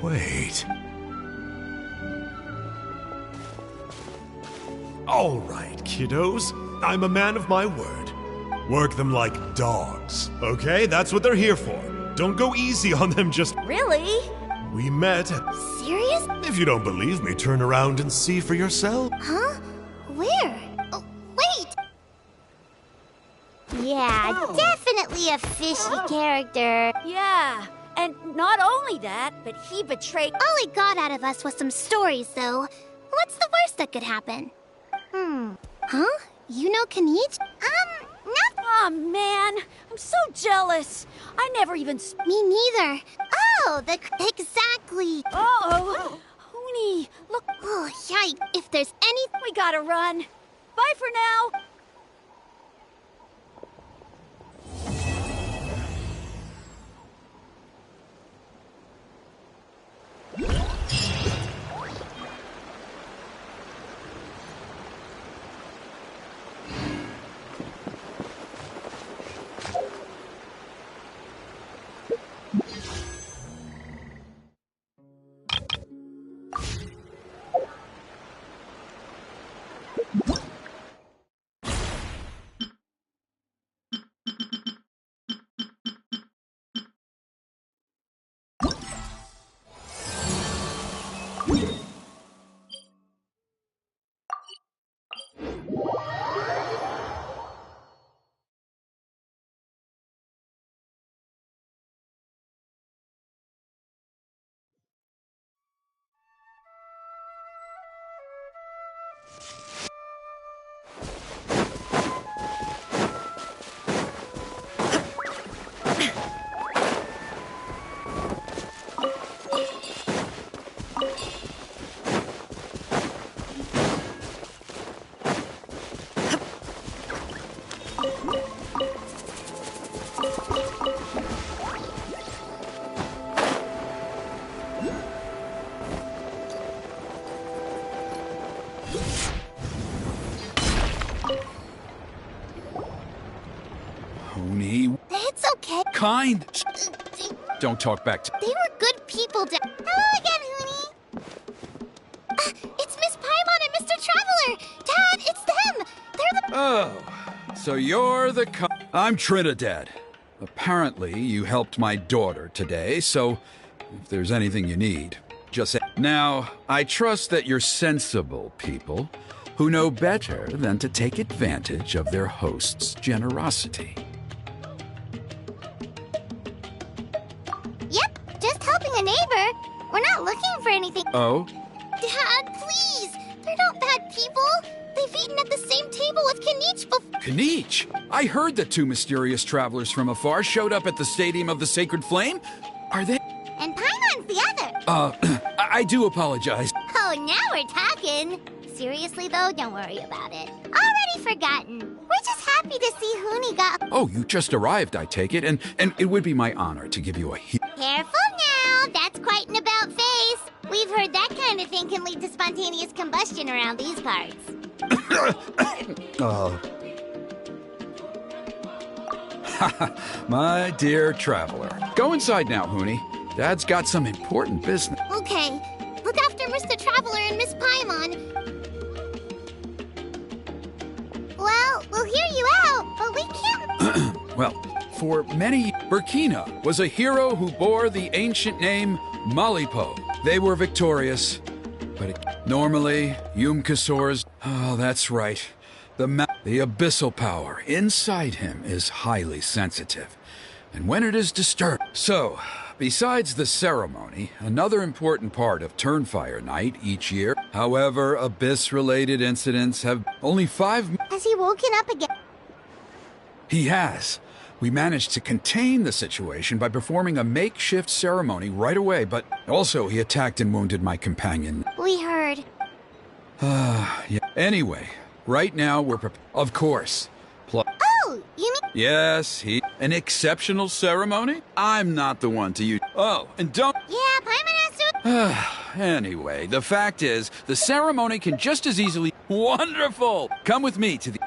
Speaker 10: Wait. All right, kiddos. I'm a man of my word. Work them like dogs, okay? That's what they're here for. Don't go easy on them just...
Speaker 11: Really?
Speaker 10: We met...
Speaker 6: Serious?
Speaker 10: If you don't believe me, turn around and see for yourself.
Speaker 6: Huh? Where? Oh, wait! Yeah, definitely a fishy character.
Speaker 11: Yeah, and not only that, but he betrayed...
Speaker 6: All he got out of us was some stories, though. What's the worst that could happen? Huh? You know Kinich?
Speaker 11: Nothing. Aw, man. I'm so jealous. I never even...
Speaker 6: Me neither. Oh, exactly.
Speaker 11: Uh-oh. Hoonie, look.
Speaker 6: Oh, yikes. If there's anything...
Speaker 11: We gotta run. Bye for now.
Speaker 6: It's okay.
Speaker 14: Kind. Don't talk back to...
Speaker 6: They were good people. Hello again, Hoonie. It's Miss Paimon and Mr. Traveler. Dad, it's them. They're the...
Speaker 14: Oh, so you're the... I'm Trinidad. Apparently, you helped my daughter today, so if there's anything you need, just say... Now, I trust that you're sensible people who know better than to take advantage of their host's generosity.
Speaker 6: Yep, just helping a neighbor. We're not looking for anything.
Speaker 14: Oh?
Speaker 6: Dad, please. They're not bad people. They've eaten at the same table with Kinich before.
Speaker 14: Kinich? I heard that two mysterious travelers from afar showed up at the Stadium of the Sacred Flame. Are they...
Speaker 6: And Paimon's the other.
Speaker 14: I do apologize.
Speaker 6: Oh, no Now we're talking. Seriously, though, don't worry about it. Already forgotten. We're just happy to see Huni got...
Speaker 14: Oh, you just arrived, I take it, and it would be my honor to give you a
Speaker 6: Careful now, that's quite an about face. We've heard that kind of thing can lead to spontaneous combustion around these parts.
Speaker 14: Oh. My dear traveler. Go inside now, Huni. Dad's got some important business.
Speaker 6: Okay, look after Mr. Traveler and Miss Paimon. Well, we'll hear you out, but we can't...
Speaker 14: Well, for many, Burkina was a hero who bore the ancient name Malipo. They were victorious, but normally, Yum-Kasor's... Oh, that's right. The abyssal power inside him is highly sensitive, and when it is disturbed... So, besides the ceremony, another important part of Turnfire Night each year, however, abyss-related incidents have only 5...
Speaker 6: Has he woken up again?
Speaker 14: He has. We managed to contain the situation by performing a makeshift ceremony right away, but also he attacked and wounded my companion.
Speaker 6: We heard.
Speaker 14: Yeah. Anyway, right now we're of course.
Speaker 6: Oh, you mean...
Speaker 14: Yes, an exceptional ceremony? I'm not the one to use... Oh, and don't...
Speaker 6: Yeah, Paimon has to...
Speaker 14: Anyway, the fact is, the ceremony can just as easily... Wonderful! Come with me to the...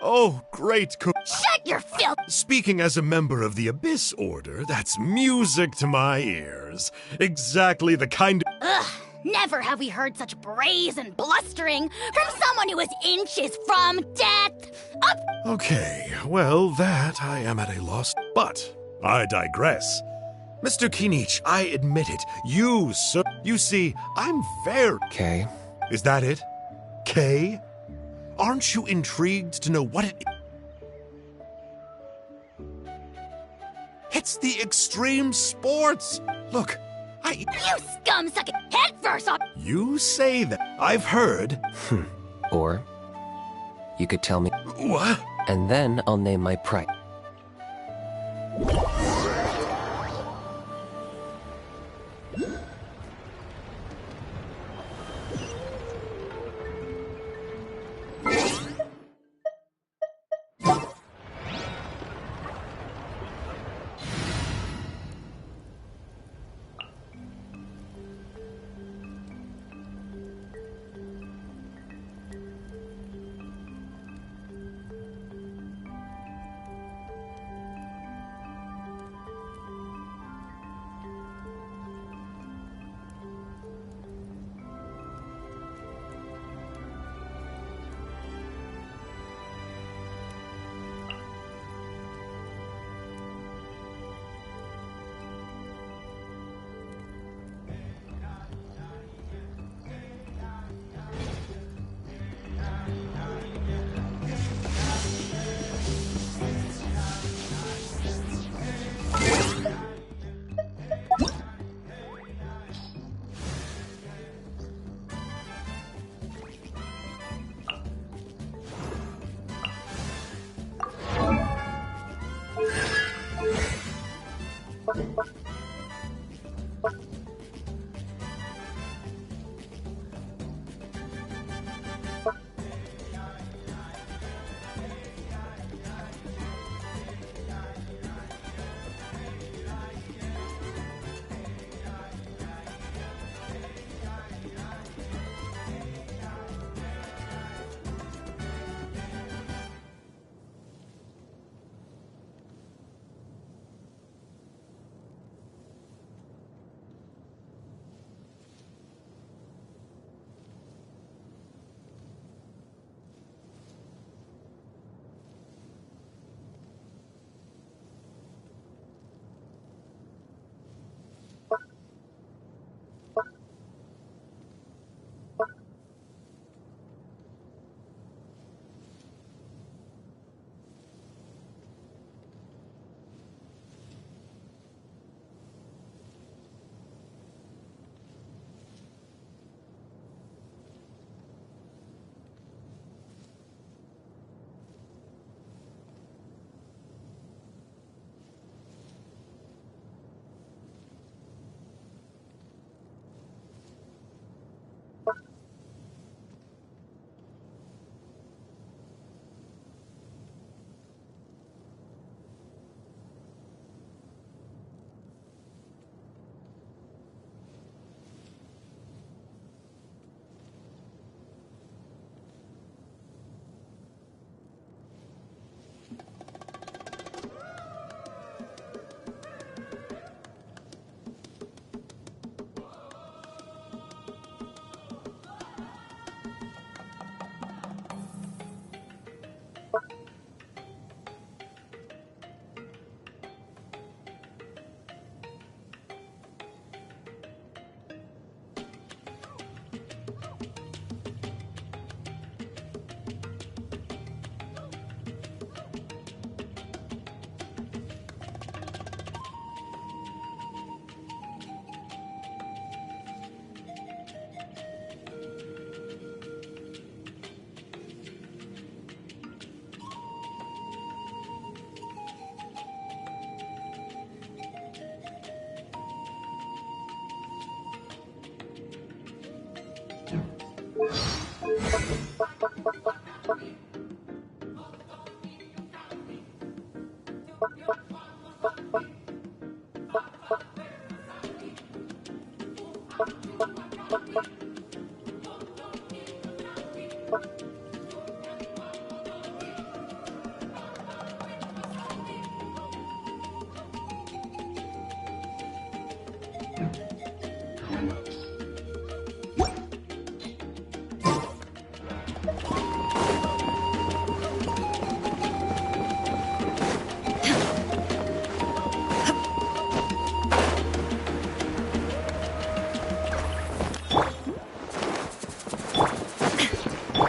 Speaker 10: Oh, great
Speaker 3: Shut your filth!
Speaker 10: Speaking as a member of the Abyss Order, that's music to my ears. Exactly the kind of...
Speaker 3: Ugh, never have we heard such brazen blustering from someone who is inches from death! Up!
Speaker 10: Okay, well, that I am at a loss. But I digress. Mr. Kinich, I admit it. You see, I'm very...
Speaker 5: Kay?
Speaker 10: Is that it? Kay? Aren't you intrigued to know what it is? It's the extreme sports! Look,
Speaker 3: You scum suck it head first off!
Speaker 10: You say that. I've heard.
Speaker 5: Or, you could tell me...
Speaker 10: What?
Speaker 5: And then I'll name my price.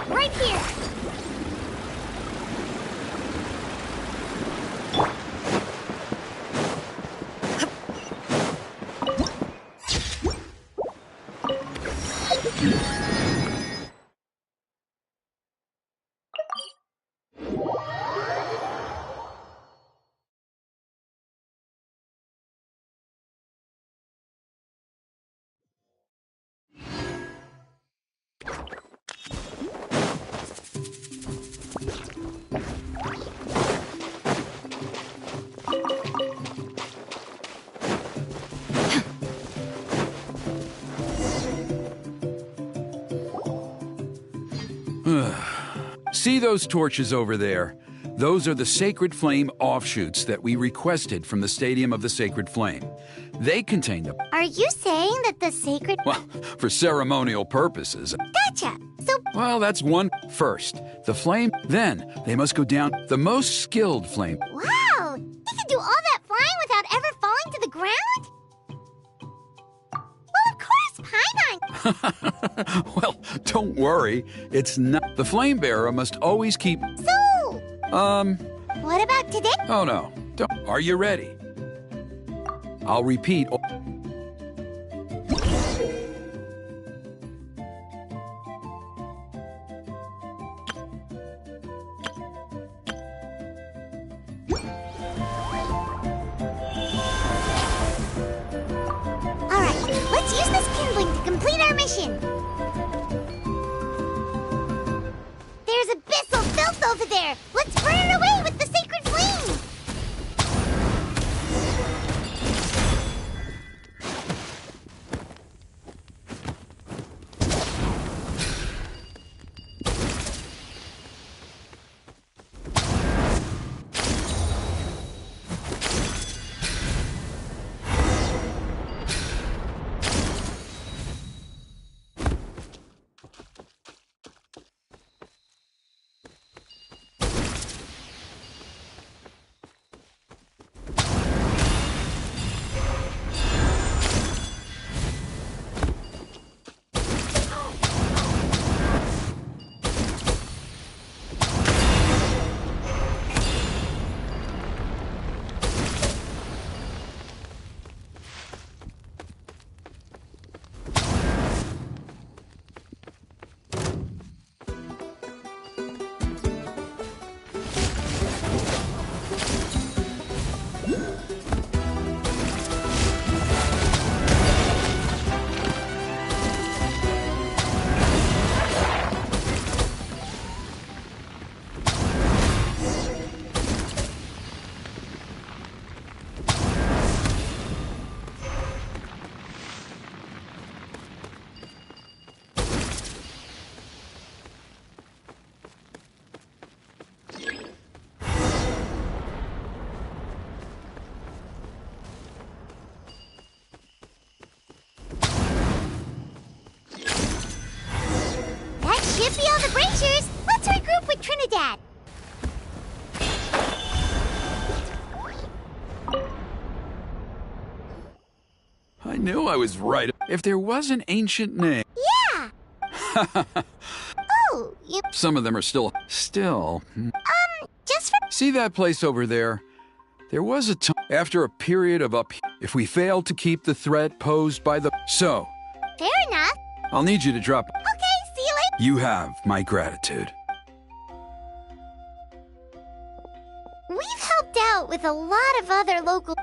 Speaker 3: Right here!
Speaker 13: See those torches over there? Those are the Sacred Flame offshoots that we requested from the Stadium of the Sacred Flame. They contain the...
Speaker 6: Are you saying that the sacred...
Speaker 13: Well, for ceremonial purposes.
Speaker 6: Gotcha! So...
Speaker 13: Well, that's one. First, the flame, then they must go down the most skilled flame.
Speaker 6: Wow! He can do all that flying without ever falling to the ground? Well, of course, Paimon!
Speaker 13: Well, don't worry. It's not... The flame bearer must always keep...
Speaker 6: So... What about today?
Speaker 13: Oh, no. Don't... Are you ready? I'll repeat...
Speaker 6: Alright, let's use this kindling to complete our mission. There's abyssal filth over there. Let's burn it away with the sacred flame. Should be all the Bracers. Let's regroup with Trinidad.
Speaker 13: I knew I was right. If there was an ancient name...
Speaker 6: Yeah! Oh, you...
Speaker 13: Some of them are still...
Speaker 6: just for...
Speaker 13: See that place over there? There was a time after a period of if we failed to keep the threat posed by the... So...
Speaker 6: Fair enough.
Speaker 13: I'll need you to drop...
Speaker 6: Okay, see you later.
Speaker 13: You have my gratitude.
Speaker 6: We've helped out with a lot of other local...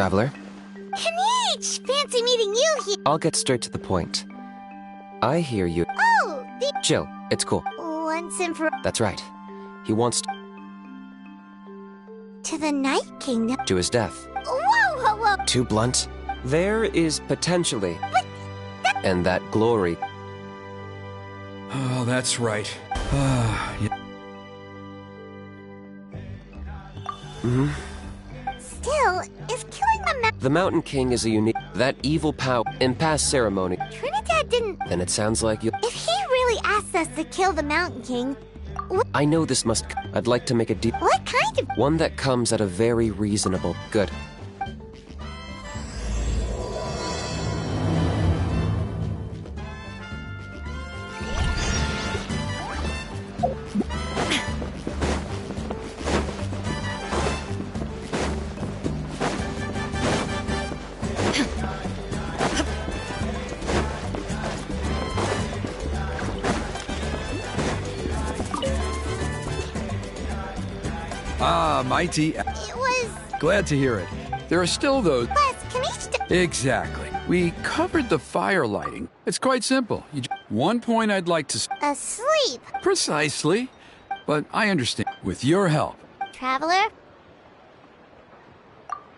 Speaker 5: Traveler?
Speaker 6: Kniech! Fancy meeting you here.
Speaker 5: I'll get straight to the point. I hear you.
Speaker 6: Oh,
Speaker 5: Chill, it's cool.
Speaker 6: Once and for...
Speaker 5: That's right. He wants
Speaker 6: To the Night Kingdom?
Speaker 5: to his death.
Speaker 6: Whoa, whoa, whoa!
Speaker 5: Too blunt? There is potentially. And that glory.
Speaker 13: Oh, that's right. Yeah.
Speaker 5: Hmm?
Speaker 6: Still, is killing
Speaker 5: The Mountain King is a unique. That evil power. In past ceremony.
Speaker 6: Trinidad didn't...
Speaker 5: Then it sounds like you.
Speaker 6: If he really asked us to kill the Mountain King,
Speaker 5: I know this must. I'd like to make a deal.
Speaker 6: what kind of...
Speaker 5: One that comes at a very reasonable. Good.
Speaker 13: Ah, mighty.
Speaker 6: It was...
Speaker 13: Glad to hear it. There are still those.
Speaker 6: But Kniech...
Speaker 13: Exactly. We covered the fire lighting. It's quite simple. One point I'd like to.
Speaker 6: Asleep.
Speaker 13: Precisely. But I understand. With your help.
Speaker 6: Traveler?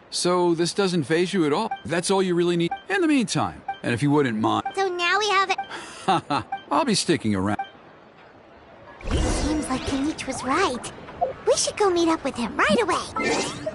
Speaker 13: So this doesn't faze you at all. That's all you really need. In the meantime, and if you wouldn't mind.
Speaker 6: So now we have it...
Speaker 13: Haha, I'll be sticking around.
Speaker 6: Seems like Kniech was right. We should go meet up with him right away.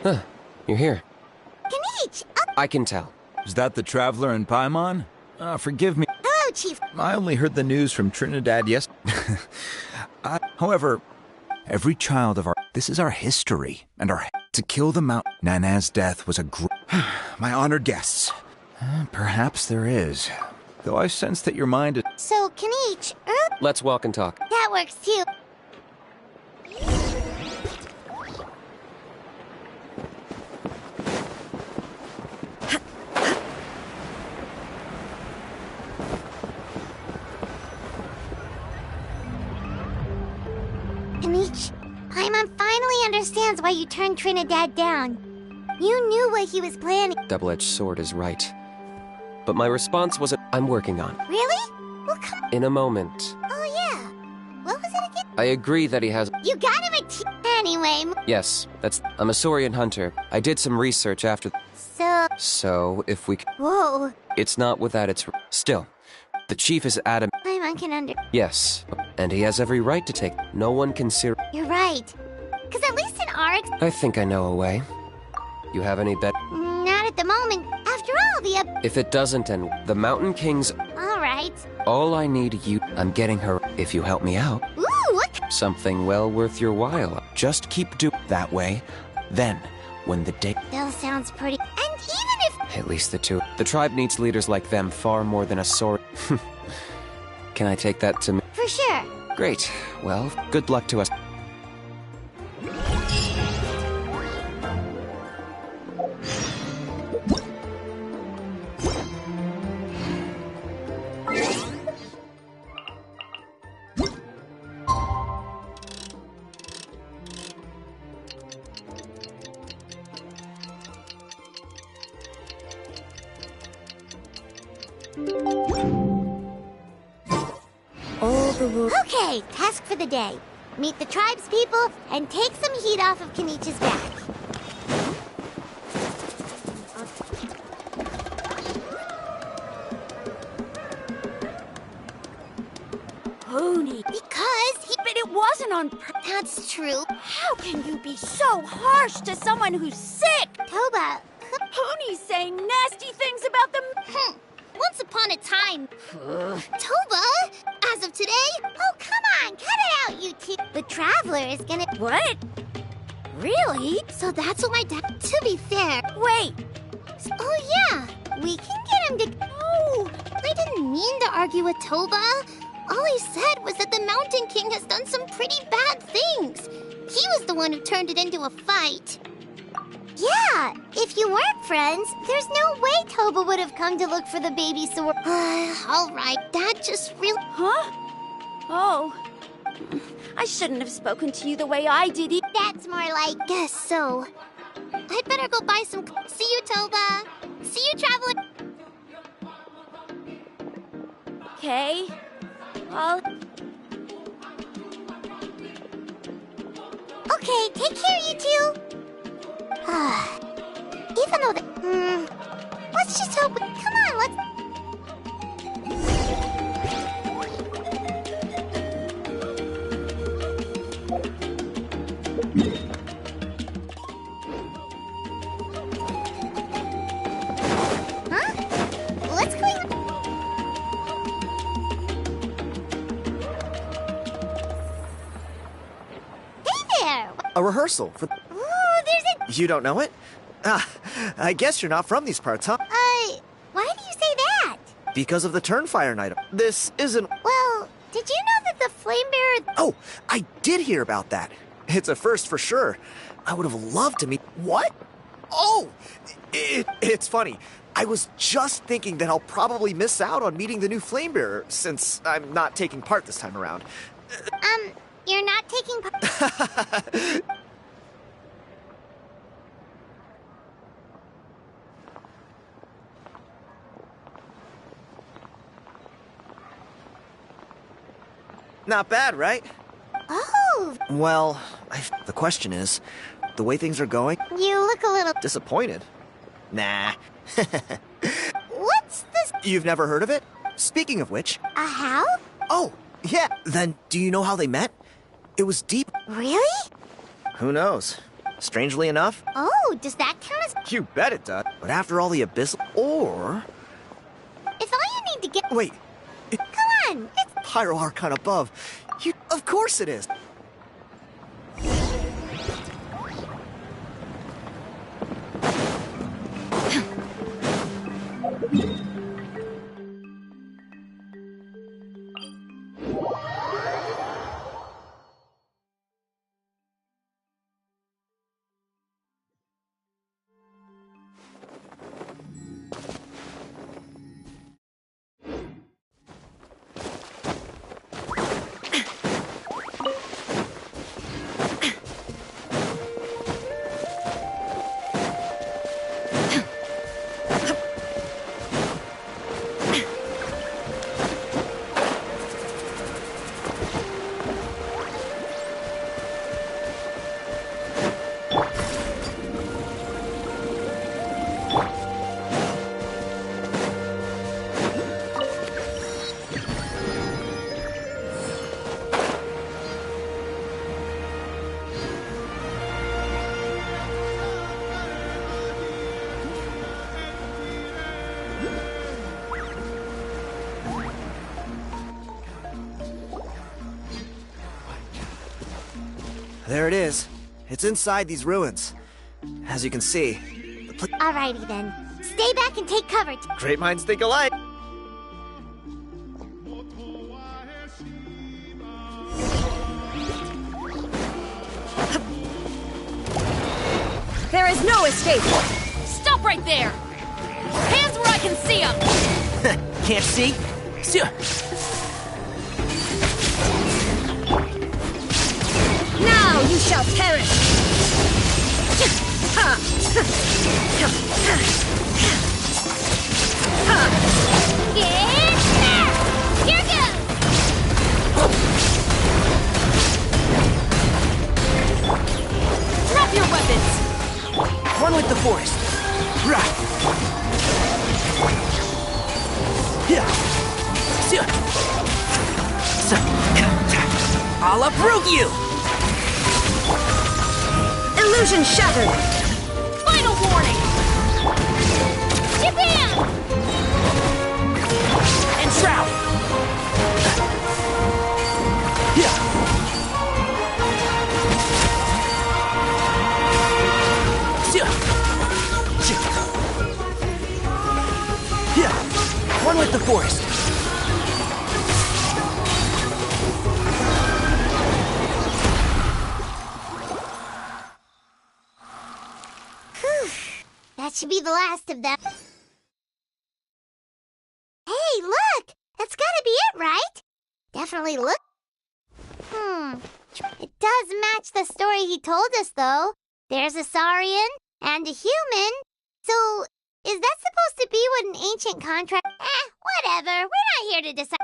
Speaker 5: Huh. You're here.
Speaker 6: Kniech!
Speaker 5: I can tell.
Speaker 16: Is that the Traveler in Paimon? Forgive me. I only heard the news from Trinidad however, every child of our... This is our history, and our... To kill the Mount... Nana's death was a My honored guests. Perhaps there is. Though I sense that your mind is...
Speaker 6: So, Kinich,
Speaker 5: Let's walk and talk.
Speaker 6: that works too. Kinich, Paimon finally understands why you turned Trinidad down. You knew what he was planning.
Speaker 5: Double-edged sword is right. But my response was, I'm working on.
Speaker 6: Really? Well, come...
Speaker 5: In a moment.
Speaker 6: Oh, yeah. What was it again?
Speaker 5: I agree that he has...
Speaker 6: You got him anyway.
Speaker 5: Yes, I'm a Saurian hunter. I did some research after... So, if we...
Speaker 6: Whoa.
Speaker 5: It's not without its... Still, the chief is adamant.
Speaker 6: Paimon can under...
Speaker 5: Yes, and he has every right to take... No one can see...
Speaker 6: You're right. Because at least in Arx...
Speaker 5: I think I know a way. You have any bet?
Speaker 6: Not at the moment. After all, the...
Speaker 5: If it doesn't, and the Mountain Kings...
Speaker 6: All right.
Speaker 5: All I need you... I'm getting her... If you help me out.
Speaker 6: Ooh, what?
Speaker 5: Something well worth your while. Just keep doing that way. Then, when the day...
Speaker 6: Still sounds pretty... And even if...
Speaker 5: At least the two. The tribe needs leaders like them far more than a sword. Can I take that to me?
Speaker 6: For sure.
Speaker 5: Great. Well, good luck to us.
Speaker 6: Okay, task for the day. Meet the tribe's people and take some heat off of Kenich's back.
Speaker 11: Pony.
Speaker 6: Because he...
Speaker 11: But it wasn't on purpose.
Speaker 6: That's true.
Speaker 11: How can you be so harsh to someone who's sick?
Speaker 6: Toba.
Speaker 11: Pony's saying nasty things about them.
Speaker 6: Once upon a time. Toba, as of today? Oh, come on, cut it out, you two. The Traveler is gonna...
Speaker 11: What? Really?
Speaker 6: So that's what my dad... To be fair...
Speaker 11: Wait.
Speaker 6: Oh, yeah. We can get him to... No, I didn't mean to argue with Toba. All he said was that the Mountain King has done some pretty bad things. He was the one who turned it into a fight. Yeah, if you weren't friends, there's no way Toba would have come to look for the baby sword. All right, that just really...
Speaker 11: Huh? Oh. I shouldn't have spoken to you the way I did.
Speaker 6: That's more like... Guess so. I'd better go buy some... See you, Toba. See you, Traveler.
Speaker 11: Okay. Well...
Speaker 6: Okay, take care, you two. Even though the... let's just hope... Come on, let's... Huh? What's going on? Hey there!
Speaker 17: A rehearsal for... You don't know it? I guess you're not from these parts, huh?
Speaker 6: Why do you say that?
Speaker 17: Because of the Turnfire Night. This isn't...
Speaker 6: Well, did you know that the Flame Bearer...
Speaker 17: Oh, I did hear about that. It's a first for sure. I would have loved to meet... What? Oh! It's funny. I was just thinking that I'll probably miss out on meeting the new Flame Bearer, since I'm not taking part this time around.
Speaker 6: You're not taking part...
Speaker 17: Not bad, right?
Speaker 6: Oh!
Speaker 17: Well, the question is, the way things are going...
Speaker 6: You look a little...
Speaker 17: Disappointed? Nah.
Speaker 6: What's this?
Speaker 17: You've never heard of it? Speaking of which...
Speaker 6: A how?
Speaker 17: Oh, yeah. Then, do you know how they met? It was deep...
Speaker 6: Really?
Speaker 17: Who knows? Strangely enough...
Speaker 6: Oh, does that count as...
Speaker 17: You bet it does. But after all the abyssal... Or...
Speaker 6: If all you need to get...
Speaker 17: Wait.
Speaker 6: Come on! It's
Speaker 17: Pyro Archon above. Of course it is. There it is. It's inside these ruins. As you can see,
Speaker 6: Alrighty then. Stay back and take cover.
Speaker 17: great minds think alike.
Speaker 11: There is no escape! Stop right there! Hands where I can see them!
Speaker 1: Can't see?
Speaker 11: Now you shall perish!
Speaker 3: Here goes!
Speaker 11: Drop your weapons!
Speaker 1: One with the forest. Right. I'll uproot you!
Speaker 11: Illusion shattered! Final warning!
Speaker 3: Japan!
Speaker 1: Enshroud! One with the forest.
Speaker 6: That should be the last of them. Hey, look! That's gotta be it, right? Definitely look. It does match the story he told us, though. There's a Saurian and a human. So, is that supposed to be what an ancient contract? Whatever. We're not here to decide.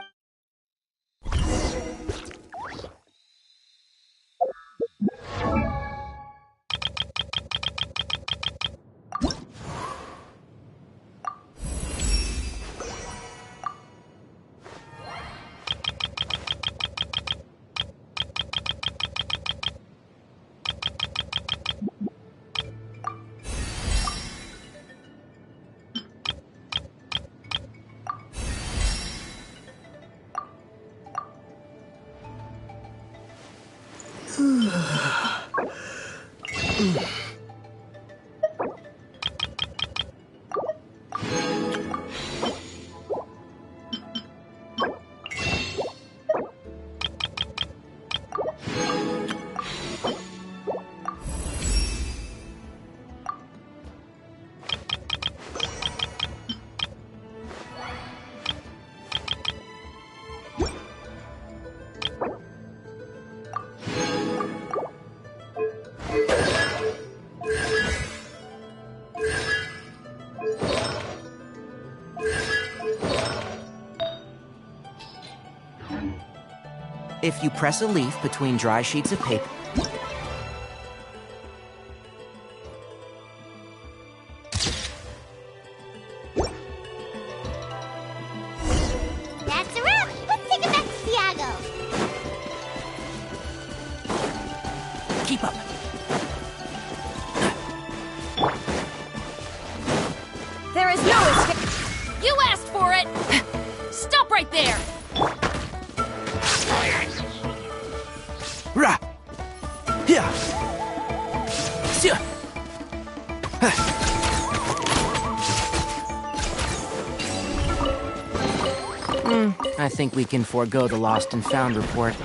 Speaker 1: If you press a leaf between dry sheets of paper...
Speaker 6: That's a wrap! Let's take it back to Thiago.
Speaker 1: Keep up.
Speaker 11: There is no escape! You asked for it! Stop right there!
Speaker 18: Ra! Yeah! Sia!
Speaker 19: I think we can forego the lost and found report.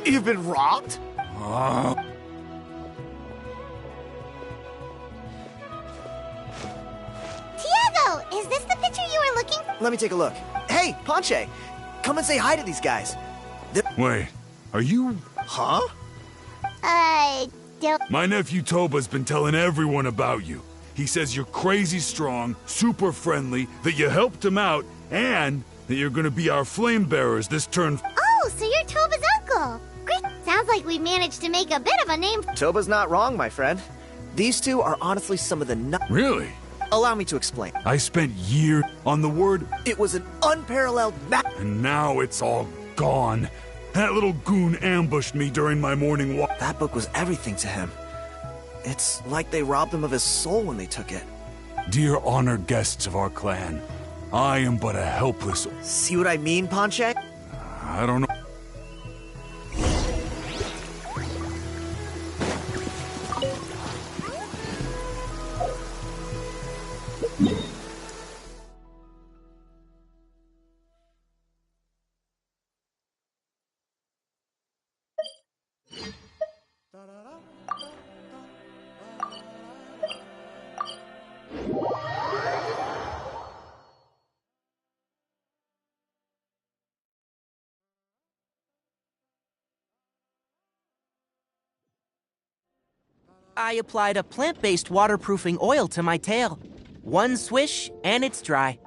Speaker 17: You've been robbed?
Speaker 6: Tiago, is this the picture you were looking for?
Speaker 17: Let me take a look. Hey, Ponche! Come and say hi to these guys.
Speaker 14: Wait, are you...
Speaker 17: Huh?
Speaker 6: Don't...
Speaker 14: My nephew Toba's been telling everyone about you. He says you're crazy strong, super friendly, that you helped him out, and that you're gonna be our flame bearers this turn.
Speaker 6: Oh, so you're Toba's uncle. Great. Sounds like we managed to make a bit of a name.
Speaker 17: Toba's not wrong, my friend. These two are honestly some of the
Speaker 14: Really?
Speaker 17: Allow me to explain.
Speaker 14: I spent years on the word...
Speaker 17: It was an unparalleled
Speaker 14: And now it's all gone. That little goon ambushed me during my morning walk.
Speaker 17: That book was everything to him. It's like they robbed him of his soul when they took it.
Speaker 14: Dear honored guests of our clan, I am but a helpless...
Speaker 17: See what I mean, Ponche?
Speaker 14: I don't know.
Speaker 19: I applied a plant-based waterproofing oil to my tail. One swish, and it's dry.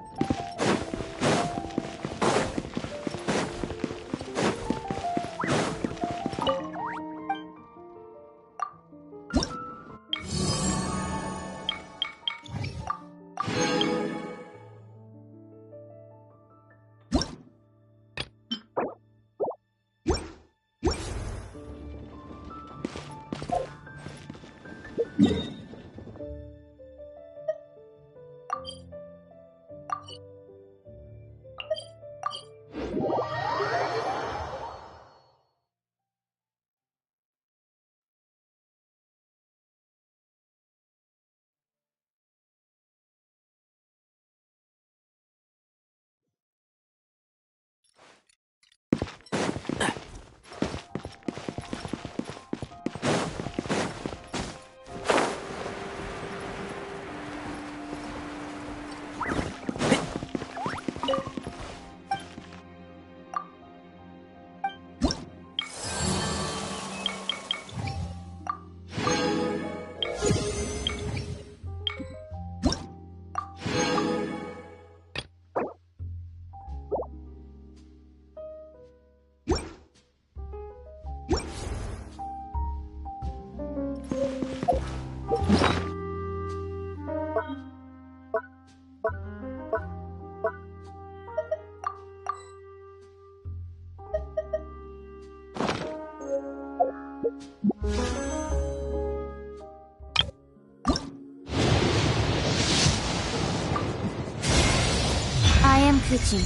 Speaker 2: I am Kuchin,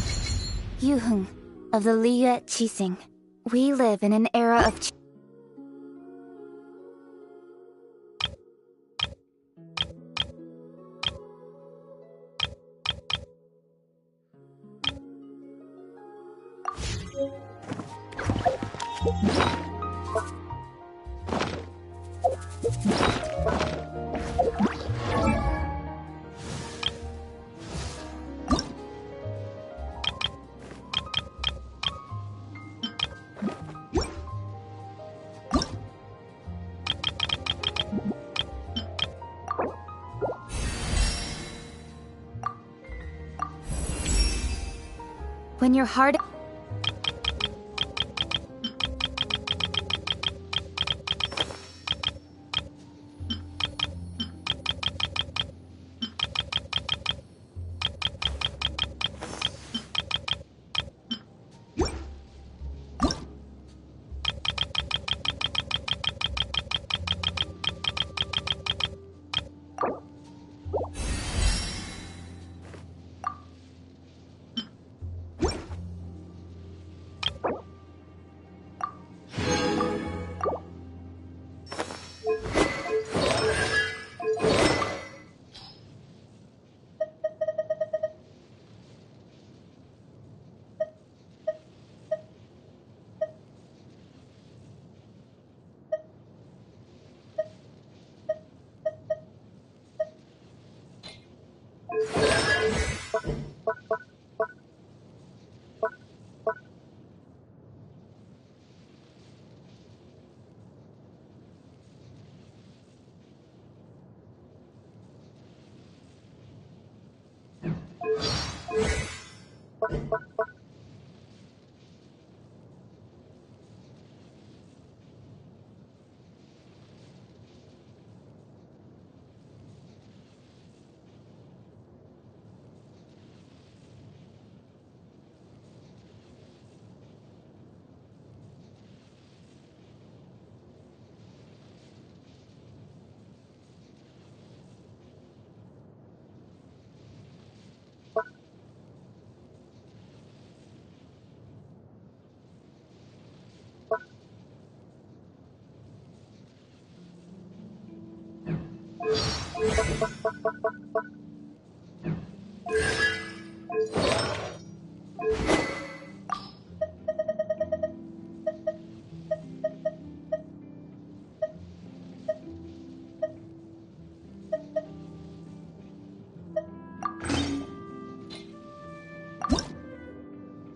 Speaker 2: Yuhung of the Liga Chising. We live in an era of When your heart...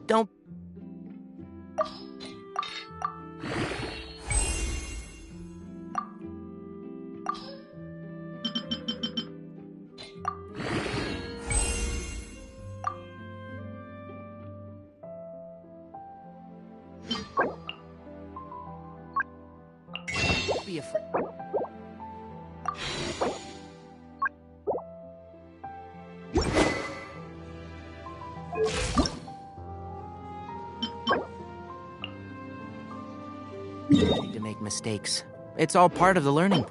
Speaker 19: Don't... be afraid. To make mistakes. It's all part of the learning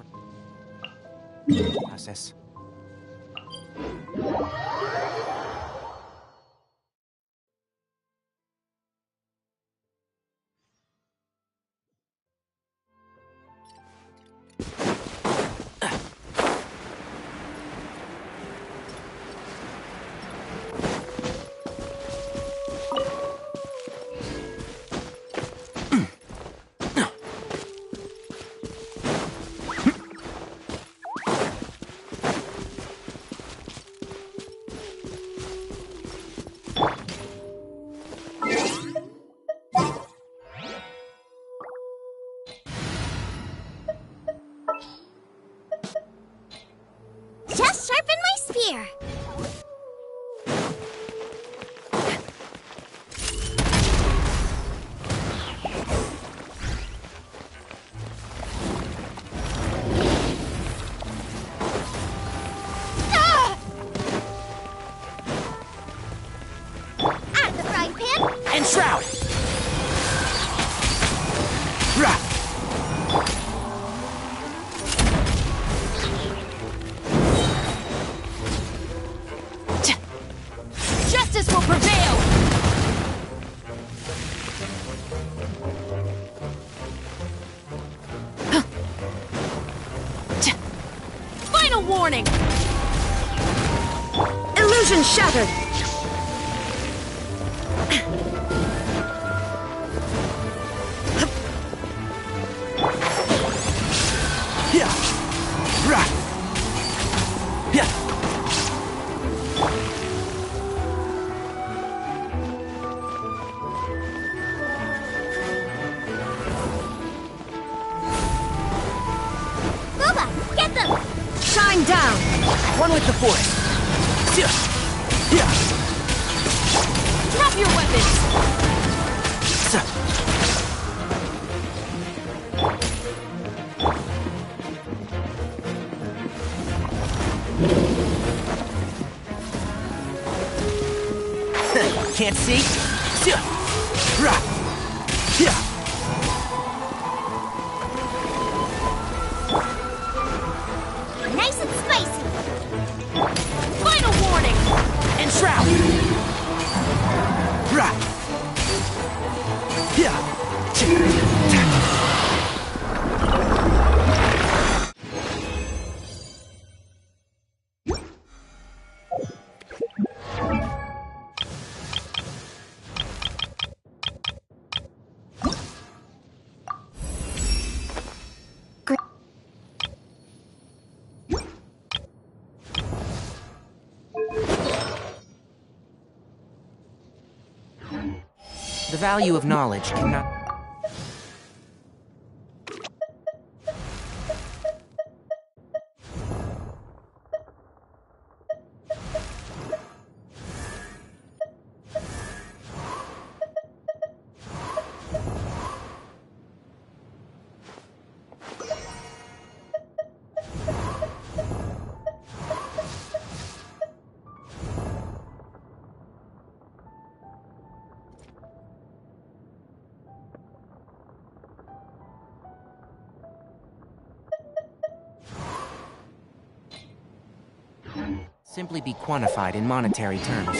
Speaker 19: process.
Speaker 6: Just sharpen my spear. Out of the frying pan.
Speaker 1: And shroud!
Speaker 8: Justice will prevail! Final warning! Illusion shattered!
Speaker 6: Boba, get them!
Speaker 8: Shine down!
Speaker 1: One with the force.
Speaker 8: Drop your weapon!
Speaker 19: Can't see?
Speaker 6: Nice and spicy.
Speaker 19: Final warning! Enshroud! The value of knowledge cannot... simply be quantified in monetary terms.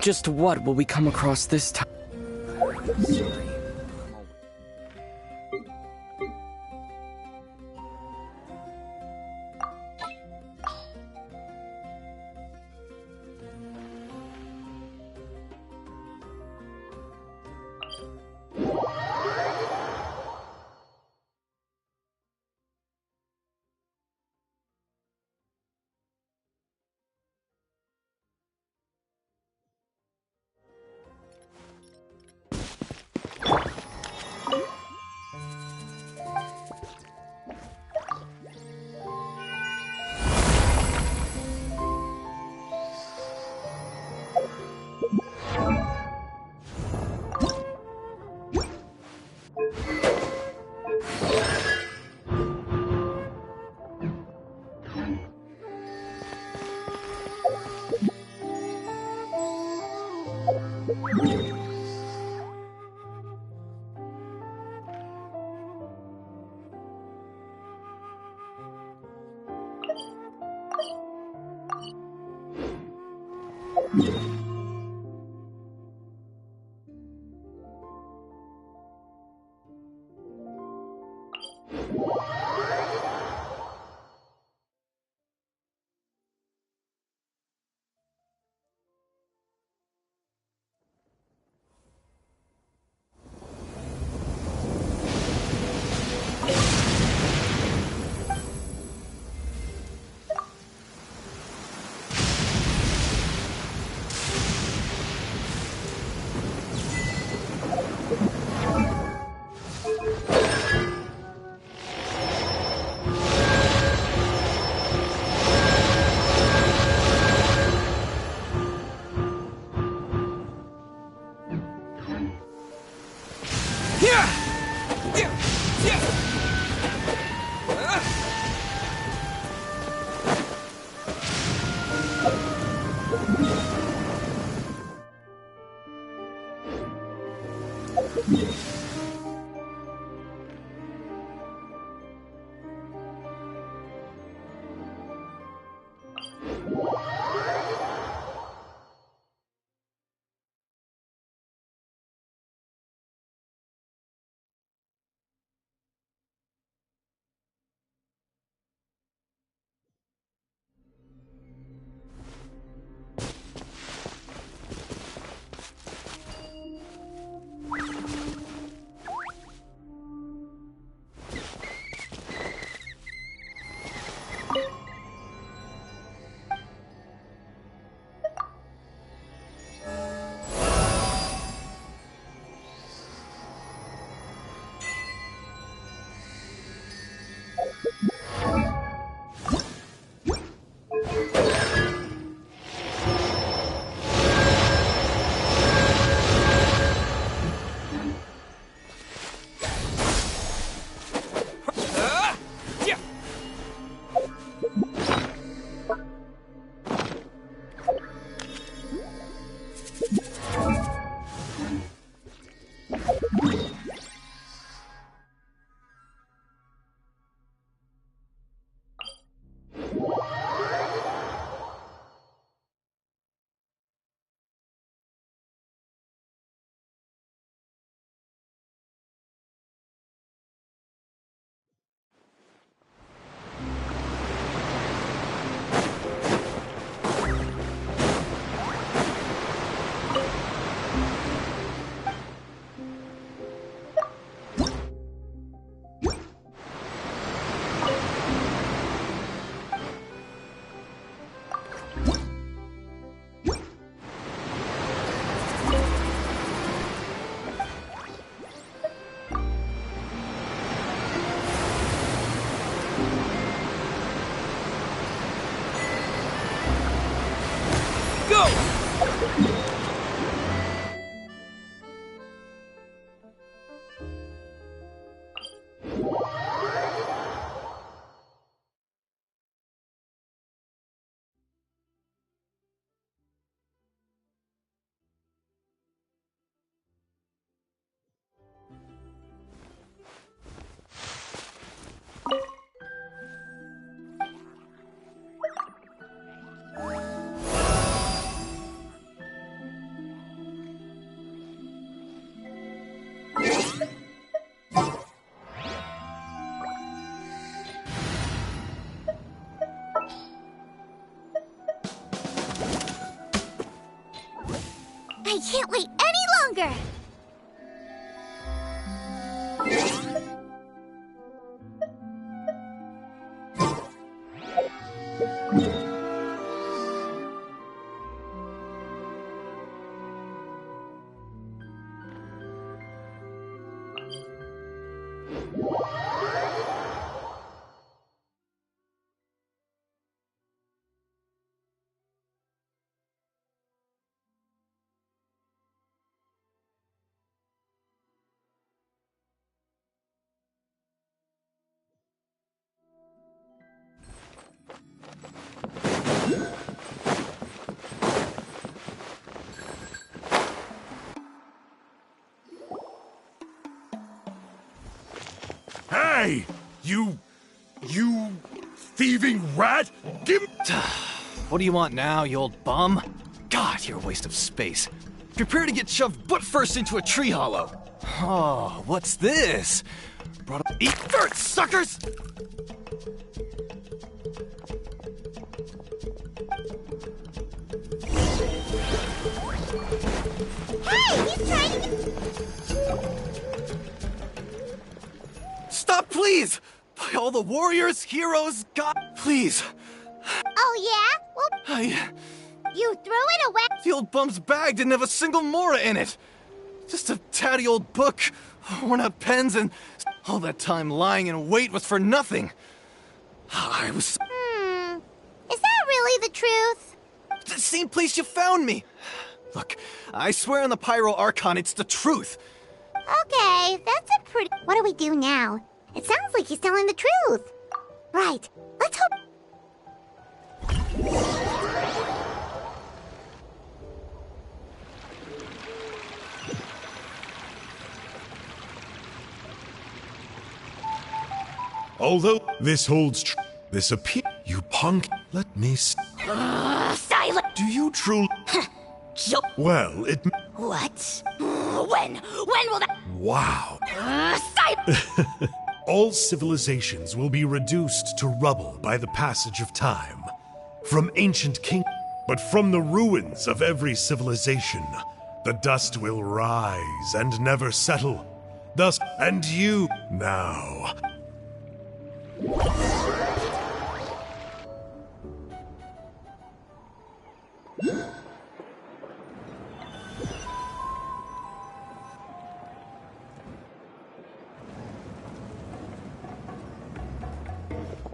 Speaker 20: Just what will we come across this time?
Speaker 6: can't wait any longer!
Speaker 10: Hey! You thieving rat! Give
Speaker 18: What do you want now, you old bum? God, you're a waste of space. Prepare to get shoved butt first into a tree hollow. Oh, what's this? Brought up. Eat dirt, suckers!
Speaker 6: Hey, he's trying to...
Speaker 18: Stop, please! By all the warriors, heroes, God, please.
Speaker 6: Oh, yeah? Well, you threw it away.
Speaker 18: The old bum's bag didn't have a single mora in it. Just a tatty old book, worn out pens, and all that time lying in wait was for nothing. I was...
Speaker 6: Is that really the truth?
Speaker 18: The same place you found me. Look, I swear on the Pyro Archon, it's the truth.
Speaker 6: Okay, that's a pretty... What do we do now? It sounds like he's telling the truth. Right, let's hope...
Speaker 10: Although this holds true, this appear you punk. Let me.
Speaker 3: Silent.
Speaker 10: Do you truly? Well, it.
Speaker 3: What? When? When will that?
Speaker 10: Wow.
Speaker 3: Silent.
Speaker 10: All civilizations will be reduced to rubble by the passage of time. From ancient king, but from the ruins of every civilization, the dust will rise and never settle. Thus, and you now.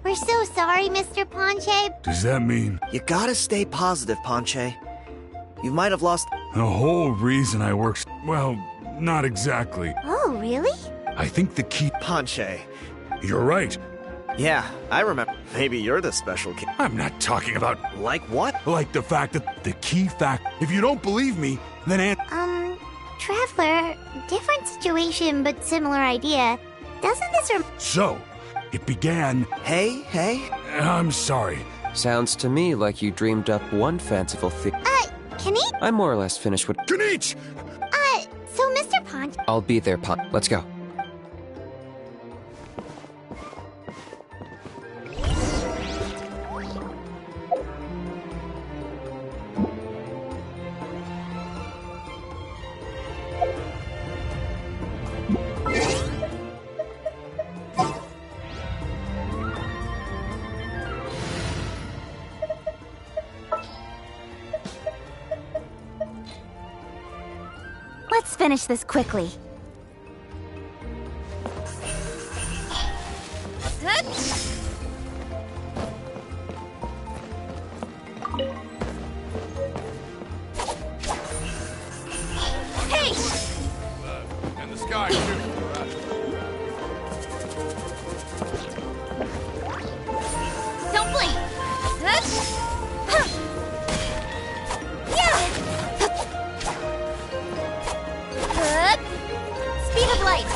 Speaker 6: We're so sorry, Mr. Ponche.
Speaker 14: Does that mean?
Speaker 17: You gotta stay positive, Ponche. You might have lost...
Speaker 14: The whole reason I work... Well, not exactly.
Speaker 6: Oh, really?
Speaker 14: I think the key...
Speaker 17: Ponche.
Speaker 14: You're right.
Speaker 17: Yeah, I remember. Maybe you're the special kid.
Speaker 14: I'm not talking about...
Speaker 17: Like what?
Speaker 14: Like the fact that the key fact... If you don't believe me, then
Speaker 6: Traveler, different situation but similar idea. Doesn't this
Speaker 14: So, it began...
Speaker 17: Hey.
Speaker 14: I'm sorry.
Speaker 5: Sounds to me like you dreamed up one fanciful theory.
Speaker 6: Knight?
Speaker 5: I'm more or less finished with...
Speaker 14: Knight!
Speaker 6: So Mr. Ponche...
Speaker 5: I'll be there, Pon. Let's go.
Speaker 2: Let's finish this quickly.
Speaker 3: Hey!
Speaker 13: And the sky, too.
Speaker 3: Don't blink! Speed of light!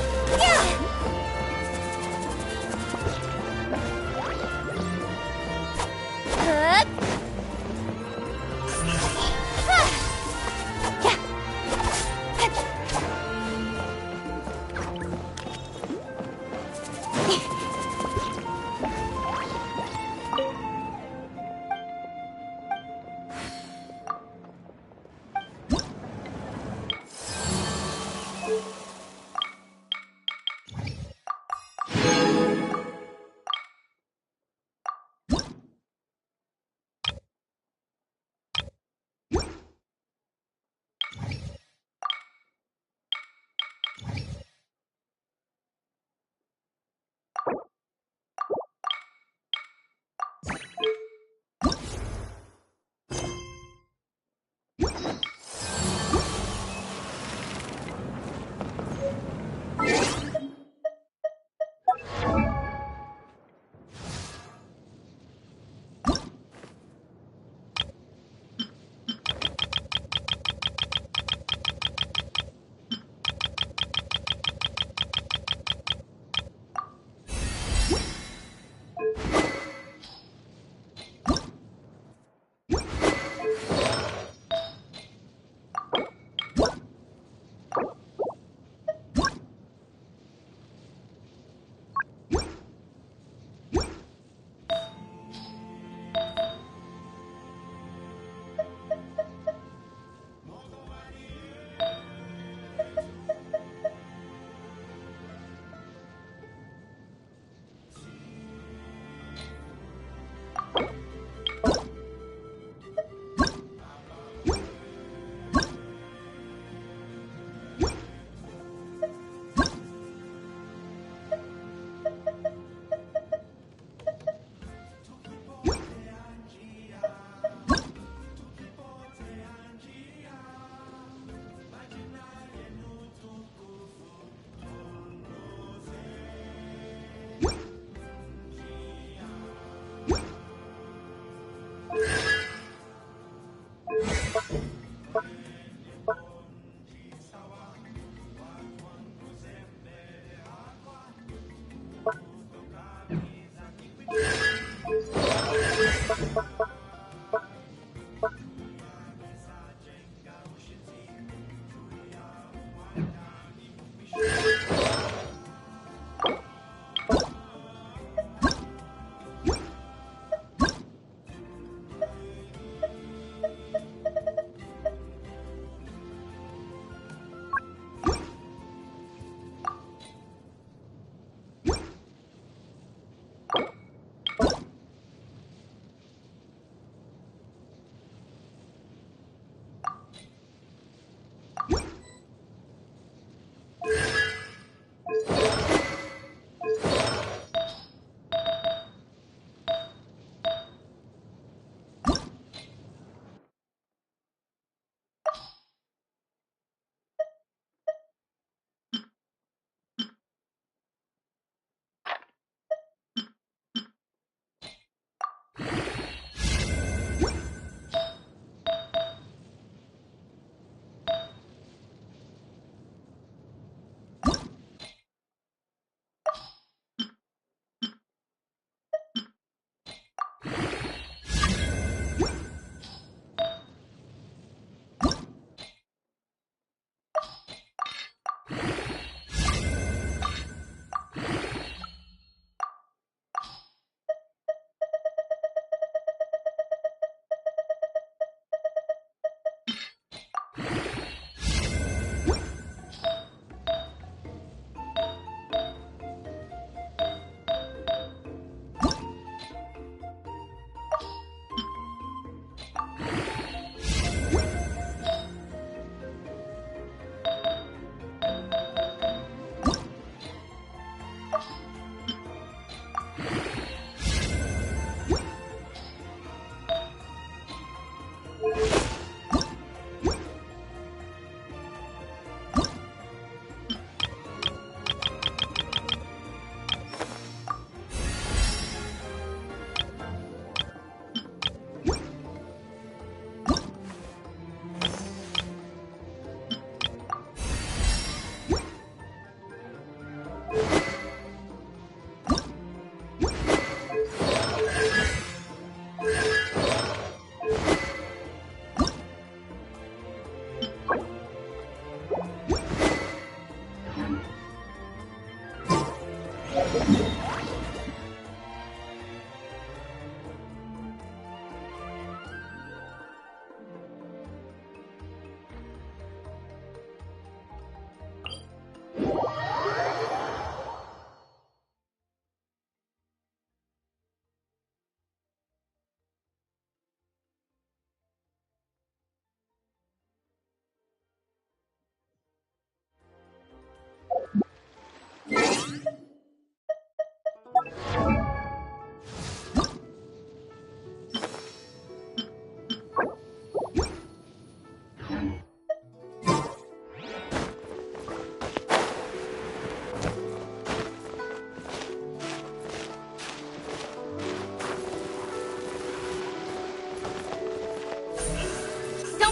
Speaker 3: Don't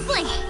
Speaker 3: blink!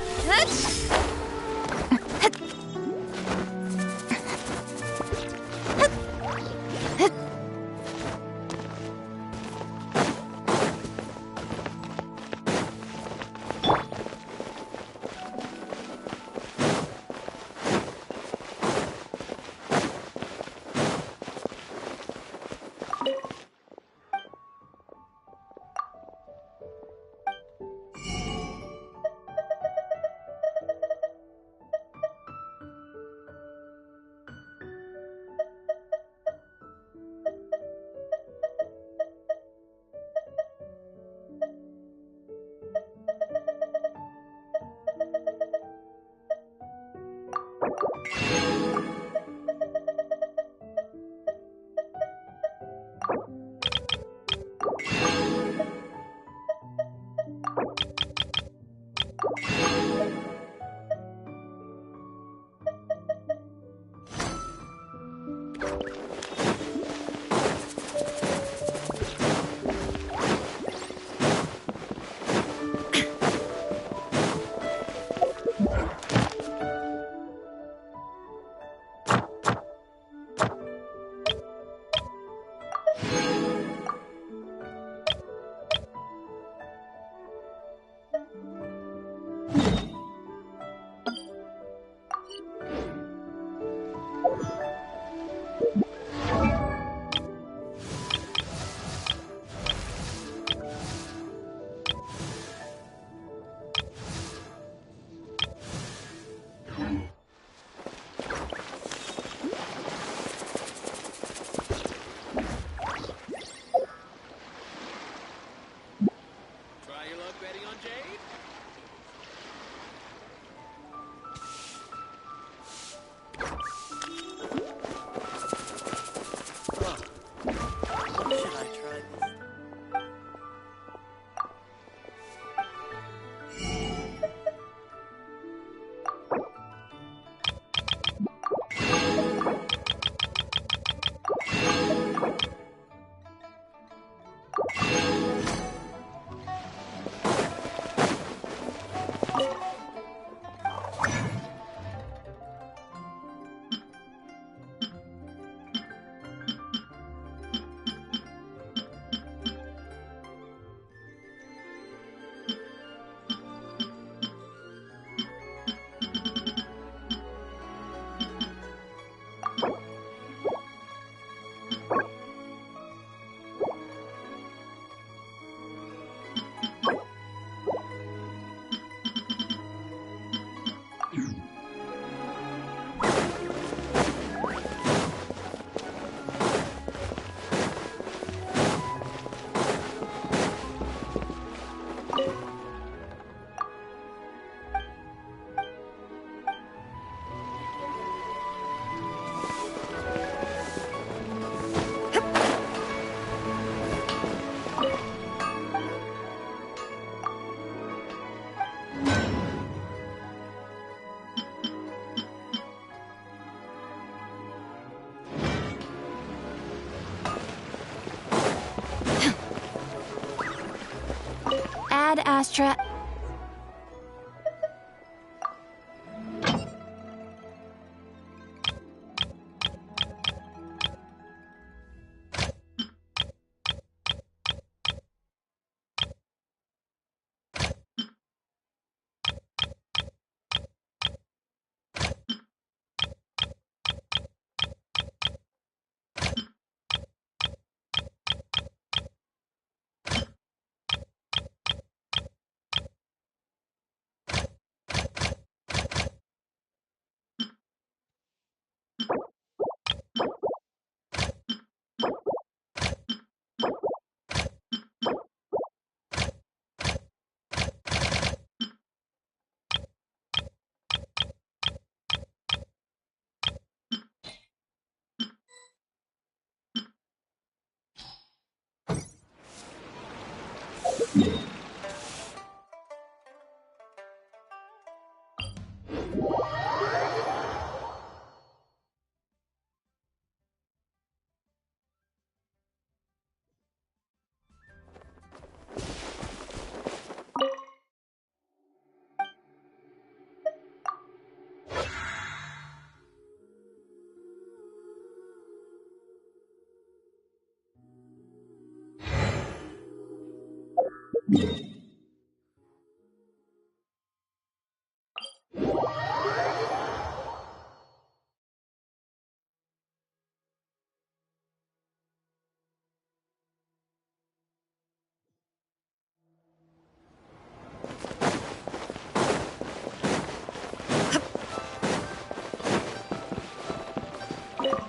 Speaker 2: Ad Astra.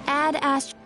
Speaker 2: Ad Astra.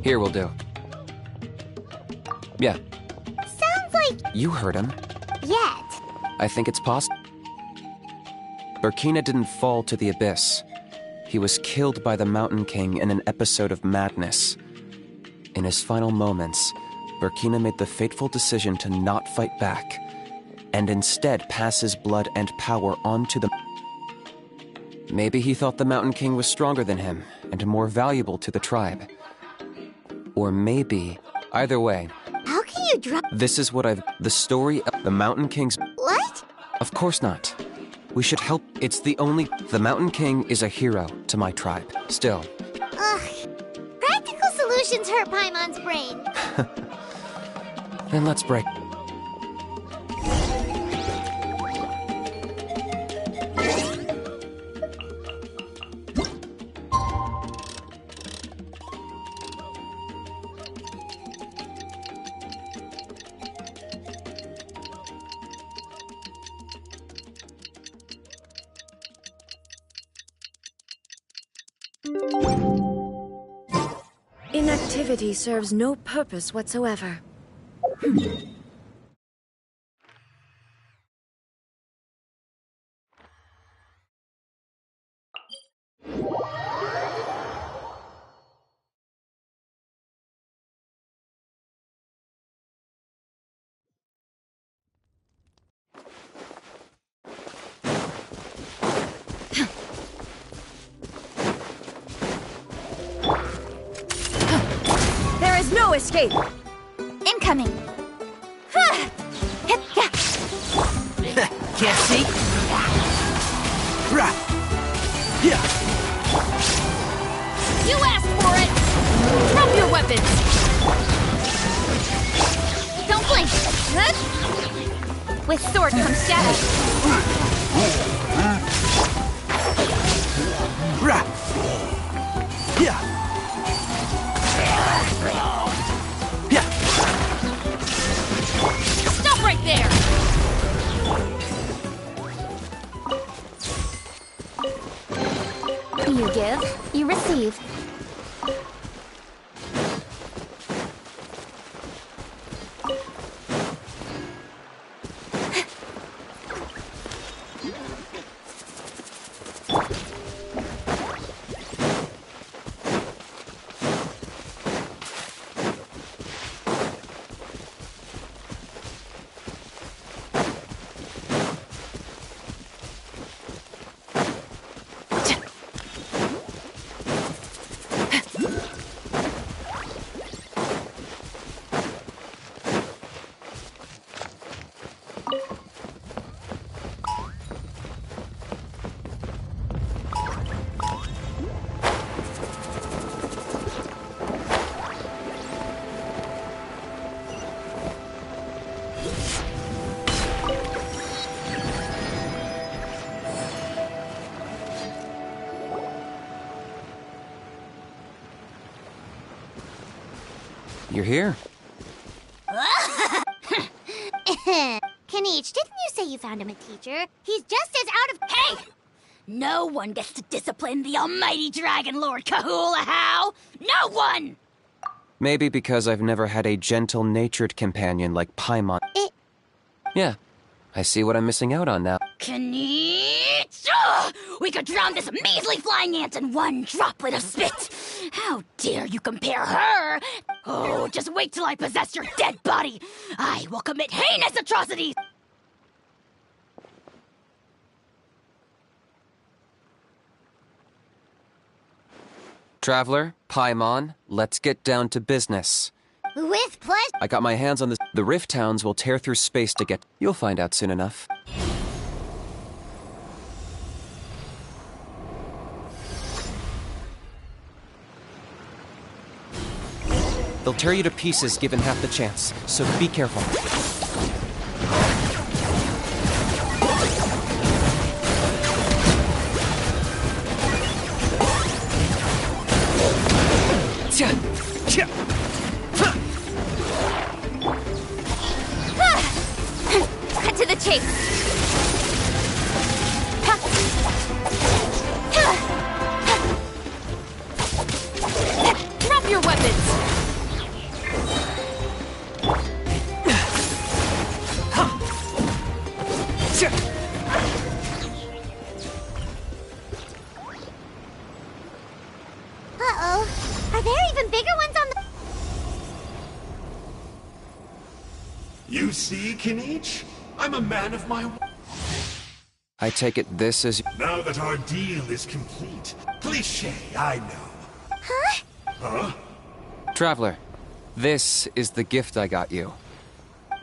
Speaker 5: Here will do. Yeah,
Speaker 6: Sounds like
Speaker 5: you heard him.
Speaker 6: yet.
Speaker 5: I think it's possible. Burkina didn't fall to the abyss. He was killed by the Mountain King in an episode of madness. In his final moments, Burkina made the fateful decision to not fight back, and instead pass his blood and power on to the... Maybe he thought the Mountain King was stronger than him, and more valuable to the tribe. Or maybe, either way,
Speaker 6: How can you drop?
Speaker 5: this is what I've... The story of the Mountain King's...
Speaker 6: What?
Speaker 5: Of course not. We should help. It's the only... The Mountain King is a hero to my tribe. Still.
Speaker 6: Ugh. Practical solutions hurt Paimon's brain.
Speaker 5: Then let's break.
Speaker 15: Inactivity serves no purpose whatsoever. There is no escape!
Speaker 3: Incoming!
Speaker 19: Can't see? Rah! Yeah!
Speaker 11: You asked for it! Drop your weapons!
Speaker 3: Don't blink! With sword comes shadow.
Speaker 19: Rah! Yeah!
Speaker 11: Stop right there!
Speaker 2: You give, you receive.
Speaker 5: You're here.
Speaker 6: Kanichi, didn't you say you found him a teacher? He's just as out of...
Speaker 3: Hey! No one gets to discipline the almighty Dragon Lord Kahula-How! No one!
Speaker 5: Maybe because I've never had a gentle-natured companion like Paimon. Yeah, I see what I'm missing out on now.
Speaker 3: Kanichi! We could drown this measly flying ant in one droplet of spit! How dare you compare her? Oh, just wait till I possess your dead body! I will commit heinous atrocities!
Speaker 5: Traveler, Paimon, let's get down to business.
Speaker 6: With pleasure.
Speaker 5: I got my hands on this. The Rift Towns will tear through space to get... You'll find out soon enough. They'll tear you to pieces given half the chance, so be careful.
Speaker 2: Cut to the chase.
Speaker 11: Drop your weapons!
Speaker 10: You see, Kinich? I'm a man of my word.
Speaker 5: I take it this is...
Speaker 10: Now that our deal is complete. Cliché, I know.
Speaker 6: Huh?
Speaker 10: Huh?
Speaker 5: Traveler, this is the gift I got you.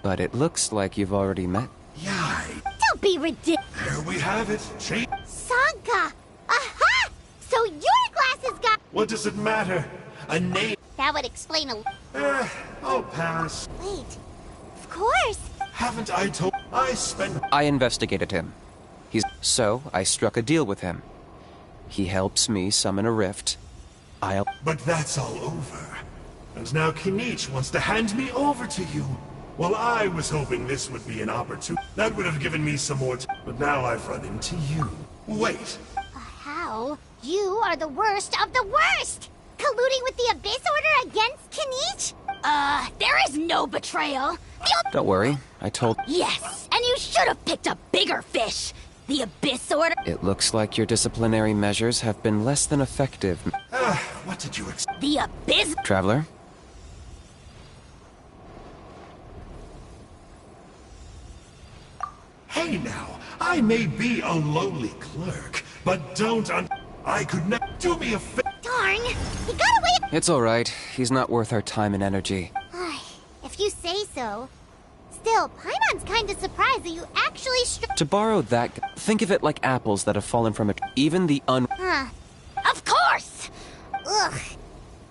Speaker 5: But it looks like you've already met.
Speaker 6: Don't be ridiculous.
Speaker 10: There we have it.
Speaker 6: Sanka! Aha! So your glasses got...
Speaker 10: What does it matter? A name.
Speaker 6: That would explain a...
Speaker 10: I'll pass.
Speaker 6: Wait. Of course.
Speaker 10: Haven't I told...
Speaker 5: I investigated him. So, I struck a deal with him. He helps me summon a rift.
Speaker 10: But that's all over. And now Kinich wants to hand me over to you. Well, I was hoping this would be an opportunity. That would have given me some more time. But now I've run into you. Wait.
Speaker 6: How? You are the worst of the worst! Colluding with the Abyss Order against Kinich?
Speaker 3: There is no betrayal.
Speaker 5: Don't worry, I told...
Speaker 3: Yes, and you should have picked a bigger fish. The Abyss Order...
Speaker 5: It looks like your disciplinary measures have been less than effective.
Speaker 10: What did you expect?
Speaker 3: The Abyss...
Speaker 5: Traveler?
Speaker 10: Hey now, I may be a lowly clerk, but I could never do me a favor.
Speaker 6: Darn! He got away...
Speaker 5: It's alright. He's not worth our time and energy.
Speaker 6: If you say so. Still, Paimon's kinda surprised that you actually
Speaker 5: To borrow that, think of it like apples that have fallen from a tree. Even the
Speaker 6: Huh.
Speaker 3: Of course!
Speaker 6: Ugh.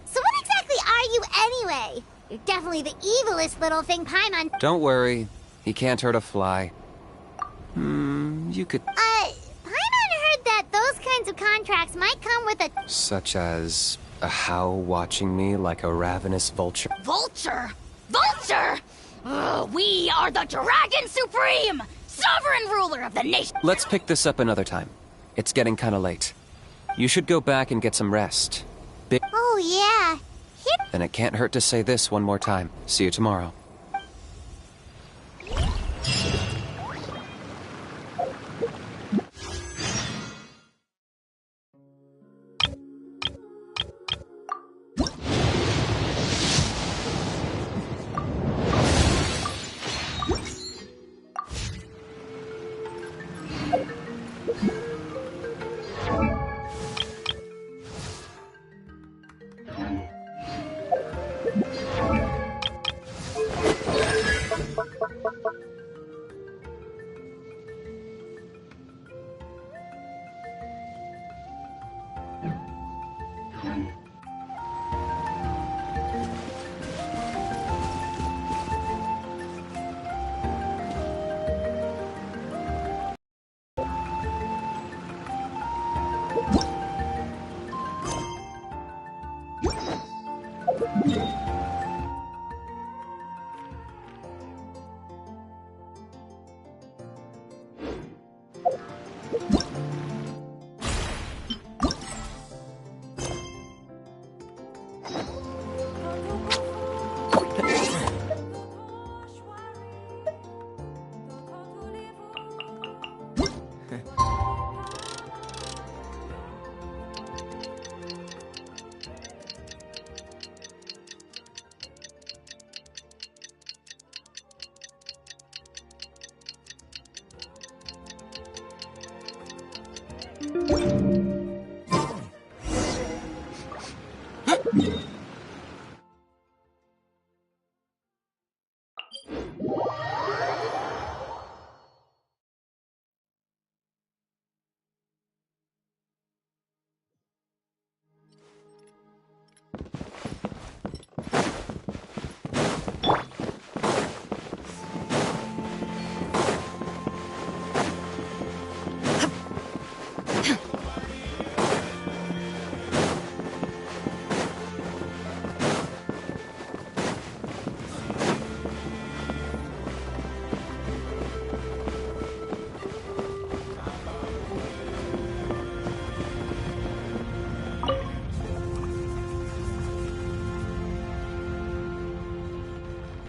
Speaker 6: So what exactly are you anyway? You're definitely the evilest little thing Paimon...
Speaker 5: Don't worry. He can't hurt a fly. You could...
Speaker 6: Paimon heard that those kinds of contracts might come with a...
Speaker 5: Such as a How watching me like a ravenous vulture.
Speaker 3: Vulture? Vulture? We are the Dragon Supreme! Sovereign ruler of the nation!
Speaker 5: Let's pick this up another time. It's getting kinda late. You should go back and get some rest.
Speaker 6: Oh, yeah.
Speaker 5: Then it can't hurt to say this one more time. See you tomorrow.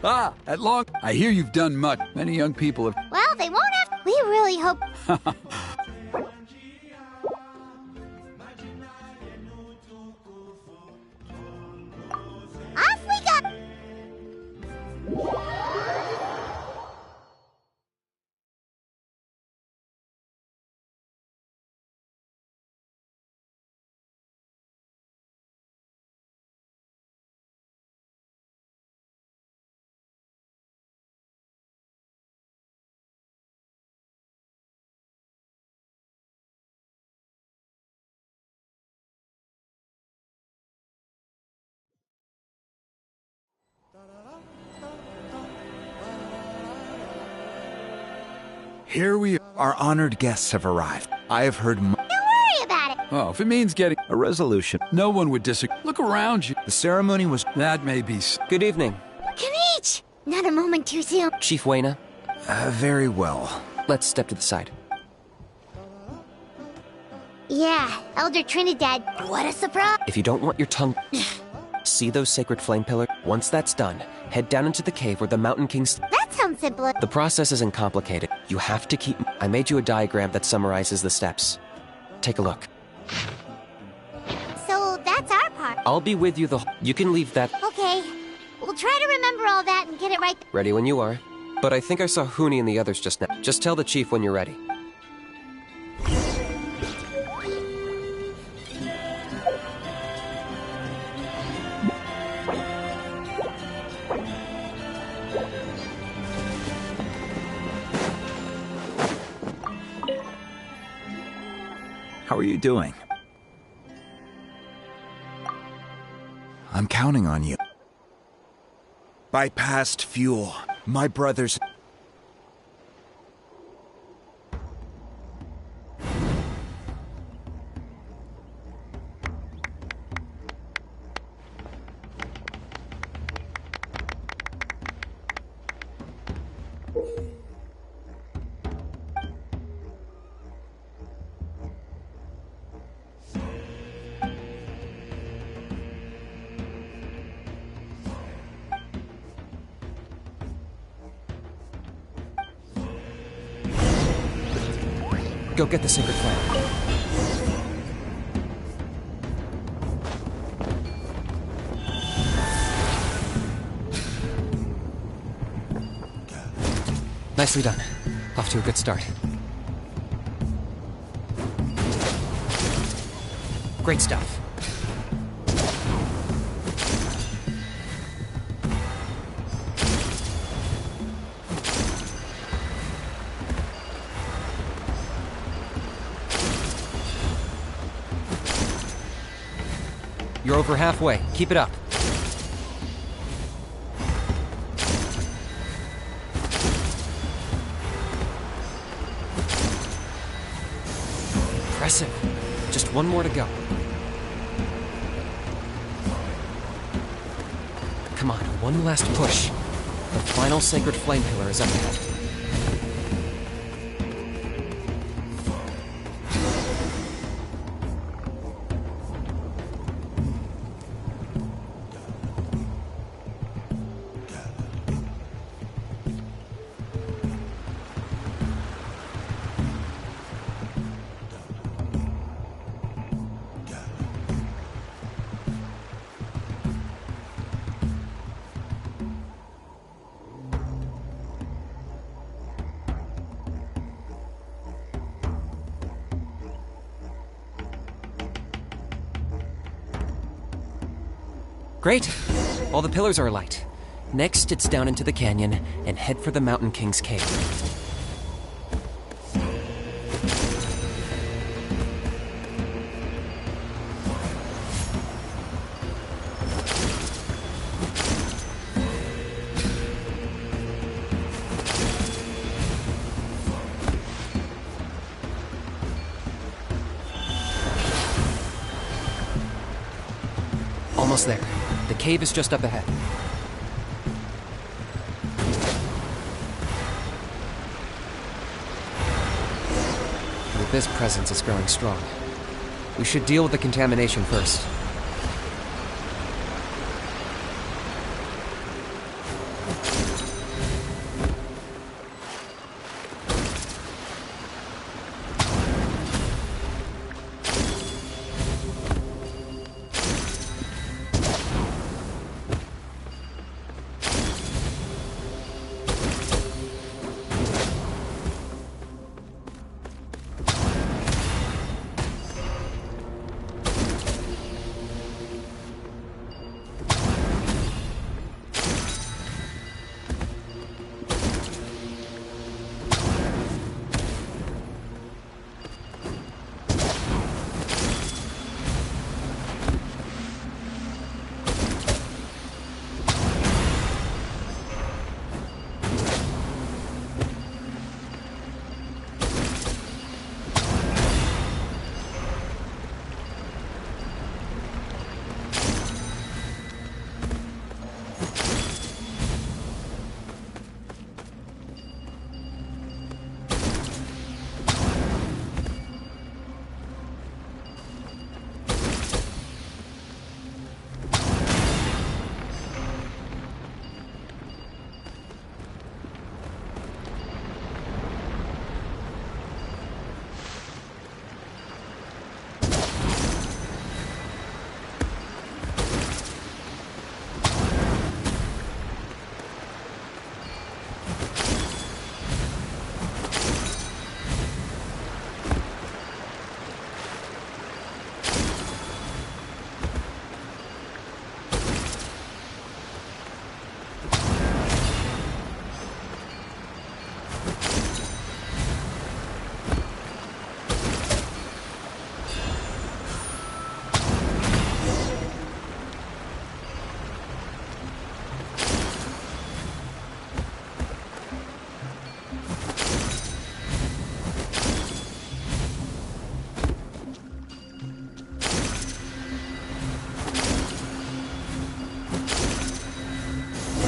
Speaker 13: Ah, at long. I hear you've done much. Many young people have.
Speaker 6: Well, they won't have... We really hope... Off we go!
Speaker 13: Here we are.
Speaker 16: Our honored guests have arrived. I have heard
Speaker 6: Don't worry about it.
Speaker 13: Oh, if it means getting
Speaker 16: a resolution.
Speaker 13: No one would disagree. Look around you.
Speaker 16: The ceremony was...
Speaker 13: That may be...
Speaker 5: Good evening.
Speaker 6: Knight! Not a moment too soon.
Speaker 5: Chief Wayna.
Speaker 16: Very well.
Speaker 5: Let's step to the side.
Speaker 6: Yeah, Elder Trinidad. What a surprise.
Speaker 5: If you don't want your tongue... See those sacred flame pillars? Once that's done, head down into the cave where the Mountain Kings...
Speaker 6: That sounds simple.
Speaker 5: The process isn't complicated. You have to keep... I made you a diagram that summarizes the steps. Take a look.
Speaker 6: So that's our part.
Speaker 5: I'll be with you You can leave that...
Speaker 6: Okay. We'll try to remember all that and get it right.
Speaker 5: Ready when you are. But I think I saw Huni and the others just now. Just tell the chief when you're ready.
Speaker 16: How are you doing? I'm counting on you. Bypassed fuel. My brothers...
Speaker 5: Go get the sacred flame. Nicely done. Off to a good start. Great stuff. You're over halfway. Keep it up. Impressive. Just one more to go. Come on, one last push. The final sacred flame pillar is up ahead. Great! All the pillars are alight. Next, it's down into the canyon and head for the Mountain King's cave. Almost there. The cave is just up ahead. The Abyss presence is growing strong. We should deal with the contamination first.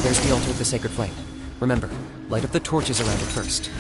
Speaker 5: There's the altar of the sacred flame. Remember, light up the torches around it first.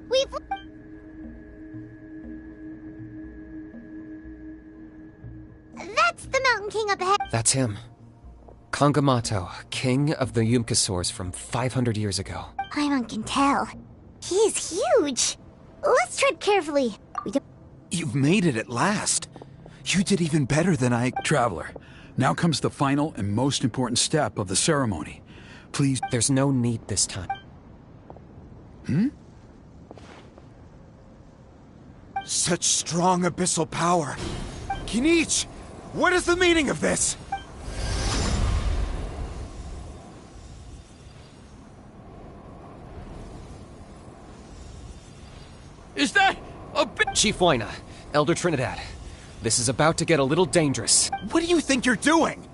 Speaker 6: Woohoo! That's the Mountain King up ahead.
Speaker 5: That's him. Kangamato, king of the Yumkasaurs from 500 years ago.
Speaker 6: Paimon can tell. He is huge. Let's tread carefully.
Speaker 16: You've made it at last. You did even better than I...
Speaker 13: Traveler, now comes the final and most important step of the ceremony. Please...
Speaker 5: There's no need this time.
Speaker 16: Such strong abyssal power. Kinich, what is the meaning of this?
Speaker 13: Is that a
Speaker 5: Chief Waina, Elder Trinidad. This is about to get a little dangerous.
Speaker 16: What do you think you're doing?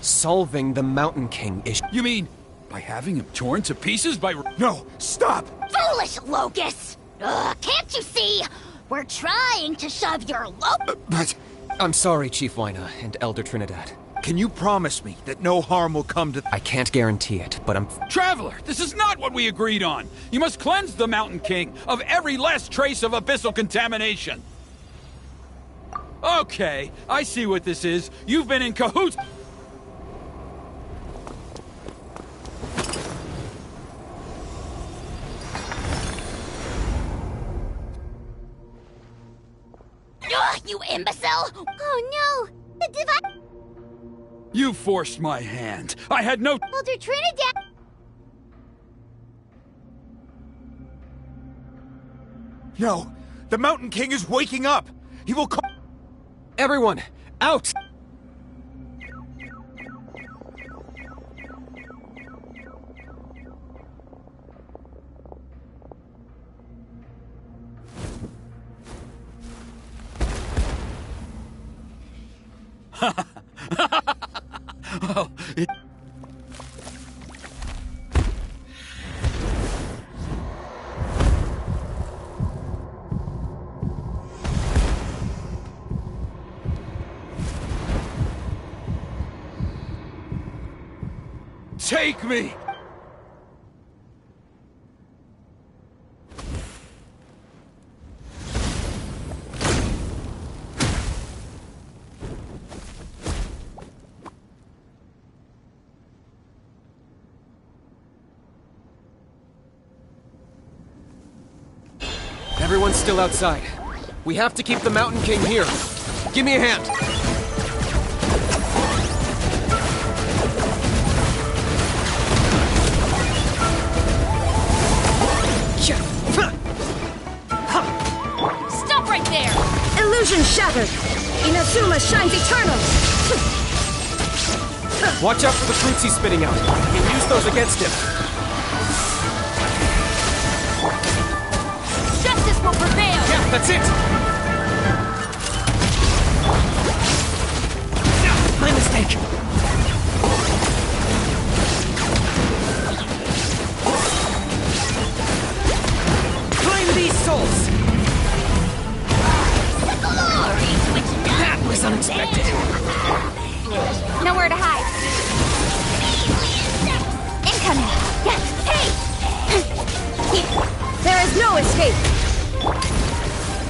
Speaker 5: Solving the Mountain King issue.
Speaker 13: You mean by having him torn to pieces by...
Speaker 16: No, stop!
Speaker 3: Foolish Locust! Can't you see? We're trying to shove your
Speaker 16: But...
Speaker 5: I'm sorry, Chief Waina and Elder Trinidad.
Speaker 16: Can you promise me that no harm will come to...
Speaker 5: I can't guarantee it, but I'm...
Speaker 13: Traveler, this is not what we agreed on! You must cleanse the Mountain King of every last trace of abyssal contamination! Okay, I see what this is. You've been in cahoots...
Speaker 3: You imbecile!
Speaker 6: Oh no! The device...
Speaker 13: You forced my hand. I had no...
Speaker 6: Elder Trinidad...
Speaker 16: No! The Mountain King is waking up! He will call...
Speaker 5: Everyone, out!
Speaker 13: Well, it... Take me!
Speaker 5: Everyone's still outside. We have to keep the Mountain King here. Give me a hand.
Speaker 11: Stop right there! Illusion shattered! Inazuma shines eternal!
Speaker 5: Watch out for the fruits he's spitting out. You can use those against him.
Speaker 11: Justice will prevail!
Speaker 5: Yeah, that's it! My mistake! Claim these souls! That was unexpected.
Speaker 4: Nowhere to hide. Incoming! Hey!
Speaker 15: There is no escape!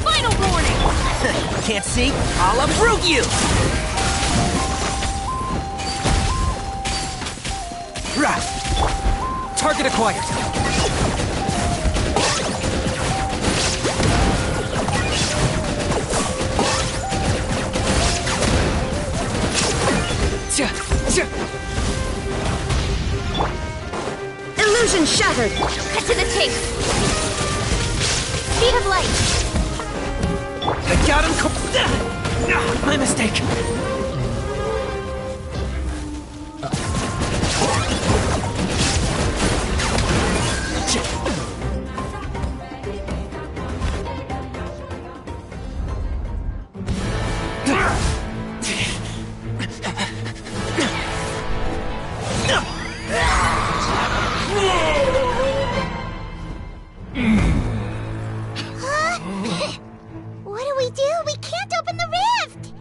Speaker 11: Final warning!
Speaker 19: Can't see? I'll uproot you!
Speaker 5: Target acquired.
Speaker 15: Illusion shattered!
Speaker 4: Cut to the chase! Speed of light!
Speaker 19: got him. My mistake.
Speaker 6: What do we do? We can't open the rift!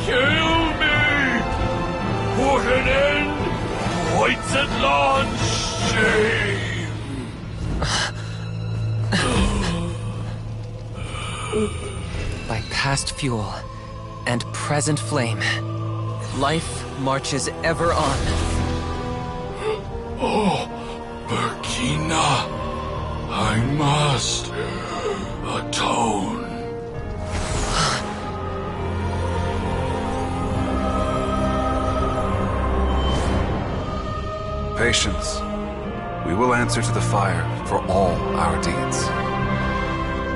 Speaker 21: Kill me! Put an end to White Zetlan's shame!
Speaker 5: By past fuel and present flame, life marches ever on.
Speaker 21: Oh, Burkina, I must atone.
Speaker 14: Patience. We will answer to the fire for all our deeds.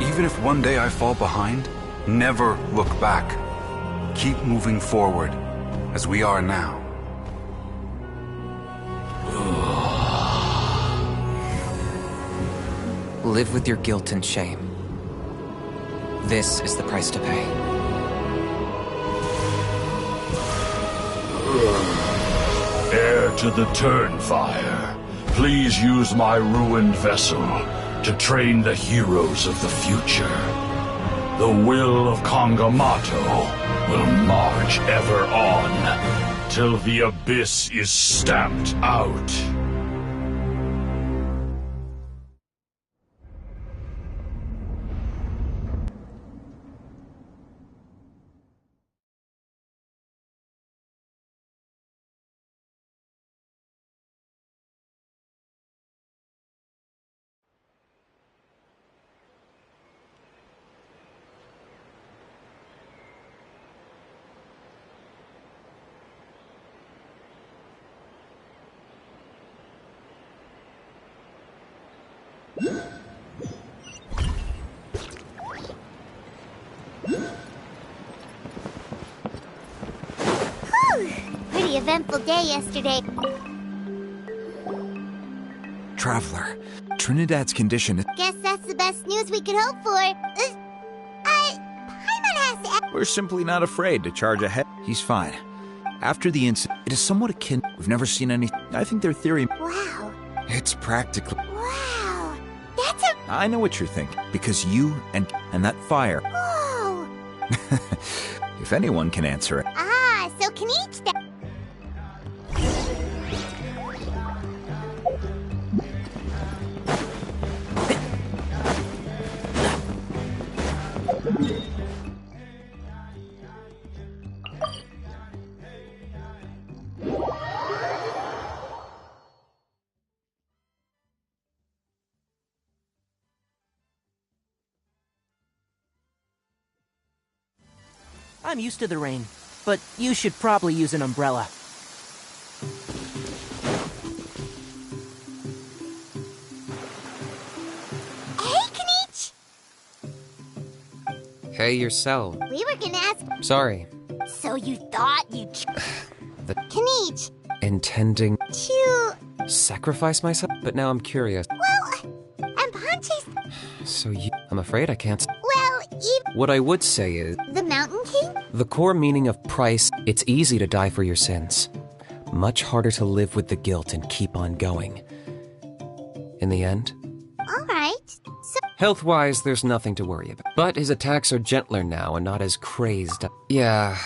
Speaker 14: Even if one day I fall behind, never look back. Keep moving forward, as we are now.
Speaker 5: Live with your guilt and shame. This is the price to pay.
Speaker 21: Heir to the Turnfire, please use my ruined vessel to train the heroes of the future. The will of Kongamato will march ever on, till the abyss is stamped out.
Speaker 6: Pretty eventful day yesterday.
Speaker 16: Traveler, Trinidad's condition is...
Speaker 6: Guess that's the best news we could hope for. Paimon has to...
Speaker 16: We're simply not afraid to charge ahead. He's fine. After the incident, it is somewhat akin... We've never seen any... I think their theory...
Speaker 6: Wow.
Speaker 16: It's practically...
Speaker 6: Wow. That's a...
Speaker 16: I know what you're thinking. Because you and that fire...
Speaker 6: Whoa.
Speaker 16: If anyone can answer it...
Speaker 6: Ah, so Kenichi...
Speaker 19: I'm used to the rain, but you should probably use an umbrella.
Speaker 6: Hey, Kenichi!
Speaker 5: Hey, yourself.
Speaker 6: We were gonna ask...
Speaker 5: Sorry.
Speaker 6: So you thought you'd...
Speaker 5: The
Speaker 6: Kenichi!
Speaker 5: intending
Speaker 6: To...
Speaker 5: sacrifice myself? But now I'm curious.
Speaker 6: Well, and Ponche's...
Speaker 5: So you... I'm afraid I can't...
Speaker 6: Well, even...
Speaker 5: What I would say is...
Speaker 6: The Mountain King?
Speaker 5: The core meaning of price, it's easy to die for your sins. Much harder to live with the guilt and keep on going. In the end,
Speaker 6: Alright, so...
Speaker 5: health-wise, there's nothing to worry about. But his attacks are gentler now and not as crazed. Yeah,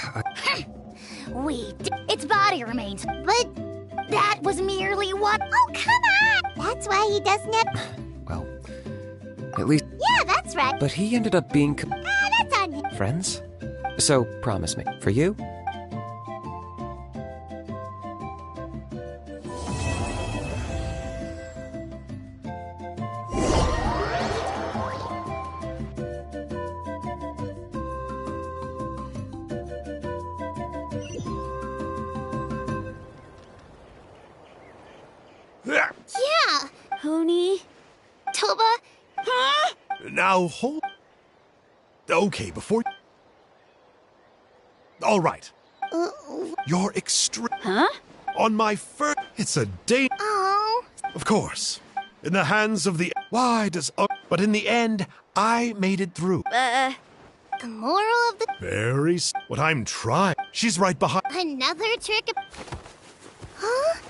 Speaker 3: Its body remains, but that was merely what...
Speaker 6: Oh, come on! That's why he doesn't have...
Speaker 5: well, at least...
Speaker 6: Yeah, that's right.
Speaker 5: But he ended up being...
Speaker 6: That's on him.
Speaker 5: friends? So, promise me. For you?
Speaker 10: Now hold. Okay, before. All right. You're extreme.
Speaker 11: Huh?
Speaker 10: On my first. It's a date.
Speaker 6: Oh.
Speaker 10: Of course. In the hands of the. Why does. But in the end, I made it through.
Speaker 6: The moral of the...
Speaker 10: Very. What I'm trying. She's right behind.
Speaker 6: Another trick Huh?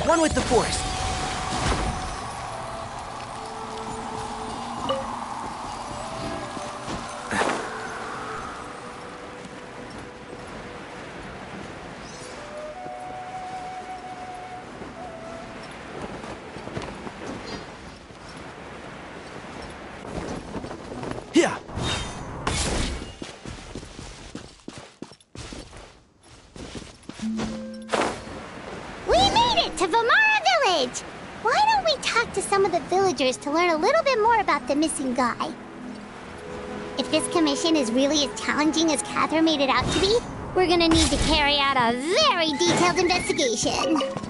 Speaker 19: One with the forest.
Speaker 17: Yeah.
Speaker 6: We made it to Vamara Village! Why don't we talk to some of the villagers to learn a little bit more about the missing guy? If this commission is really as challenging as Catherine made it out to be, we're gonna need to carry out a very detailed investigation.